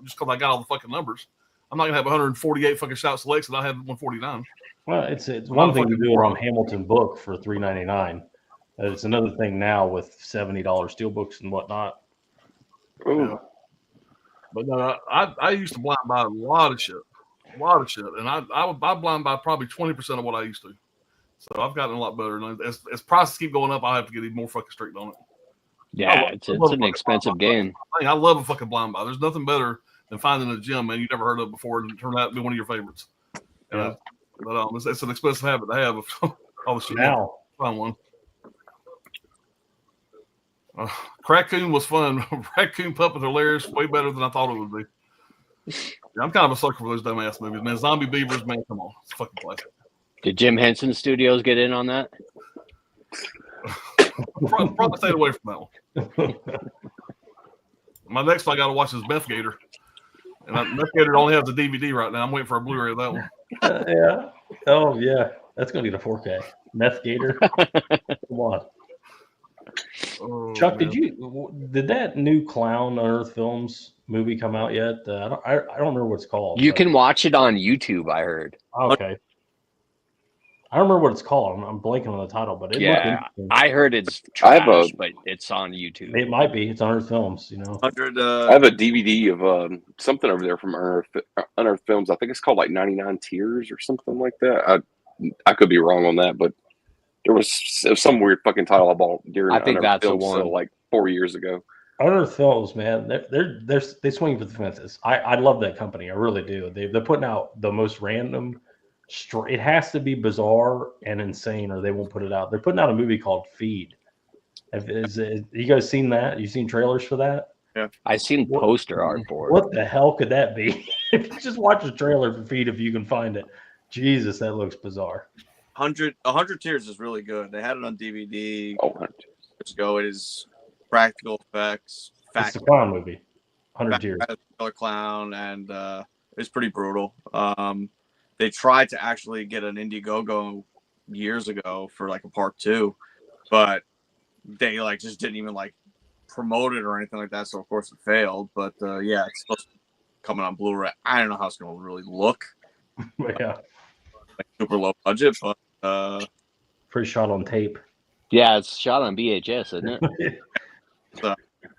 Just because I got all the fucking numbers. I'm not gonna have 148 fucking shout selects, and I have 149. Well, it's one thing to do it on Hamilton Book for $3.99. It's another thing now with $70 steelbooks and whatnot. Yeah. But no, I used to blind buy a lot of shit, and I blind buy probably 20% of what I used to. So I've gotten a lot better. And as prices keep going up, I have to get even more fucking strict on it. Yeah, it's an expensive game. I love a fucking blind buy. There's nothing better than finding a gem, man, you never heard of before, and turn out to be one of your favorites. Yeah. But it's an expensive habit to have. All the shit. Now, Fun one. Raccoon was fun. Raccoon Puppet hilarious, way better than I thought it would be. Yeah, I'm kind of a sucker for those dumbass movies, man. Zombie Beavers, man, come on, it's a fucking classic. Did Jim Henson Studios get in on that? Probably stayed away from that one. My next one I got to watch is Beth Gator. And Investigator only has the DVD right now. I'm waiting for a Blu-ray of that one. Yeah. Oh yeah, that's gonna get a 4K. Meth Gator. Come on, Oh, Chuck. man. Did that new Clown Unearthed Films movie come out yet? I don't remember what it's called. You but- can watch it on YouTube, I heard. Okay. I don't remember what it's called. I'm blanking on the title, but it looked Yeah, interesting. I heard it's I have trash, a- but it's on YouTube. It might be. It's Unearthed Films. You know. 100. I have a DVD of something over there from Unearthed Films. I think it's called like 99 Tears or something like that. I could be wrong on that, but there was some weird fucking title I bought during I think Unearthed that's the Films one. sale, like 4 years ago. Unearthed Films, man, they swing for the fences. I love that company. I really do. They're putting out the most random. It has to be bizarre and insane, or they won't put it out. They're putting out a movie called Feed. You guys seen that? You seen trailers for that? I seen poster art for it. What the hell could that be? If you just watch the trailer for Feed, if you can find it. Jesus, that looks bizarre. 100 Tears is really good. They had it on DVD Oh, years ago. It is practical effects, It's the clown movie. 100 Tears. Killer Clown, and it's pretty brutal. They tried to actually get an Indiegogo years ago for like a part 2, but they like just didn't even like promote it or anything like that. So of course it failed. But yeah, it's supposed to be coming on Blu-ray. I don't know how it's going to really look. Yeah, Like super low budget, but pretty shot on tape. Yeah, it's shot on VHS, isn't it?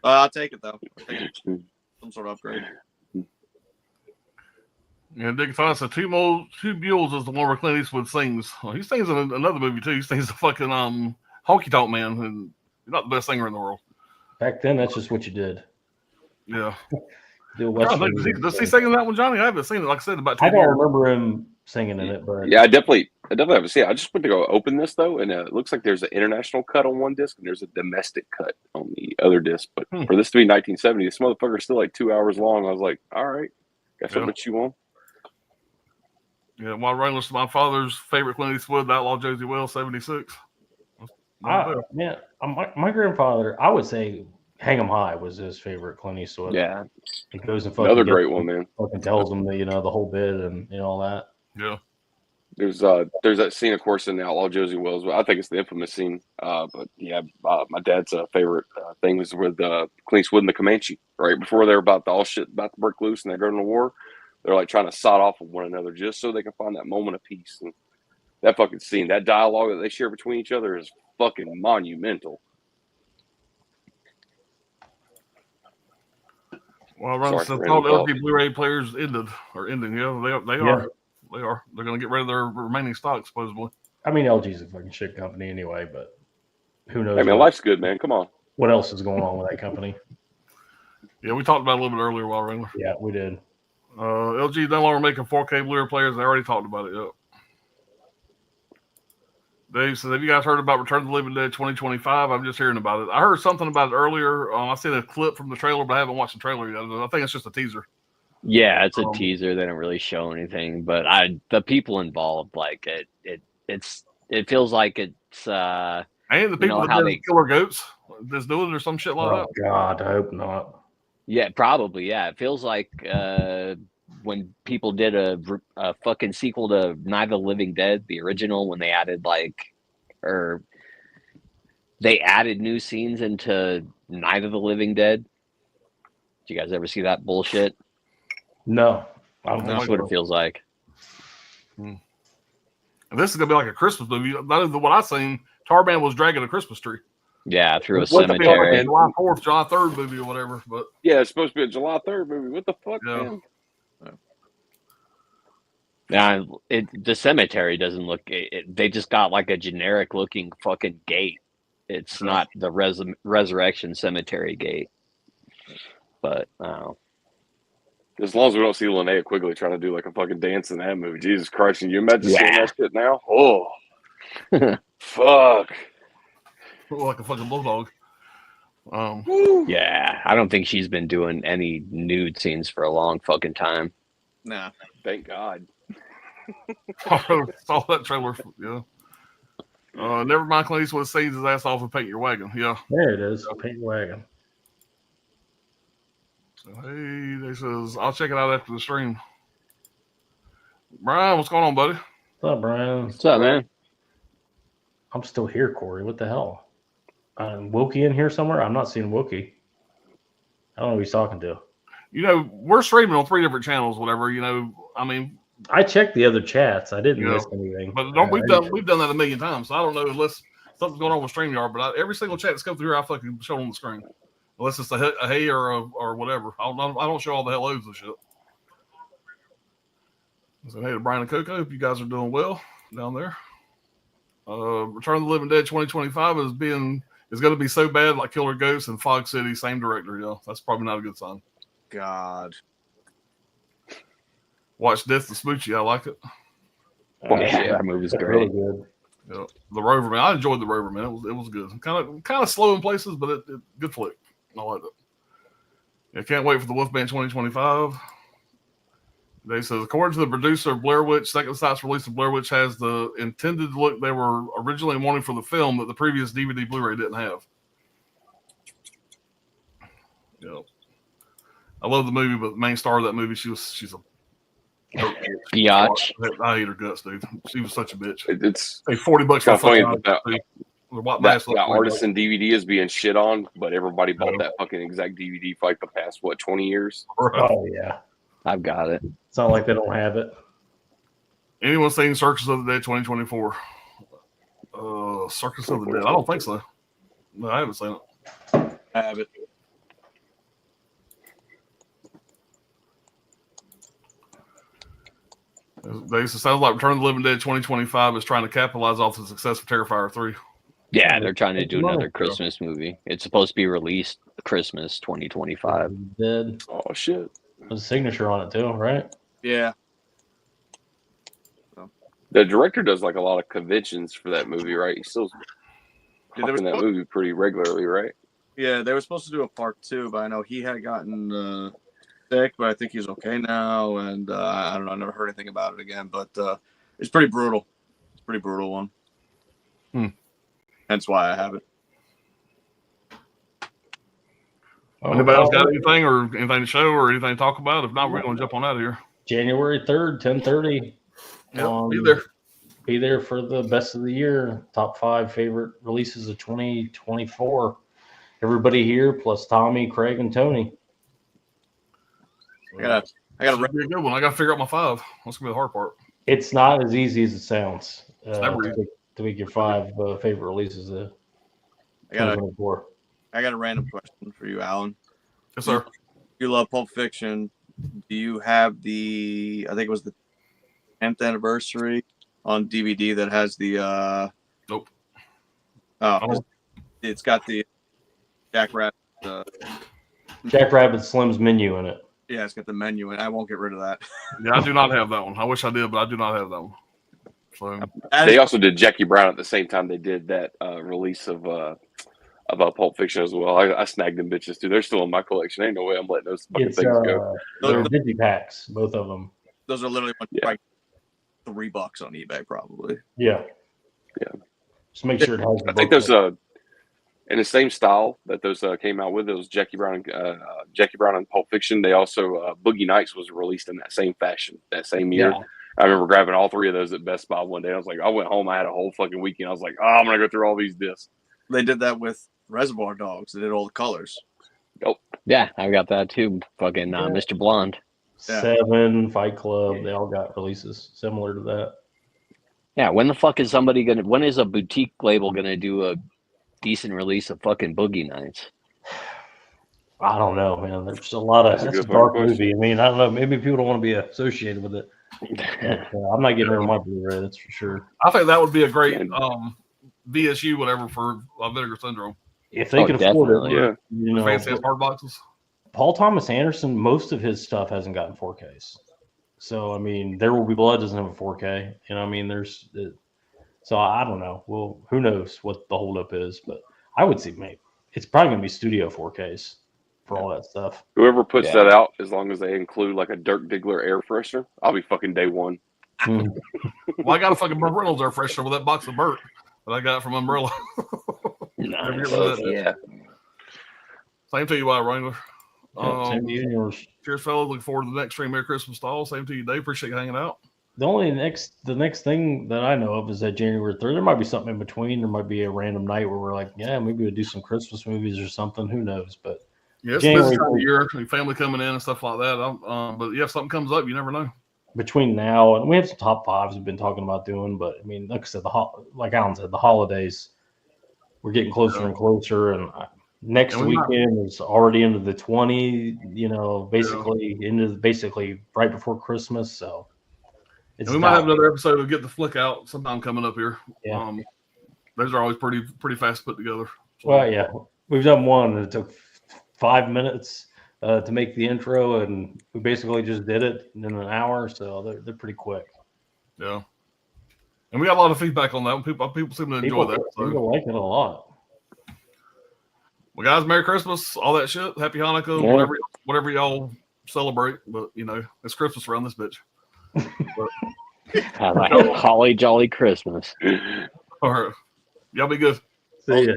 I'll take it though. I'll take it. Some sort of upgrade. Yeah, Dick Thomas said Two Mules is the one where Clint Eastwood sings. Well, he sings in another movie too. He sings the fucking Honky Tonk Man, and he's not the best singer in the world. Back then, that's just what you did. Yeah. Do a Does Western. he sing in that one, Johnny? I haven't seen it. Like I said, about 2 I don't years. remember him singing in it, but yeah, I definitely haven't seen it. I just went to go open this though, and it looks like there's an international cut on one disc and there's a domestic cut on the other disc. But for this to be 1970, this motherfucker's still like 2 hours long. I was like, all right, guess Yeah. I'll put you on. Yeah, while running to my father's favorite Clint Eastwood, The Outlaw Josie Wells, 76. man, my grandfather, I would say Hang 'em High was his favorite Clint Eastwood. Yeah. He goes and fucking Another gets great them, one, man. fucking tells them the whole bit and all that. Yeah. There's that scene, of course, in the Outlaw Josie Wells. I think it's the infamous scene. But yeah, my dad's favorite thing was with Clint Eastwood and the Comanche. Right before they're about to break loose and they're going to war, they're like trying to sod off of one another just so they can find that moment of peace. And that fucking scene, that dialogue that they share between each other is fucking monumental. Well, Sorry runs for all the interrupting. LG Blu-ray players ending. Yeah, they Yeah. are. They are. They're going to get rid of their remaining stock, supposedly. I mean, LG's a fucking shit company anyway, but who knows Hey man, life's good, man. Come on. what else is going on with that company? Yeah, we talked about it a little bit earlier while Wrangler. Yeah, we did. LG no longer making 4K Blu-ray players. They already talked about it. Yep. Dave says, have you guys heard about Return of the Living Dead 2025? I'm just hearing about it. I heard something about it earlier. I seen a clip from the trailer, but I haven't watched the trailer yet. I think it's just a teaser. Yeah, it's a teaser. They don't really show anything, but the people involved like it. It feels like it's And the people how that did they- Killer Goats that's doing it or some shit like Oh God, I hope not. Yeah, probably. Yeah, it feels like when people did a fucking sequel to Night of the Living Dead, the original, when they added they added new scenes into Night of the Living Dead. Did you guys ever see that bullshit? No, I don't think That's what so. it feels like. that. And this is going to be like a Christmas movie. None of what I've seen, Tarban was dragging a Christmas tree. Yeah, through a What's the It's gonna be like a cemetery. July 4th, July 3rd movie or whatever. But Yeah, it's supposed to be a July 3rd movie. What the fuck, Yeah. man? Yeah, the cemetery doesn't look. They just got like a generic looking fucking gate. It's not the Resurrection Cemetery gate. But As long as we don't see Linnea Quigley trying to do like a fucking dance in that movie. Jesus Christ, can you imagine seeing Yeah. that shit now? Oh, fuck. like a fucking bulldog. yeah, I don't think she's been doing any nude scenes for a long fucking time. Nah. Thank God. Saw that trailer. Yeah. Never mind, Clint Eastwood sings his ass off and paint your wagon. Yeah. There it is. Paint wagon. So, hey, they says I'll check it out after the stream. Brian, what's going on, buddy? What's up, Brian? What's up, man? I'm still here, Corey. What the hell? Wookie in here somewhere? I'm not seeing Wookie. I don't know who he's talking to. You know, we're streaming on 3 different channels, whatever. You know, I mean, I checked the other chats. I didn't You know, miss anything. but we've done that a million times. So I don't know unless something's going on with StreamYard. But every single chat that's come through here, I fucking show on the screen, unless it's a hey or whatever. I don't show all the hellos and shit. So hey to Brian and Coco, hope you guys are doing well down there. Return of the Living Dead 2025 is going to be so bad like Killer Ghosts and Fog City, same director. Yeah, that's probably not a good sign. God. Watch Death to Smoochie. I like it. Yeah, that movie's That's great. really good. Yeah. The Rover, man. I enjoyed The Rover, man. It was good. Kind of slow in places, but it good flick. I liked it. Yeah, can't wait for the Wolfman 2025. They says, according to the producer of Blair Witch, Second Sight's release of Blair Witch has the intended look they were originally wanting for the film that the previous DVD Blu-ray didn't have. Yeah. I love the movie, but the main star of that movie, she's a Biatch. I hate her guts, dude. She was such a bitch. It's Hey, $40 for kind of funny fucking that artisan DVD is being shit on, but everybody bought that fucking exact DVD for like the past 20 years. Oh, yeah. I've got it. It's not like they don't have it. Anyone seen Circus of the Dead 2024? Circus of the Dead. I don't think so. No, I haven't seen it. I have it. It sounds like Return of the Living Dead 2025 is trying to capitalize off the success of Terrifier 3. Yeah, they're trying to do Money, another bro. Christmas movie. It's supposed to be released Christmas 2025. Dead. Oh shit! There's a signature on it too, right? Yeah. The director does like a lot of conventions for that movie, right? He's still Yeah, there was pumping that movie pretty regularly, right? Yeah, they were supposed to do a part 2, but I know he had gotten sick, but I think he's okay now. And I don't know, I never heard anything about it again. But it's pretty brutal. It's a pretty brutal one. Hence why I have it. Anybody else got anything or anything to show or anything to talk about? If not, we're going to jump on out of here. January 3rd, 10:30. Yeah, be there. Be there for the best of the year. Top 5 favorite releases of 2024. Everybody here, plus Tommy, Craig, and Tony. I got Should be a good one. I got to figure out my 5. That's going to be the hard part. It's not as easy as it sounds never easy. to make your 5 favorite releases of I got 2024. a random question for you, Alan. Yes, sir. You love Pulp Fiction. Do you have I think it was the 10th anniversary on DVD that has the Nope. Oh, it's got the Jack Rabbit. Jack Rabbit Slim's menu in it. Yeah, it's got the menu, and I won't get rid of that. Yeah, I do not have that one. I wish I did, but I do not have that one. So They also did Jackie Brown at the same time they did that release of Pulp Fiction as well. I snagged them bitches too. They're still in my collection. Ain't no way I'm letting those fucking It's things go. they're digipacks, both of them. Those are literally Yeah. like $3 on eBay, probably. Yeah. Yeah. Just make sure it has the I think book those in the same style that those came out with. It was Jackie Brown and Pulp Fiction. They also Boogie Nights was released in that same fashion that same year. Yeah. I remember grabbing all 3 of those at Best Buy one day. I was like, I went home. I had a whole fucking weekend. I was like, oh, I'm gonna go through all these discs. They did that with Reservoir Dogs. They did all the colors. Yeah, I got that too. Fucking Mr. Blonde. Yeah. 7, Fight Club, they all got releases similar to that. Yeah, when the fuck is somebody gonna? When is a boutique label gonna do a decent release of fucking Boogie Nights? I don't know, man. There's a lot of That's a that's a good dark question. movie. I mean, I don't know. Maybe people don't want to be associated with it. But, I'm not getting rid of my Blu-ray. That's for sure. I think that would be a great VSU, whatever, for Vinegar Syndrome. If they can afford it, Yeah. you know. Fancy ass hard boxes. Paul Thomas Anderson, most of his stuff hasn't gotten 4Ks. So I mean, There Will Be Blood doesn't have a 4K. You know, I mean, so I don't know. Well, who knows what the holdup is? But I would say, mate, it's probably gonna be studio 4Ks for all that stuff. Whoever puts that out, as long as they include like a Dirk Diggler air freshener, I'll be fucking day one. Mhm. Well, I got a fucking Burt Reynolds air freshener with that box of Burt that I got from Umbrella. Nice. Have you ever heard of that? Yeah. Same to you, Wrangler. Same to you and yours. Cheers, fellas. Looking forward to the next stream. Merry Christmas to all. Same to you, Dave. Appreciate you hanging out. The next thing that I know of is that January 3rd. There might be something in between. There might be a random night where we're like, yeah, maybe we'll do some Christmas movies or something. Who knows? But Yeah, it's January busy time of 3rd. year, and family coming in and stuff like that. But yeah, if something comes up, you never know. Between now and we have some top fives we've been talking about doing, but I mean, like I said, like Alan said, the holidays, we're getting closer and closer, and next And we might- weekend is already into the 20. You know, basically right before Christmas. So it's And we might have time. another episode of Get the Flick Out sometime coming up here. Yeah. Those are always pretty fast put together. So, Well, yeah, we've done one. And it took 5 minutes to make the intro, and we basically just did it in an hour. So they're pretty quick. yeah. And we got a lot of feedback on that. People seem to enjoy that. So. People like it a lot. Well, guys, Merry Christmas, all that shit. Happy Hanukkah, Yeah. whatever y'all celebrate. But you know, it's Christmas around this bitch. Have a holly jolly Christmas. All right, y'all be good. See ya.